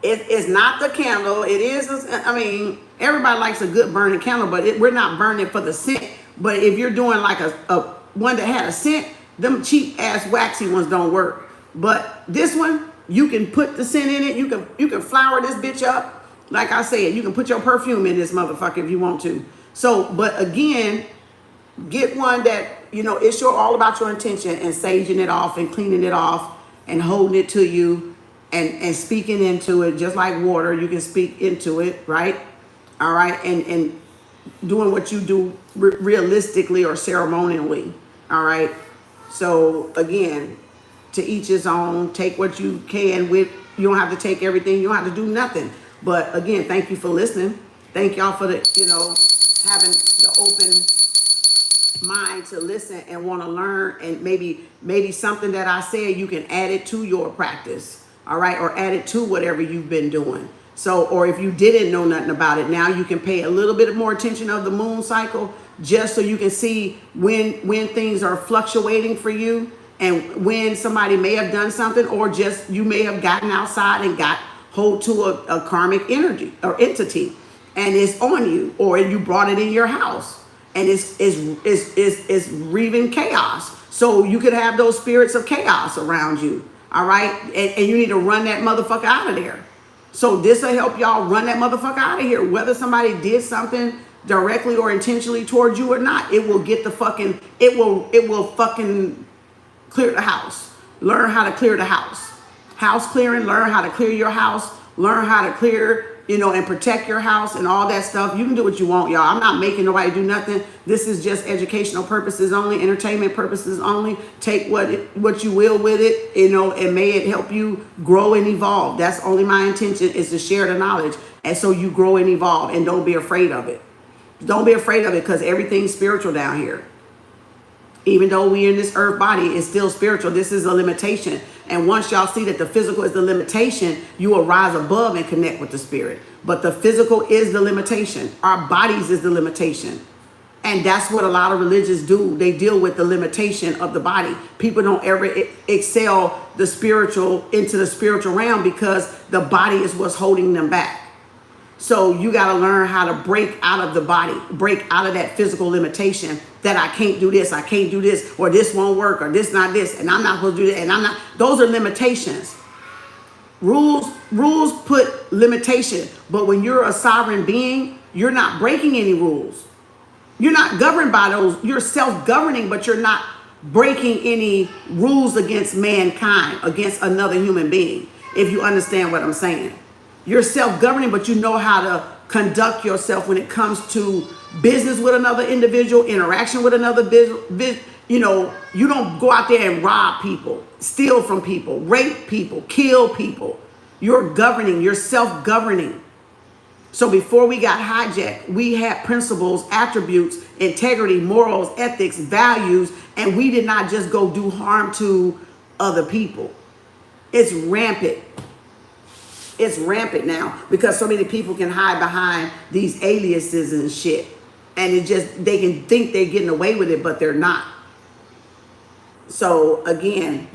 A: It's not the candle. It is, I mean, everybody likes a good burning candle, but we're not burning for the scent. But if you're doing like a one that had a scent, them cheap ass waxy ones don't work. But this one, you can put the scent in it. You can flower this bitch up. Like I said, you can put your perfume in this motherfucker if you want to. So, but again, get one that, you know, it's all about your intention and saging it off and cleaning it off and holding it to you and speaking into it just like water. You can speak into it, right? All right. And doing what you do realistically or ceremonially. All right. So again, to each his own, take what you can with, you don't have to take everything. You don't have to do nothing. But again, thank you for listening. Thank y'all for the, you know, having the open mind to listen and want to learn. And maybe something that I said, you can add it to your practice. All right. Or add it to whatever you've been doing. So, or if you didn't know nothing about it, now you can pay a little bit more attention of the moon cycle, just so you can see when things are fluctuating for you and when somebody may have done something, or just you may have gotten outside and got hold to a karmic energy or entity and it's on you, or you brought it in your house and it's reaving chaos. So you could have those spirits of chaos around you. All right. And you need to run that motherfucker out of there. So this will help y'all run that motherfucker out of here. Whether somebody did something directly or intentionally towards you or not, it will get the fucking, it will fucking clear the house. Learn how to clear the house. House clearing, learn how to clear your house, learn how to clear, you know, and protect your house and all that stuff. You can do what you want, y'all. I'm not making nobody do nothing. This is just educational purposes only, entertainment purposes only. Take what you will with it, you know, and may it help you grow and evolve. That's only my intention, is to share the knowledge. And so you grow and evolve, and don't be afraid of it. Don't be afraid of it, because everything's spiritual down here. Even though we in this earth body, it's still spiritual. This is a limitation. And once y'all see that the physical is the limitation, you will rise above and connect with the spirit. But the physical is the limitation. Our bodies is the limitation. And that's what a lot of religions do. They deal with the limitation of the body. People don't ever excel the spiritual into the spiritual realm, because the body is what's holding them back. So you got to learn how to break out of the body, break out of that physical limitation that I can't do this, I can't do this, or this won't work, or this not this, and I'm not supposed to do that, and I'm not. Those are limitations. Rules put limitation, but when you're a sovereign being, you're not breaking any rules. You're not governed by those. You're self-governing, but you're not breaking any rules against mankind, against another human being, if you understand what I'm saying. You're self-governing, but you know how to conduct yourself when it comes to business with another individual, interaction with another business. You know, you don't go out there and rob people, steal from people, rape people, kill people. You're governing, you're self-governing. So before we got hijacked, we had principles, attributes, integrity, morals, ethics, values, and we did not just go do harm to other people. It's rampant. It's rampant now because so many people can hide behind these aliases and shit. And it just, they can think they're getting away with it, but they're not. So again,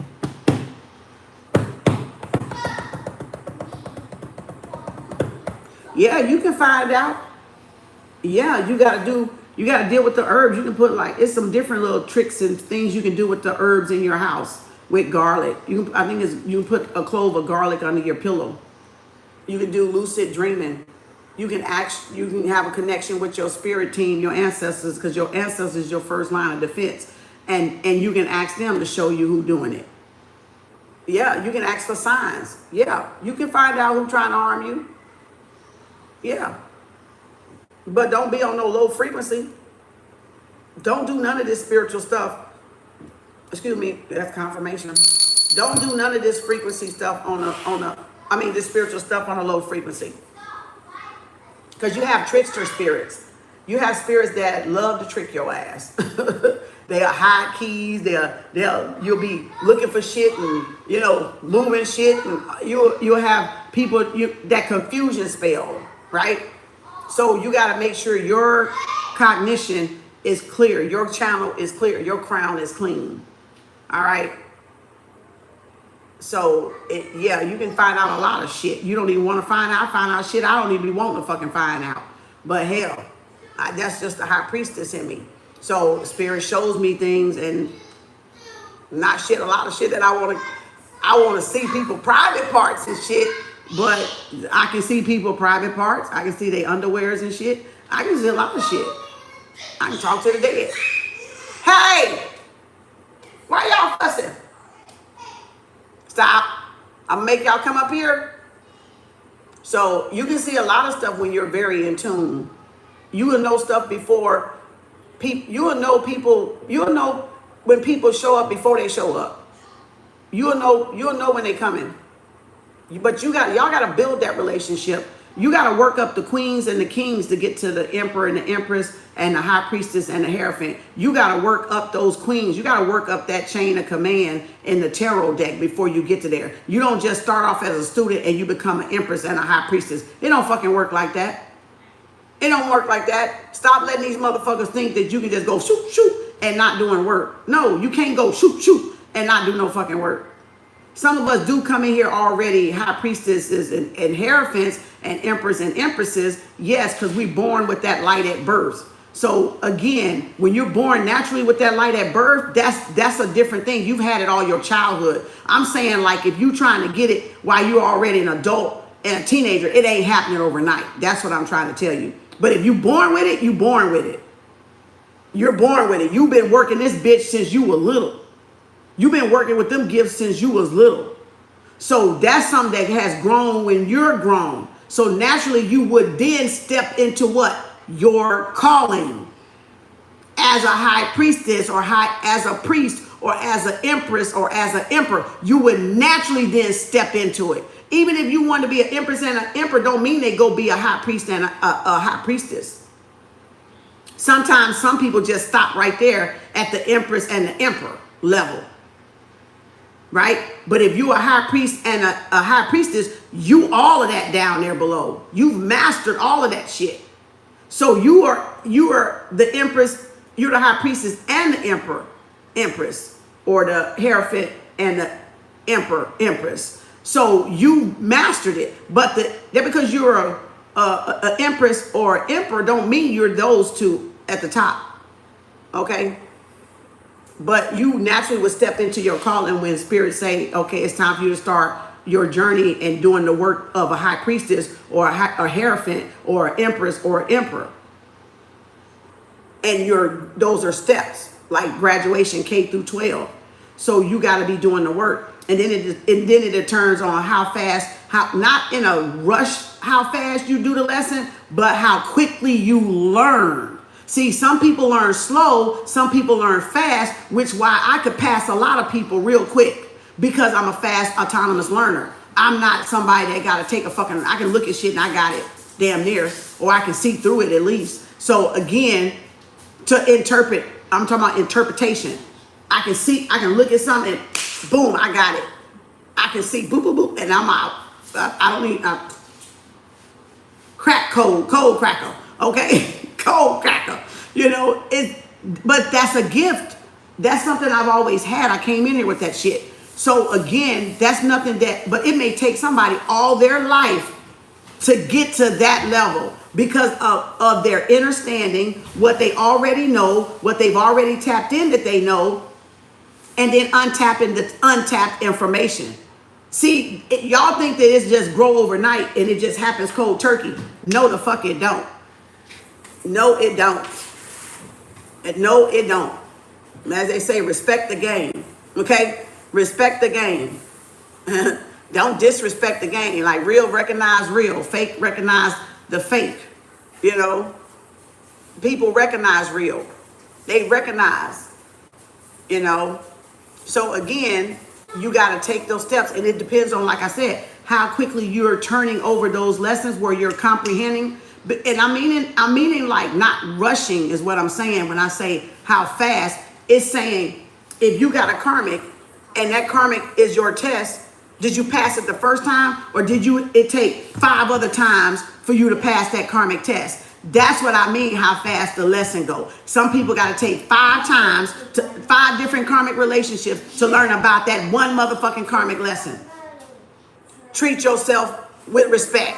A: yeah, you can find out. Yeah, you gotta deal with the herbs. You can put like, it's some different little tricks and things you can do with the herbs in your house with garlic. I think you can put a clove of garlic under your pillow. You can do lucid dreaming. You can have a connection with your spirit team, your ancestors, because your ancestors is your first line of defense. And you can ask them to show you who's doing it. Yeah, you can ask for signs. Yeah, you can find out who's trying to harm you. Yeah. But don't be on no low frequency. Don't do none of this spiritual stuff. Excuse me, that's confirmation. Don't do none of this frequency stuff this spiritual stuff on a low frequency. Because you have trickster spirits. You have spirits that love to trick your ass. They are high keys. You'll be looking for shit and, you know, moving shit. And you'll have people, that confusion spell, right? So you got to make sure your cognition is clear. Your channel is clear. Your crown is clean. All right. So, yeah, you can find out a lot of shit. You don't even want to find out shit I don't even want to fucking find out. But hell, that's just the high priestess in me. So spirit shows me things and a lot of shit that I want to see people private parts and shit. But I can see people private parts. I can see their underwears and shit. I can see a lot of shit. I can talk to the dead. Hey, why y'all fussing? Stop. I'm gonna make y'all come up here. So you can see a lot of stuff when you're very in tune. You will know stuff before people. You will know when people show up before they show up. You'll know when they coming. But y'all gotta build that relationship. You gotta work up the queens and the kings to get to the emperor and the empress and the high priestess and the hierophant. You gotta work up those queens. You gotta work up that chain of command in the tarot deck before you get to there. You don't just start off as a student and you become an empress and a high priestess. It don't fucking work like that. It don't work like that. Stop letting these motherfuckers think that you can just go shoot, shoot and not doing work. No, you can't go shoot, shoot and not do no fucking work. Some of us do come in here already high priestesses and hierophants and emperors and empresses. Yes, because we're born with that light at birth. So again, when you're born naturally with that light at birth, that's a different thing. You've had it all your childhood. I'm saying, like, if you're trying to get it while you're already an adult and a teenager, it ain't happening overnight. That's what I'm trying to tell you. But if you're born with it, you're born with it. You're born with it. You've been working this bitch since you were little. You've been working with them gifts since you was little. So that's something that has grown when you're grown. So naturally you would then step into what? Your calling as a high priestess or as a priest or as an empress or as an emperor. You would naturally then step into it. Even if you want to be an empress and an emperor, don't mean they go be a high priest and a high priestess. Sometimes some people just stop right there at the empress and the emperor level. Right? But if you're a high priest and a high priestess, you all of that down there below. You've mastered all of that shit. So you are the empress, you're the high priestess and the empress, or the hierophant and the empress. So you mastered it. But that because you're a empress or emperor don't mean you're those two at the top. Okay? But you naturally would step into your calling when spirits say, okay, it's time for you to start your journey and doing the work of a high priestess or a hierophant or an empress or an emperor. And those are steps like graduation K through 12. So you got to be doing the work. and then it turns on how fast, how not in a rush, how fast you do the lesson, but how quickly you learn. See, some people learn slow, some people learn fast, which why I could pass a lot of people real quick because I'm a fast autonomous learner. I'm not somebody that got to take a fucking, I can look at shit and I got it damn near, or I can see through it at least. So again, to interpret, I'm talking about interpretation. I can see, I can look at something and boom, I got it. I can see boop, boop, boop, and I'm out. I don't need crack cold cracker, okay? Cold cracker, you know, but that's a gift. That's something I've always had. I came in here with that shit. So again, that's nothing that, but it may take somebody all their life to get to that level because of their understanding, what they already know, what they've already tapped in that they know, and then untapping the untapped information. See, y'all think that it's just grow overnight and it just happens cold turkey. No, the fuck it don't. No, it don't. No, it don't. As they say, respect the game. Okay? Respect the game. Don't disrespect the game. Like real recognize real. Fake recognize the fake. You know? People recognize real. They recognize. You know? So again, you got to take those steps. And it depends on, like I said, how quickly you're turning over those lessons where you're comprehending. And I'm meaning like not rushing is what I'm saying when I say how fast. It's saying if you got a karmic and that karmic is your test, did you pass it the first time or did it take 5 other times for you to pass that karmic test? That's what I mean how fast the lesson go. Some people got to take 5 times to 5 different karmic relationships to learn about that one motherfucking karmic lesson. Treat yourself with respect.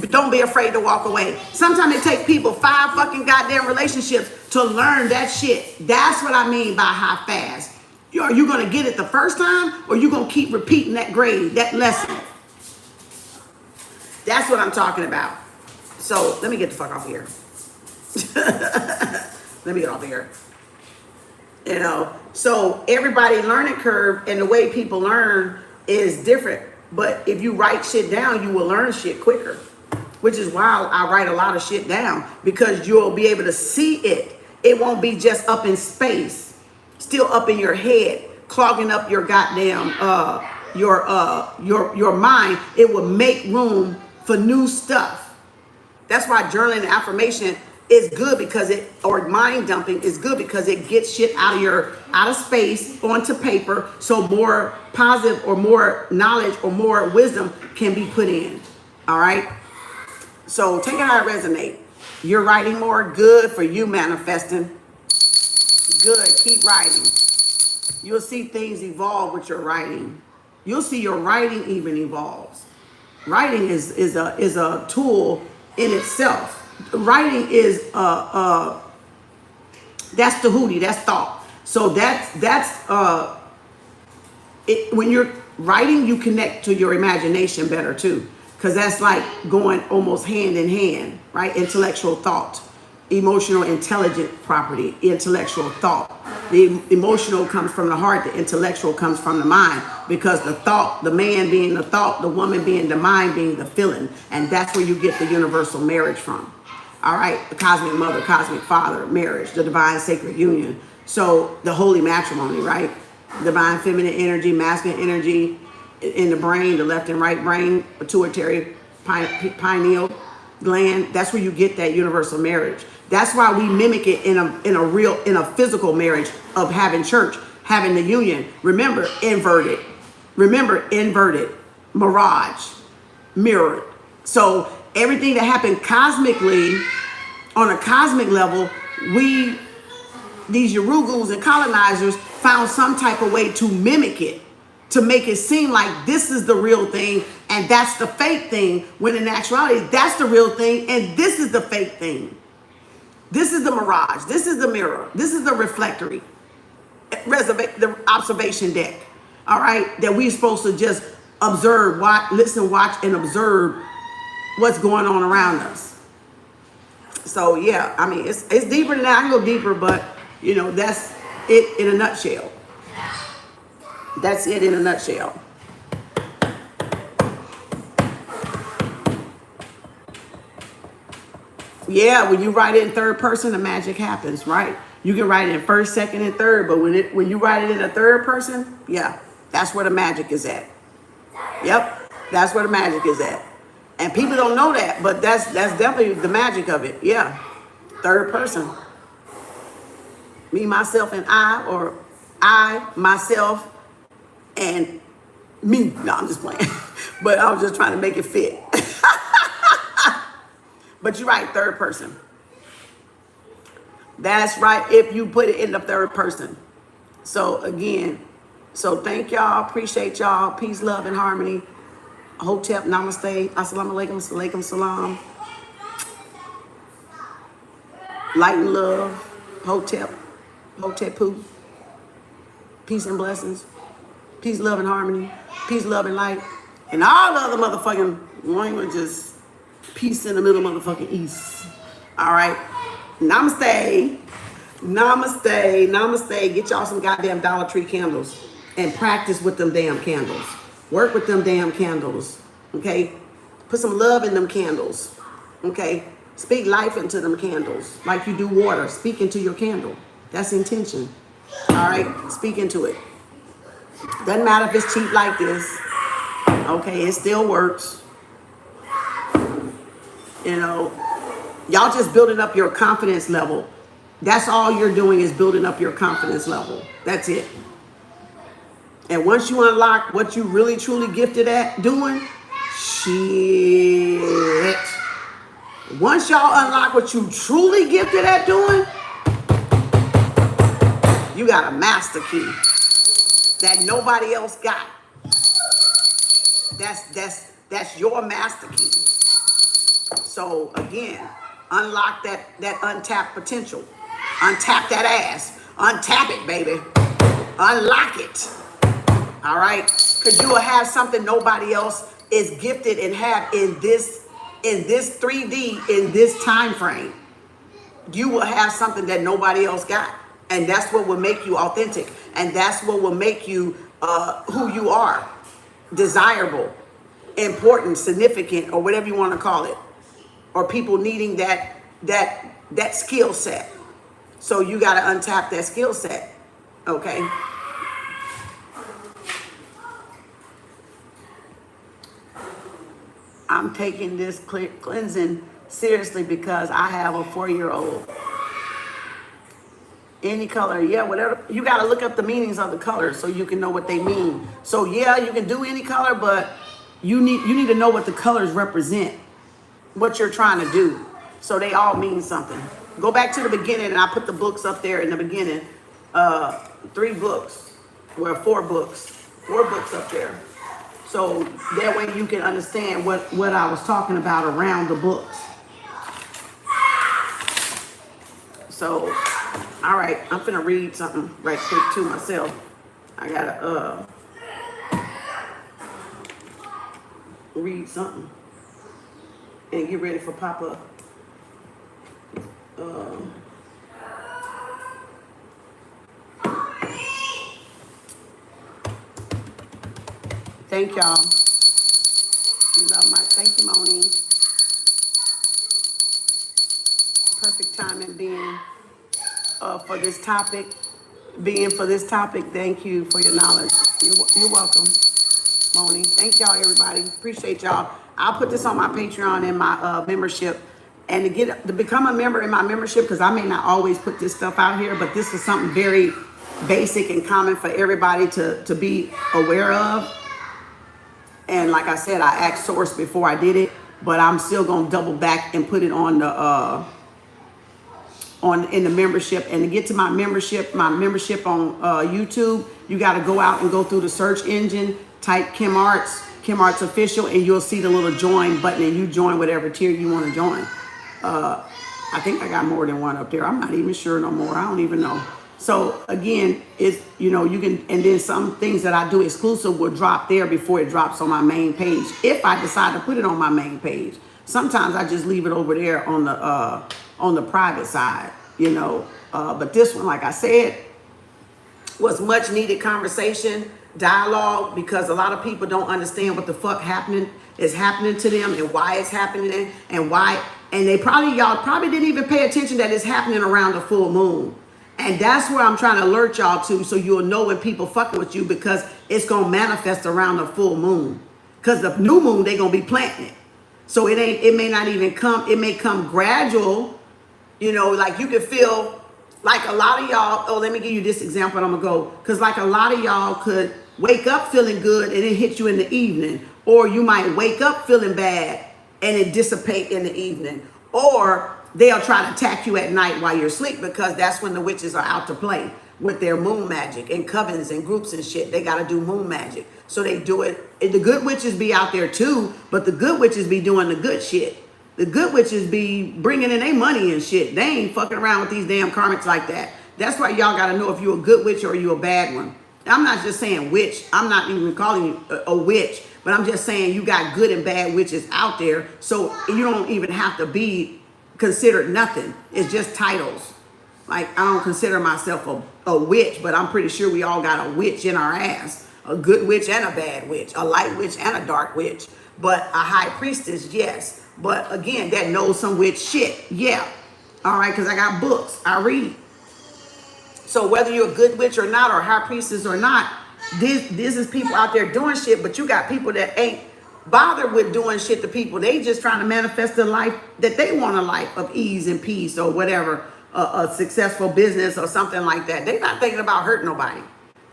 A: Don't be afraid to walk away. Sometimes it takes people 5 fucking goddamn relationships to learn that shit. That's what I mean by how fast. Are you going to get it the first time or you going to keep repeating that grade, that lesson? That's what I'm talking about. So let me get the fuck off here. Let me get off here. You know, so everybody learning curve and the way people learn is different. But if you write shit down, you will learn shit quicker, which is why I write a lot of shit down, because you'll be able to see it. It won't be just up in space, still up in your head, clogging up your goddamn, your mind. It will make room for new stuff. That's why journaling and affirmation is good because or mind dumping is good because it gets shit out of space onto paper, so more positive or more knowledge or more wisdom can be put in. All right. So take it how it resonate. You're writing more, good for you, manifesting. Good, keep writing. You'll see things evolve with your writing. You'll see your writing even evolves. Writing is a tool in itself. Writing is that's the hootie, that's thought. So that's when you're writing, you connect to your imagination better too, because that's like going almost hand in hand, right? Intellectual thought, emotional intelligent property, intellectual thought. The emotional comes from the heart, the intellectual comes from the mind, because the thought, the man being the thought, the woman being the mind, being the feeling, and that's where you get the universal marriage from. All right, the cosmic mother, cosmic father, marriage, the divine sacred union. So the holy matrimony, right? Divine feminine energy, masculine energy in the brain, the left and right brain, pituitary, pineal gland. That's where you get that universal marriage. That's why we mimic it in a physical marriage of having church, having the union. Remember, inverted. Mirage, mirrored. So everything that happened cosmically, on a cosmic level, these Urugus and colonizers found some type of way to mimic it, to make it seem like this is the real thing and that's the fake thing, when in actuality, that's the real thing and this is the fake thing. This is the mirage. This is the mirror. This is the reflectory, the observation deck. All right, that we're supposed to just observe, watch, listen, watch, and observe what's going on around us. So yeah, I mean, it's deeper than that. I can go deeper, but you know, that's it in a nutshell. That's it in a nutshell. Yeah, when you write it in third person, the magic happens, right? You can write it in first, second, and third, but when you write it in a third person, yeah, that's where the magic is at. Yep, that's where the magic is at. And people don't know that, but that's definitely the magic of it. Yeah, third person. Me, myself, and I, or I, myself, and me. No, I'm just playing. But I was just trying to make it fit. But you're right, third person. That's right, if you put it in the third person. So again, so thank y'all, appreciate y'all. Peace, love, and harmony. Hotep, namaste, assalamu alaikum, alaikum salam. Light and love, Hotep, Hotepu. Peace and blessings. Peace, love, and harmony. Peace, love, and light. And all the other motherfucking languages. Peace in the middle motherfucking east. All right. Namaste. Namaste. Namaste. Get y'all some goddamn Dollar Tree candles and practice with them damn candles. Work with them damn candles. Okay? Put some love in them candles. Okay? Speak life into them candles. Like you do water. Speak into your candle. That's intention. All right? Speak into it. Doesn't matter if it's cheap like this. Okay? It still works. You know, y'all just building up your confidence level. That's all you're doing is building up your confidence level. That's it. And once you unlock what you really truly gifted at doing, shit. Once y'all unlock what you truly gifted at doing, you got a master key that nobody else got. That's your master key. So again, unlock that untapped potential. Untap that ass. Untap it, baby. Unlock it. All right? Because you will have something nobody else is gifted and have in this 3D, in this time frame. You will have something that nobody else got. And that's what will make you authentic. And that's what will make you who you are. Desirable, important, significant, or whatever you want to call it. Or people needing that skill set. So you got to untap that skill set. Okay? I'm taking this cleansing seriously because I have a 4-year-old. Any color, yeah, whatever. You got to look up the meanings of the colors so you can know what they mean. So yeah, you can do any color, but you need to know what the colors represent. What you're trying to do. So they all mean something. Go back to the beginning, and I put the books up there in the beginning. 3 books. Well, 4 books. 4 books up there. So that way you can understand what I was talking about around the books. So, all right, I'm finna read something right quick to myself. I gotta read something. And get ready for Papa. Thank y'all. You love my, thank you, Moni. Perfect timing being for this topic. Thank you for your knowledge. You're welcome, Moni. Thank y'all, everybody. Appreciate y'all. I'll put this on my Patreon and my membership. And to become a member in my membership, because I may not always put this stuff out here, but this is something very basic and common for everybody to be aware of. And like I said, I asked Source before I did it, but I'm still gonna double back and put it on the in the membership. And to get to my membership on YouTube, you got to go out and go through the search engine, type Kem Arts official, and you'll see the little join button, and you join whatever tier you want to join. I think I got more than one up there. I'm not even sure no more. I don't even know. So again, it's, you know, you can, and then some things that I do exclusive will drop there before it drops on my main page. If I decide to put it on my main page, sometimes I just leave it over there on the private side, you know. But this one, like I said, was much needed conversation. dialogue, because a lot of people don't understand what the fuck is happening to them and why it's happening and why. And y'all probably didn't even pay attention that it's happening around the full moon. And that's where I'm trying to alert y'all to, so you'll know when people fucking with you, because it's going to manifest around the full moon. Because the new moon, they're going to be planting it. So it may not even come, it may come gradual, you know, like you can feel like a lot of y'all, oh, let me give you this example and I'm going to go. Because like a lot of y'all could wake up feeling good and it hit you in the evening. Or you might wake up feeling bad and it dissipate in the evening. Or they'll try to attack you at night while you're asleep, because that's when the witches are out to play with their moon magic and covens and groups and shit. They got to do moon magic. So they do it. The good witches be out there too, but the good witches be doing the good shit. The good witches be bringing in their money and shit. They ain't fucking around with these damn karmics like that. That's why y'all got to know if you're a good witch or you're a bad one. I'm not just saying witch. I'm not even calling you a witch, but I'm just saying you got good and bad witches out there. So you don't even have to be considered nothing. It's just titles. Like, I don't consider myself a witch, but I'm pretty sure we all got a witch in our ass. A good witch and a bad witch, a light witch and a dark witch. But a high priestess, yes. But again, that knows some witch shit, yeah. All right, because I got books, I read. So whether you're a good witch or not, or high priestess or not, this is people out there doing shit, but you got people that ain't bothered with doing shit to people. They just trying to manifest the life that they want, a life of ease and peace or whatever, a successful business or something like that. They not thinking about hurting nobody.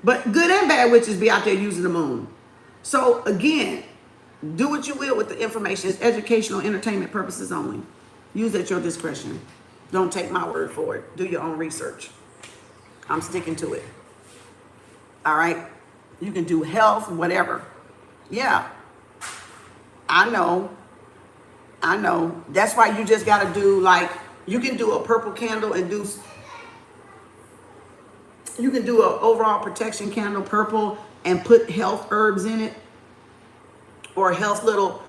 A: But good and bad witches be out there using the moon. So again, do what you will with the information. It's educational, entertainment purposes only. Use at your discretion. Don't take my word for it. Do your own research. I'm sticking to it. All right? You can do health, whatever. Yeah. I know. That's why you just got to do, like, you can do a purple candle and do... You can do an overall protection candle, purple, and put health herbs in it, or health little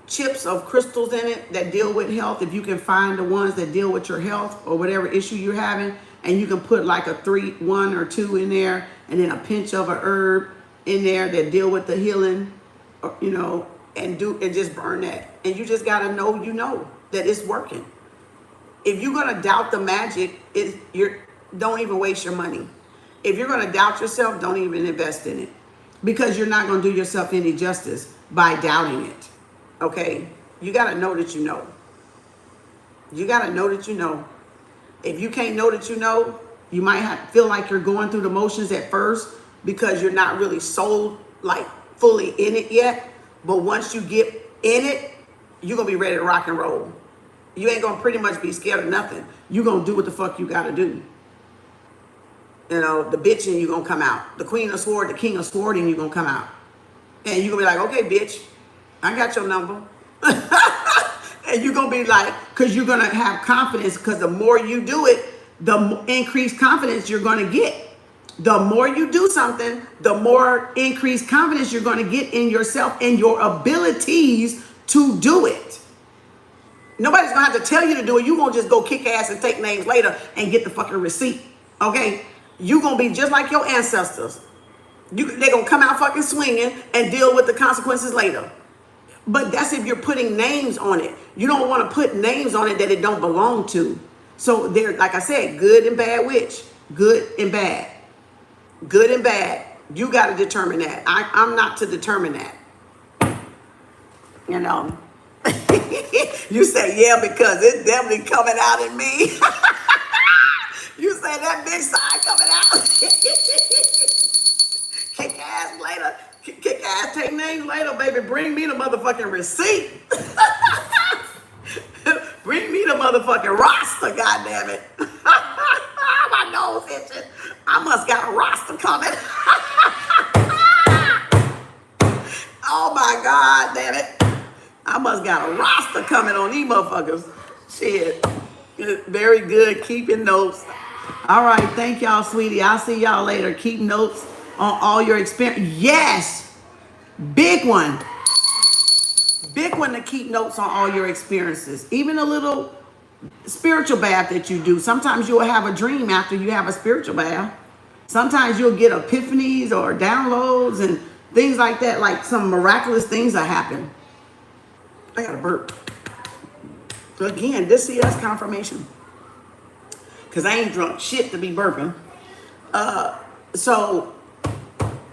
A: chips of crystals in it that deal with health. If you can find the ones that deal with your health or whatever issue you're having, and you can put like a 3, 1 or 2 in there, and then a pinch of a herb in there that deal with the healing, you know, and just burn that. And you just gotta know, you know, that it's working. If you're gonna doubt the magic, don't even waste your money. If you're gonna doubt yourself, don't even invest in it, because you're not gonna do yourself any justice by doubting it. Okay? You gotta know that you know. You gotta know that you know. If you can't know that you know, you might feel like you're going through the motions at first because you're not really sold, like, fully in it yet. But once you get in it, you're gonna be ready to rock and roll. You ain't gonna pretty much be scared of nothing. You're gonna do what the fuck you gotta do. You know, the bitch in you gonna come out. The queen of sword, the king of sword in you gonna come out. And you're gonna be like, okay, bitch, I got your number. And you're gonna be like, because you're gonna have confidence, because the more you do it, the increased confidence you're gonna get. The more you do something, the more increased confidence you're gonna get in yourself and your abilities to do it. Nobody's gonna have to tell you to do it. You won't just go kick ass and take names later and get the fucking receipt. Okay? You're gonna be just like your ancestors. They're gonna come out fucking swinging and deal with the consequences later. But that's if you're putting names on it. You don't want to put names on it that it don't belong to. So there, like I said, good and bad witch. Good and bad. Good and bad. You got to determine that. I'm not to determine that. You know. You say, yeah, because it's definitely coming out in me. You say that big side coming out. Kick ass later. Kick ass, take names later, baby. Bring me the motherfucking receipt. Bring me the motherfucking roster, goddammit. My nose itching. I must got a roster coming. Oh my God, damn it. I must got a roster coming on these motherfuckers. Shit. Very good. Keeping notes. All right. Thank y'all, sweetie. I'll see y'all later. Keep notes on all your experience. Yes. Big one. Big one to keep notes on all your experiences. Even a little spiritual bath that you do. Sometimes you will have a dream after you have a spiritual bath. Sometimes you'll get epiphanies or downloads and things like that, like some miraculous things that happen. I got to burp. Again, this CS confirmation. Because I ain't drunk shit to be burping. So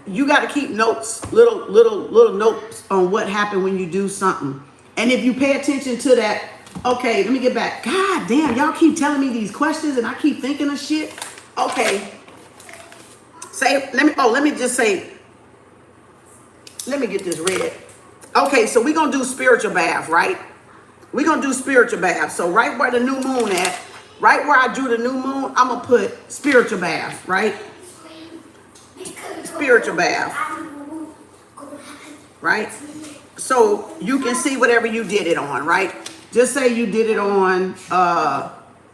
A: you got to keep notes, little notes on what happened when you do something. And if you pay attention to that, okay, let me get back. God damn, y'all keep telling me these questions and I keep thinking of shit. Okay. Let me get this read. Okay, so we're going to do spiritual bath, right? We're going to do spiritual bath. So right where the new moon at, right where I drew the new moon, I'm going to put spiritual bath, right? Spiritual bath, right? So you can see whatever you did it on, right? Just say you did it on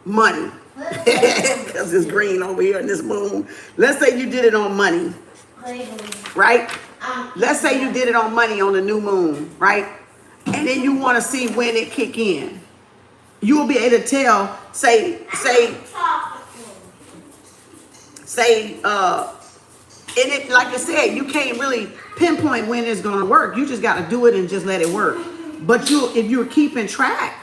A: money. Because it's green over here in this moon. Let's say you did it on money, right? Let's say you did it on money on the new moon, right? And then you want to see when it kick in. You will be able to tell, and it, like I said, you can't really pinpoint when it's going to work. You just got to do it and just let it work. But if you're keeping track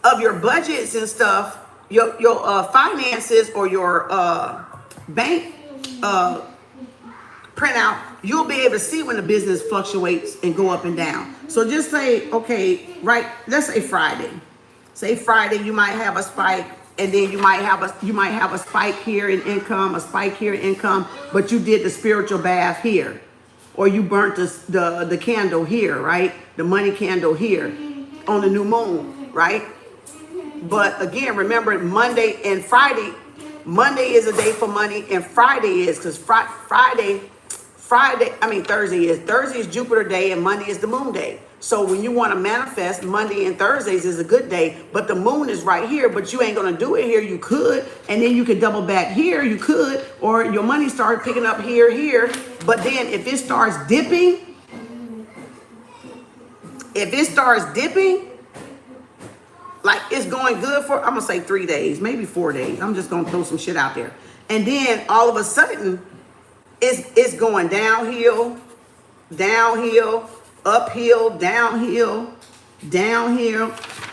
A: of your budgets and stuff, your finances or your bank printout, you'll be able to see when the business fluctuates and go up and down. So just say, okay, right, let's say Friday. Say Friday, you might have a spike, and then you might have a spike here in income, a spike here in income, but you did the spiritual bath here, or you burnt the candle here, right? The money candle here on the new moon, right? But again, remember Monday and Friday. Monday is a day for money, and Friday is because Thursday is Jupiter day, and Monday is the moon day. So when you want to manifest, Monday and Thursdays is a good day, but the moon is right here, but you ain't going to do it here. You could, and then you could double back here. You could, or your money started picking up here. But then if it starts dipping, like it's going good for, I'm going to say 3 days, maybe 4 days. I'm just going to throw some shit out there. And then all of a sudden, it's going downhill, uphill, downhill.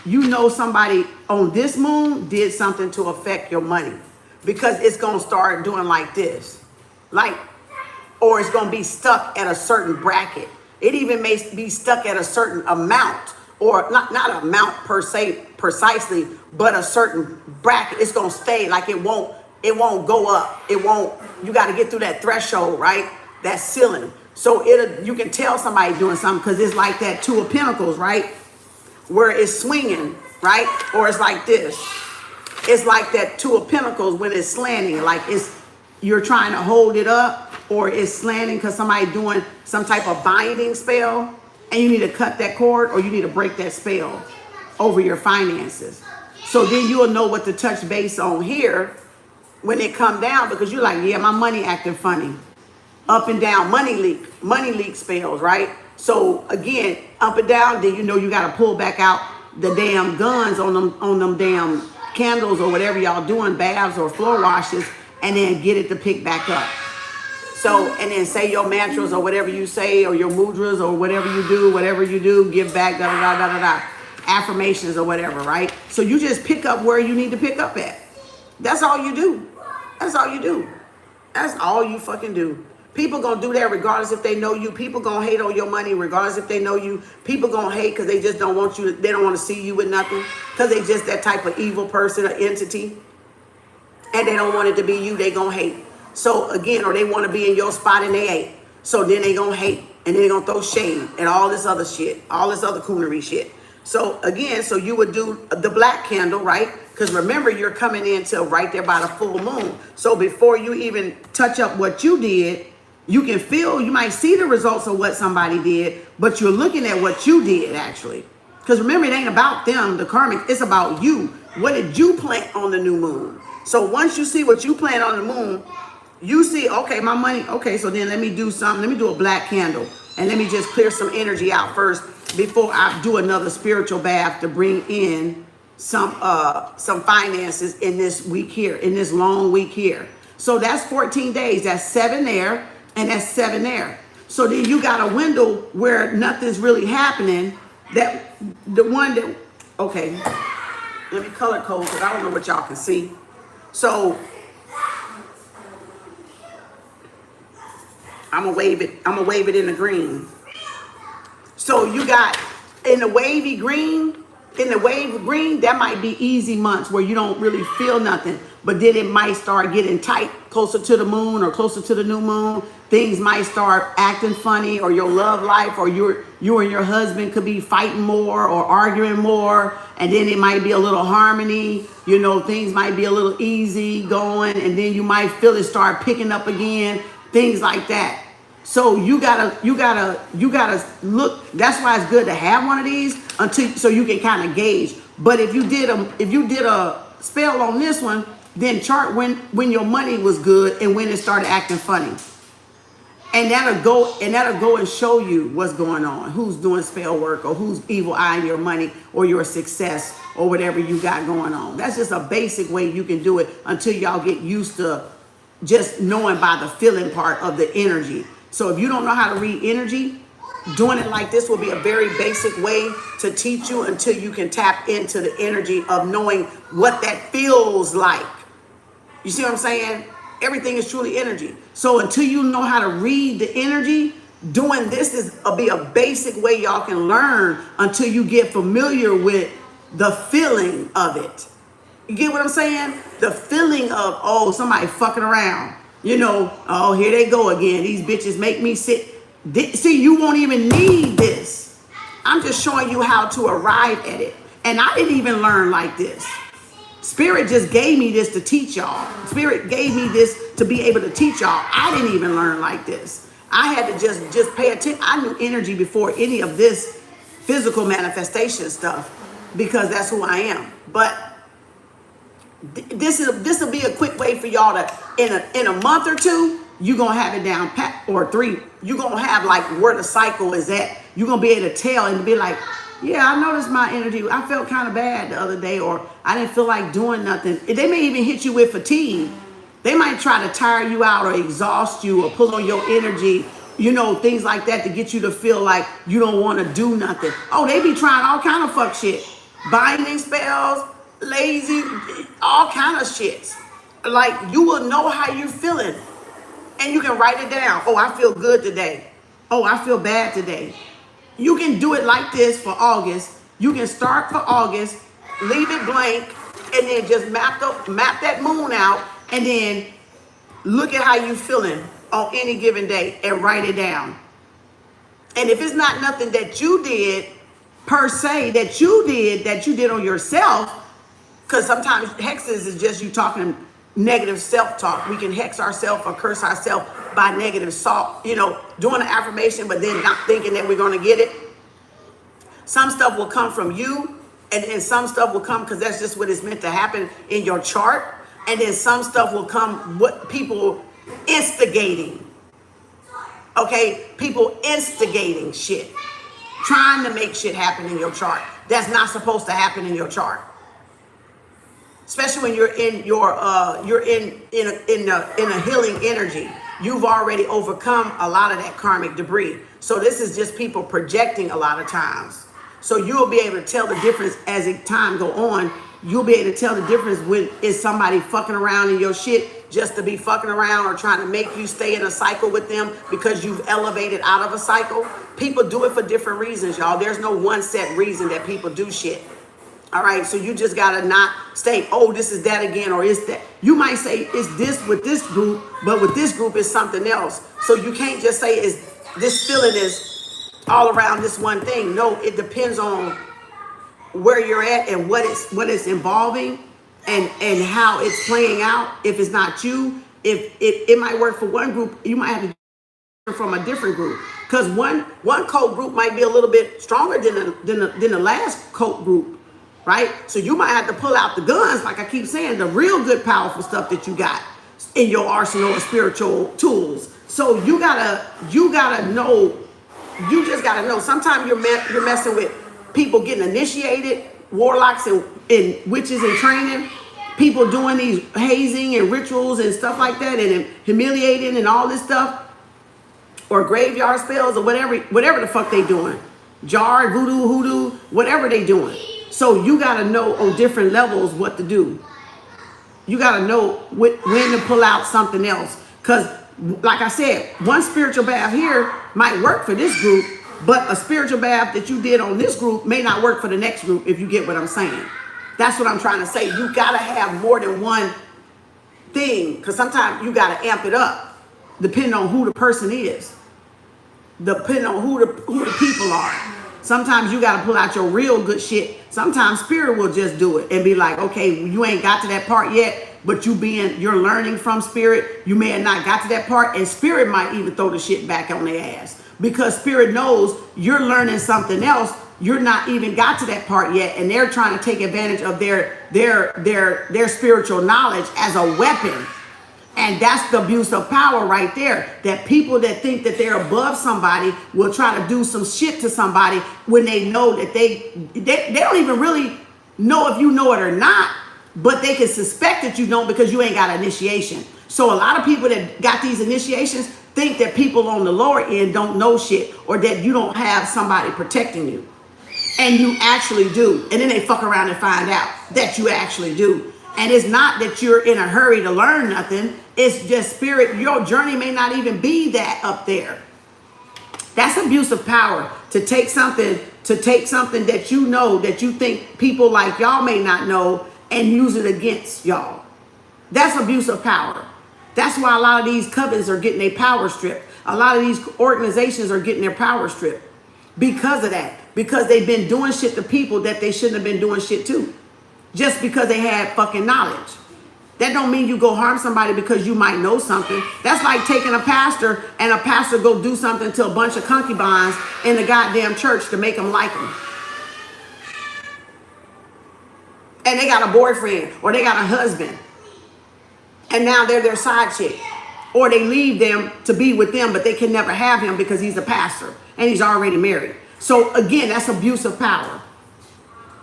A: You know somebody on this moon did something to affect your money, because it's going to start doing like this. Or it's going to be stuck at a certain bracket. It even may be stuck at a certain amount, or not amount per se precisely, but a certain bracket. It's going to stay like it won't go up. You got to get through that threshold, right? That ceiling. So you can tell somebody doing something, because it's like that Two of Pentacles, right? Where it's swinging, right? Or it's like this. It's like that Two of Pentacles when it's slanting, like you're trying to hold it up, or it's slanting because somebody doing some type of binding spell, and you need to cut that cord, or you need to break that spell over your finances. So then you'll know what to touch base on here when it come down, because you're like, yeah, my money acting funny. Up and down, money leak spells, right? So again, up and down, then you know you got to pull back out the damn guns on them damn candles or whatever y'all doing, baths or floor washes, and then get it to pick back up. So, and then say your mantras or whatever you say, or your mudras or whatever you do, give back, affirmations or whatever, right? So you just pick up where you need to pick up at. That's all you do. That's all you do. That's all you fucking do. People gonna do that regardless if they know you. People gonna hate on your money regardless if they know you. People gonna hate because they just don't want you. They don't want to see you with nothing, because they just that type of evil person or entity, and they don't want it to be you. They gonna hate. So again, or they want to be in your spot and they ain't. So then they gonna hate, and then they gonna throw shade and all this other shit, all this other coonery shit. So again, so you would do the black candle, right? Because remember, you're coming in till right there by the full moon. So before you even touch up what you did, you can feel, you might see the results of what somebody did, but you're looking at what you did actually. Because remember, it ain't about them, the karmic, it's about you. What did you plant on the new moon? So once you see what you plant on the moon, you see, okay, my money, okay, so then let me do something. Let me do a black candle, and let me just clear some energy out first before I do another spiritual bath to bring in some finances in this week here, in this long week here. So that's 14 days. That's 7 there, and that's 7 there. So then you got a window where nothing's really happening. That the one that, okay, let me color code because I don't know what y'all can see. So I'm gonna wave it in the green. So you got in the wavy green, that might be easy months where you don't really feel nothing, but then it might start getting tight closer to the moon or closer to the new moon. Things might start acting funny, or your love life, or you and your husband could be fighting more or arguing more, and then it might be a little harmony. You know, things might be a little easy going, and then you might feel it start picking up again, things like that. So you gotta look. That's why it's good to have one of these so you can kind of gauge. But if you did a spell on this one, then chart when your money was good and when it started acting funny. And that'll go and show you what's going on, who's doing spell work, or who's evil eyeing your money or your success or whatever you got going on. That's just a basic way you can do it until y'all get used to just knowing by the feeling part of the energy. So if you don't know how to read energy, doing it like this will be a very basic way to teach you until you can tap into the energy of knowing what that feels like. You see what I'm saying? Everything is truly energy. So until you know how to read the energy, doing this will be a basic way y'all can learn until you get familiar with the feeling of it. You get what I'm saying? The feeling of, oh, somebody fucking around. You know, oh, here they go again. These bitches make me sit. See, you won't even need this. I'm just showing you how to arrive at it. And I didn't even learn like this. Spirit just gave me this to teach y'all. Spirit gave me this to be able to teach y'all. I didn't even learn like this. I had to just pay attention. I knew energy before any of this physical manifestation stuff because that's who I am. But this will be a quick way for y'all to, in a month or two, you're going to have it down pat, or 3. You're going to have like where the cycle is at. You're going to be able to tell and be like, yeah, I noticed my energy. I felt kind of bad the other day, or I didn't feel like doing nothing. They may even hit you with fatigue. They might try to tire you out or exhaust you or pull on your energy, you know, things like that to get you to feel like you don't want to do nothing. Oh, they be trying all kind of fuck shit. Binding spells, lazy, all kind of shits. Like, you will know how you're feeling. And you can write it down. Oh, I feel good today. Oh, I feel bad today. You can do it like this for August. You can start for August, leave it blank, and then just map that moon out, and then look at how you feeling on any given day and write it down. And if it's not nothing that you did per se, that you did on yourself, because sometimes hexes is just you talking negative self-talk. We can hex ourselves or curse ourselves by negative thought, you know, doing an affirmation, but then not thinking that we're going to get it. Some stuff will come from you, and then some stuff will come because that's just what is meant to happen in your chart. And then some stuff will come what people instigating. Okay, people instigating shit, trying to make shit happen in your chart. That's not supposed to happen in your chart. Especially when you're in a healing energy. You've already overcome a lot of that karmic debris. So this is just people projecting a lot of times. So you'll be able to tell the difference as time go on. You'll be able to tell the difference when is somebody fucking around in your shit just to be fucking around or trying to make you stay in a cycle with them because you've elevated out of a cycle. People do it for different reasons, y'all. There's no one set reason that people do shit. All right, so you just gotta not say, oh, this is that again, or is that. You might say it's this with this group, but with this group it's something else. So you can't just say is this feeling is all around this one thing. No, it depends on where you're at and what it's involving and how it's playing out. If it's not you, if it might work for one group, you might have to do from a different group. Because one cult group might be a little bit stronger than the last cult group. Right? So you might have to pull out the guns, like I keep saying, the real good, powerful stuff that you got in your arsenal of spiritual tools. So you gotta know, you just gotta know. Sometimes you're messing with people getting initiated, warlocks and witches in training. people doing these hazing and rituals and stuff like that, and humiliating and all this stuff, or graveyard spells or whatever the fuck they doing, jar, voodoo, hoodoo, whatever they doing. So you got to know on different levels what to do. You got to know when to pull out something else. Because like I said, one spiritual bath here might work for this group, but a spiritual bath that you did on this group may not work for the next group, if you get what I'm saying. That's what I'm trying to say. You got to have more than one thing, because sometimes you got to amp it up depending on who the person is, depending on who the people are. Sometimes you got to pull out your real good shit. Sometimes spirit will just do it and be like, okay, you ain't got to that part yet, but you're learning from spirit. You may have not got to that part, and spirit might even throw the shit back on their ass, because spirit knows you're learning something else. You're not even got to that part yet, and they're trying to take advantage of their spiritual knowledge as a weapon. And that's the abuse of power right there. That people that think that they're above somebody will try to do some shit to somebody when they know that they don't even really know if you know it or not, but they can suspect that you don't because you ain't got initiation. So a lot of people that got these initiations think that people on the lower end don't know shit, or that you don't have somebody protecting you. And you actually do. And then they fuck around and find out that you actually do. And it's not that you're in a hurry to learn nothing. It's just spirit. Your journey may not even be that up there. That's abuse of power, to take something that you know, that you think people like y'all may not know, and use it against y'all. That's abuse of power. That's why a lot of these covens are getting their power stripped. A lot of these organizations are getting their power stripped because of that. Because they've been doing shit to people that they shouldn't have been doing shit to, just because they had fucking knowledge. That don't mean you go harm somebody because you might know something. That's like taking a pastor and a pastor go do something to a bunch of concubines in the goddamn church to make them like them. And they got a boyfriend or they got a husband, and now they're their side chick. Or they leave them to be with them, but they can never have him because he's a pastor and he's already married. So again, that's abuse of power.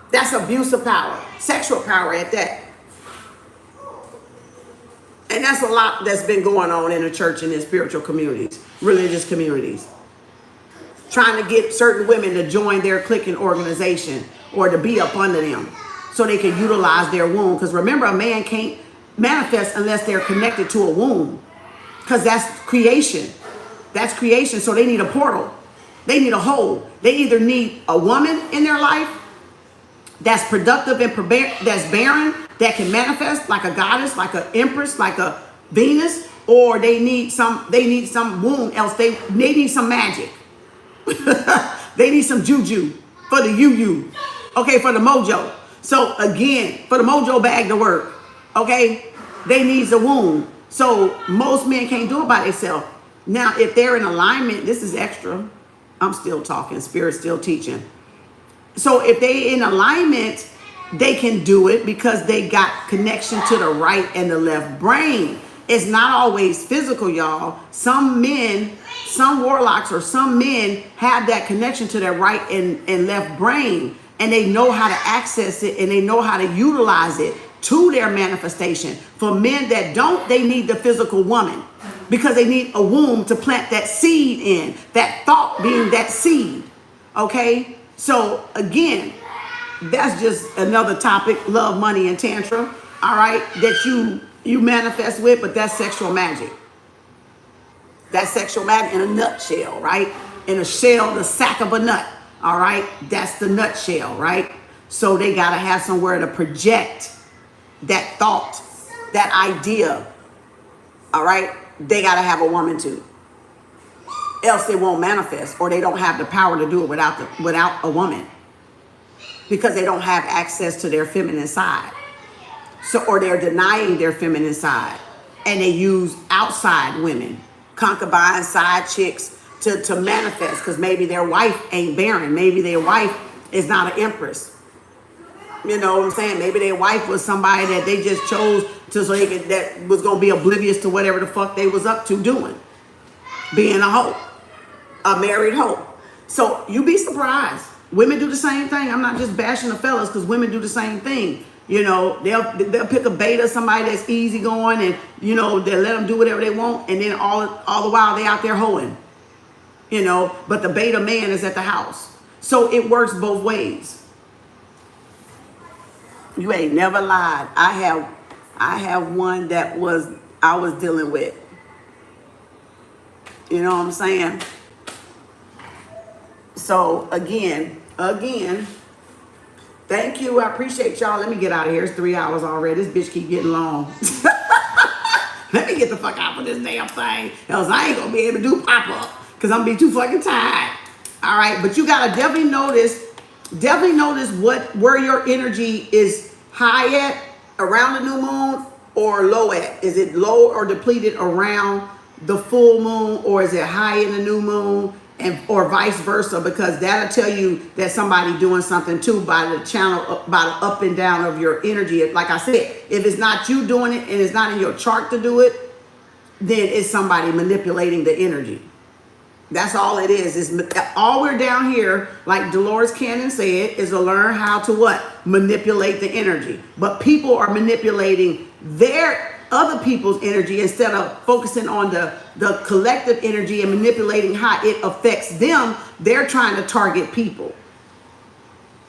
A: That's abuse of power, sexual power at that. And that's a lot that's been going on in the church and in spiritual communities, religious communities. Trying to get certain women to join their clique and organization, or to be up under them so they can utilize their womb. Because remember, a man can't manifest unless they're connected to a womb, because that's creation. That's creation. So they need a portal. They need a hole. They either need a woman in their life that's productive and that's barren, that can manifest like a goddess, like an empress, like a Venus, or they need some womb else. They need some magic. They need some juju for the you. Okay, for the mojo. So again, for the mojo bag to work, okay, they need a womb. So most men can't do it by themselves. Now, if they're in alignment, this is extra. I'm still talking, spirit's still teaching. So if they in alignment, they can do it because they got connection to the right and the left brain. It's not always physical, y'all. Some men, some warlocks or some men have that connection to their right and left brain, and they know how to access it and they know how to utilize it to their manifestation. For men that don't, they need the physical woman because they need a womb to plant that seed in, that thought being that seed. Okay? So again, that's just another topic, love, money, and tantrum, all right, that you manifest with, but that's sexual magic. That's sexual magic in a nutshell, right? In a shell, the sack of a nut, all right? That's the nutshell, right? So they got to have somewhere to project that thought, that idea, all right? They got to have a woman too. Else they won't manifest, or they don't have the power to do it without a woman, because they don't have access to their feminine side. So, or they're denying their feminine side, and they use outside women, concubines, side chicks to manifest, because maybe their wife ain't barren. Maybe their wife is not an empress. You know what I'm saying? Maybe their wife was somebody that they just chose to, so that was going to be oblivious to whatever the fuck they was up to doing. Being a hoe. A married hoe. So you be surprised. Women do the same thing. I'm not just bashing the fellas, because women do the same thing. You know, they'll pick a beta, somebody that's easygoing, and you know they'll let them do whatever they want, and then all the while they out there hoeing. You know, but the beta man is at the house, so it works both ways. You ain't never lied. I have one that I was dealing with. You know what I'm saying? So again, thank you. I appreciate y'all. Let me get out of here. It's 3 hours already. This bitch keep getting long. Let me get the fuck out of this damn thing. Else I ain't gonna be able to do pop-up because I'm gonna be too fucking tired. All right, but you gotta definitely notice where your energy is high at around the new moon or low at. Is it low or depleted around the full moon, or is it high in the new moon, and or vice versa? Because that'll tell you that somebody doing something too by the channel, by the up and down of your energy. Like I said, if it's not you doing it and it's not in your chart to do it, then it's somebody manipulating the energy. That's all it is. Is all we're down here, like Dolores Cannon said, is to learn how to what? Manipulate the energy. But people are manipulating their other people's energy instead of focusing on the collective energy and manipulating how it affects them. They're trying to target people.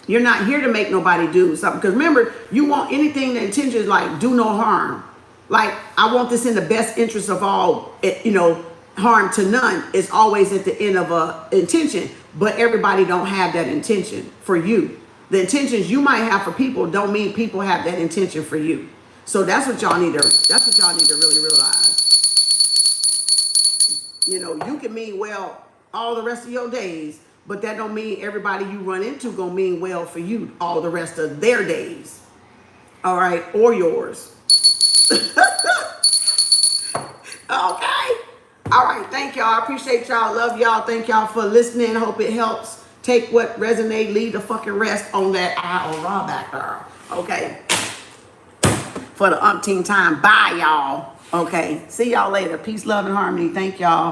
A: You're not here to make nobody do something. Because remember, you want anything, the intention is like do no harm. Like, I want this in the best interest of all, you know, harm to none is always at the end of a intention, but everybody don't have that intention for you. The intentions you might have for people don't mean people have that intention for you. So that's what y'all need to really realize. You know, you can mean well all the rest of your days, but that don't mean everybody you run into gonna mean well for you all the rest of their days. All right, or yours. Okay. All right, thank y'all. I appreciate y'all. Love y'all. Thank y'all for listening. Hope it helps. Take what resonate, leave the fucking rest on that eye or raw back there. Okay. For the umpteenth time. Bye, y'all. Okay. See y'all later. Peace, love, and harmony. Thank y'all.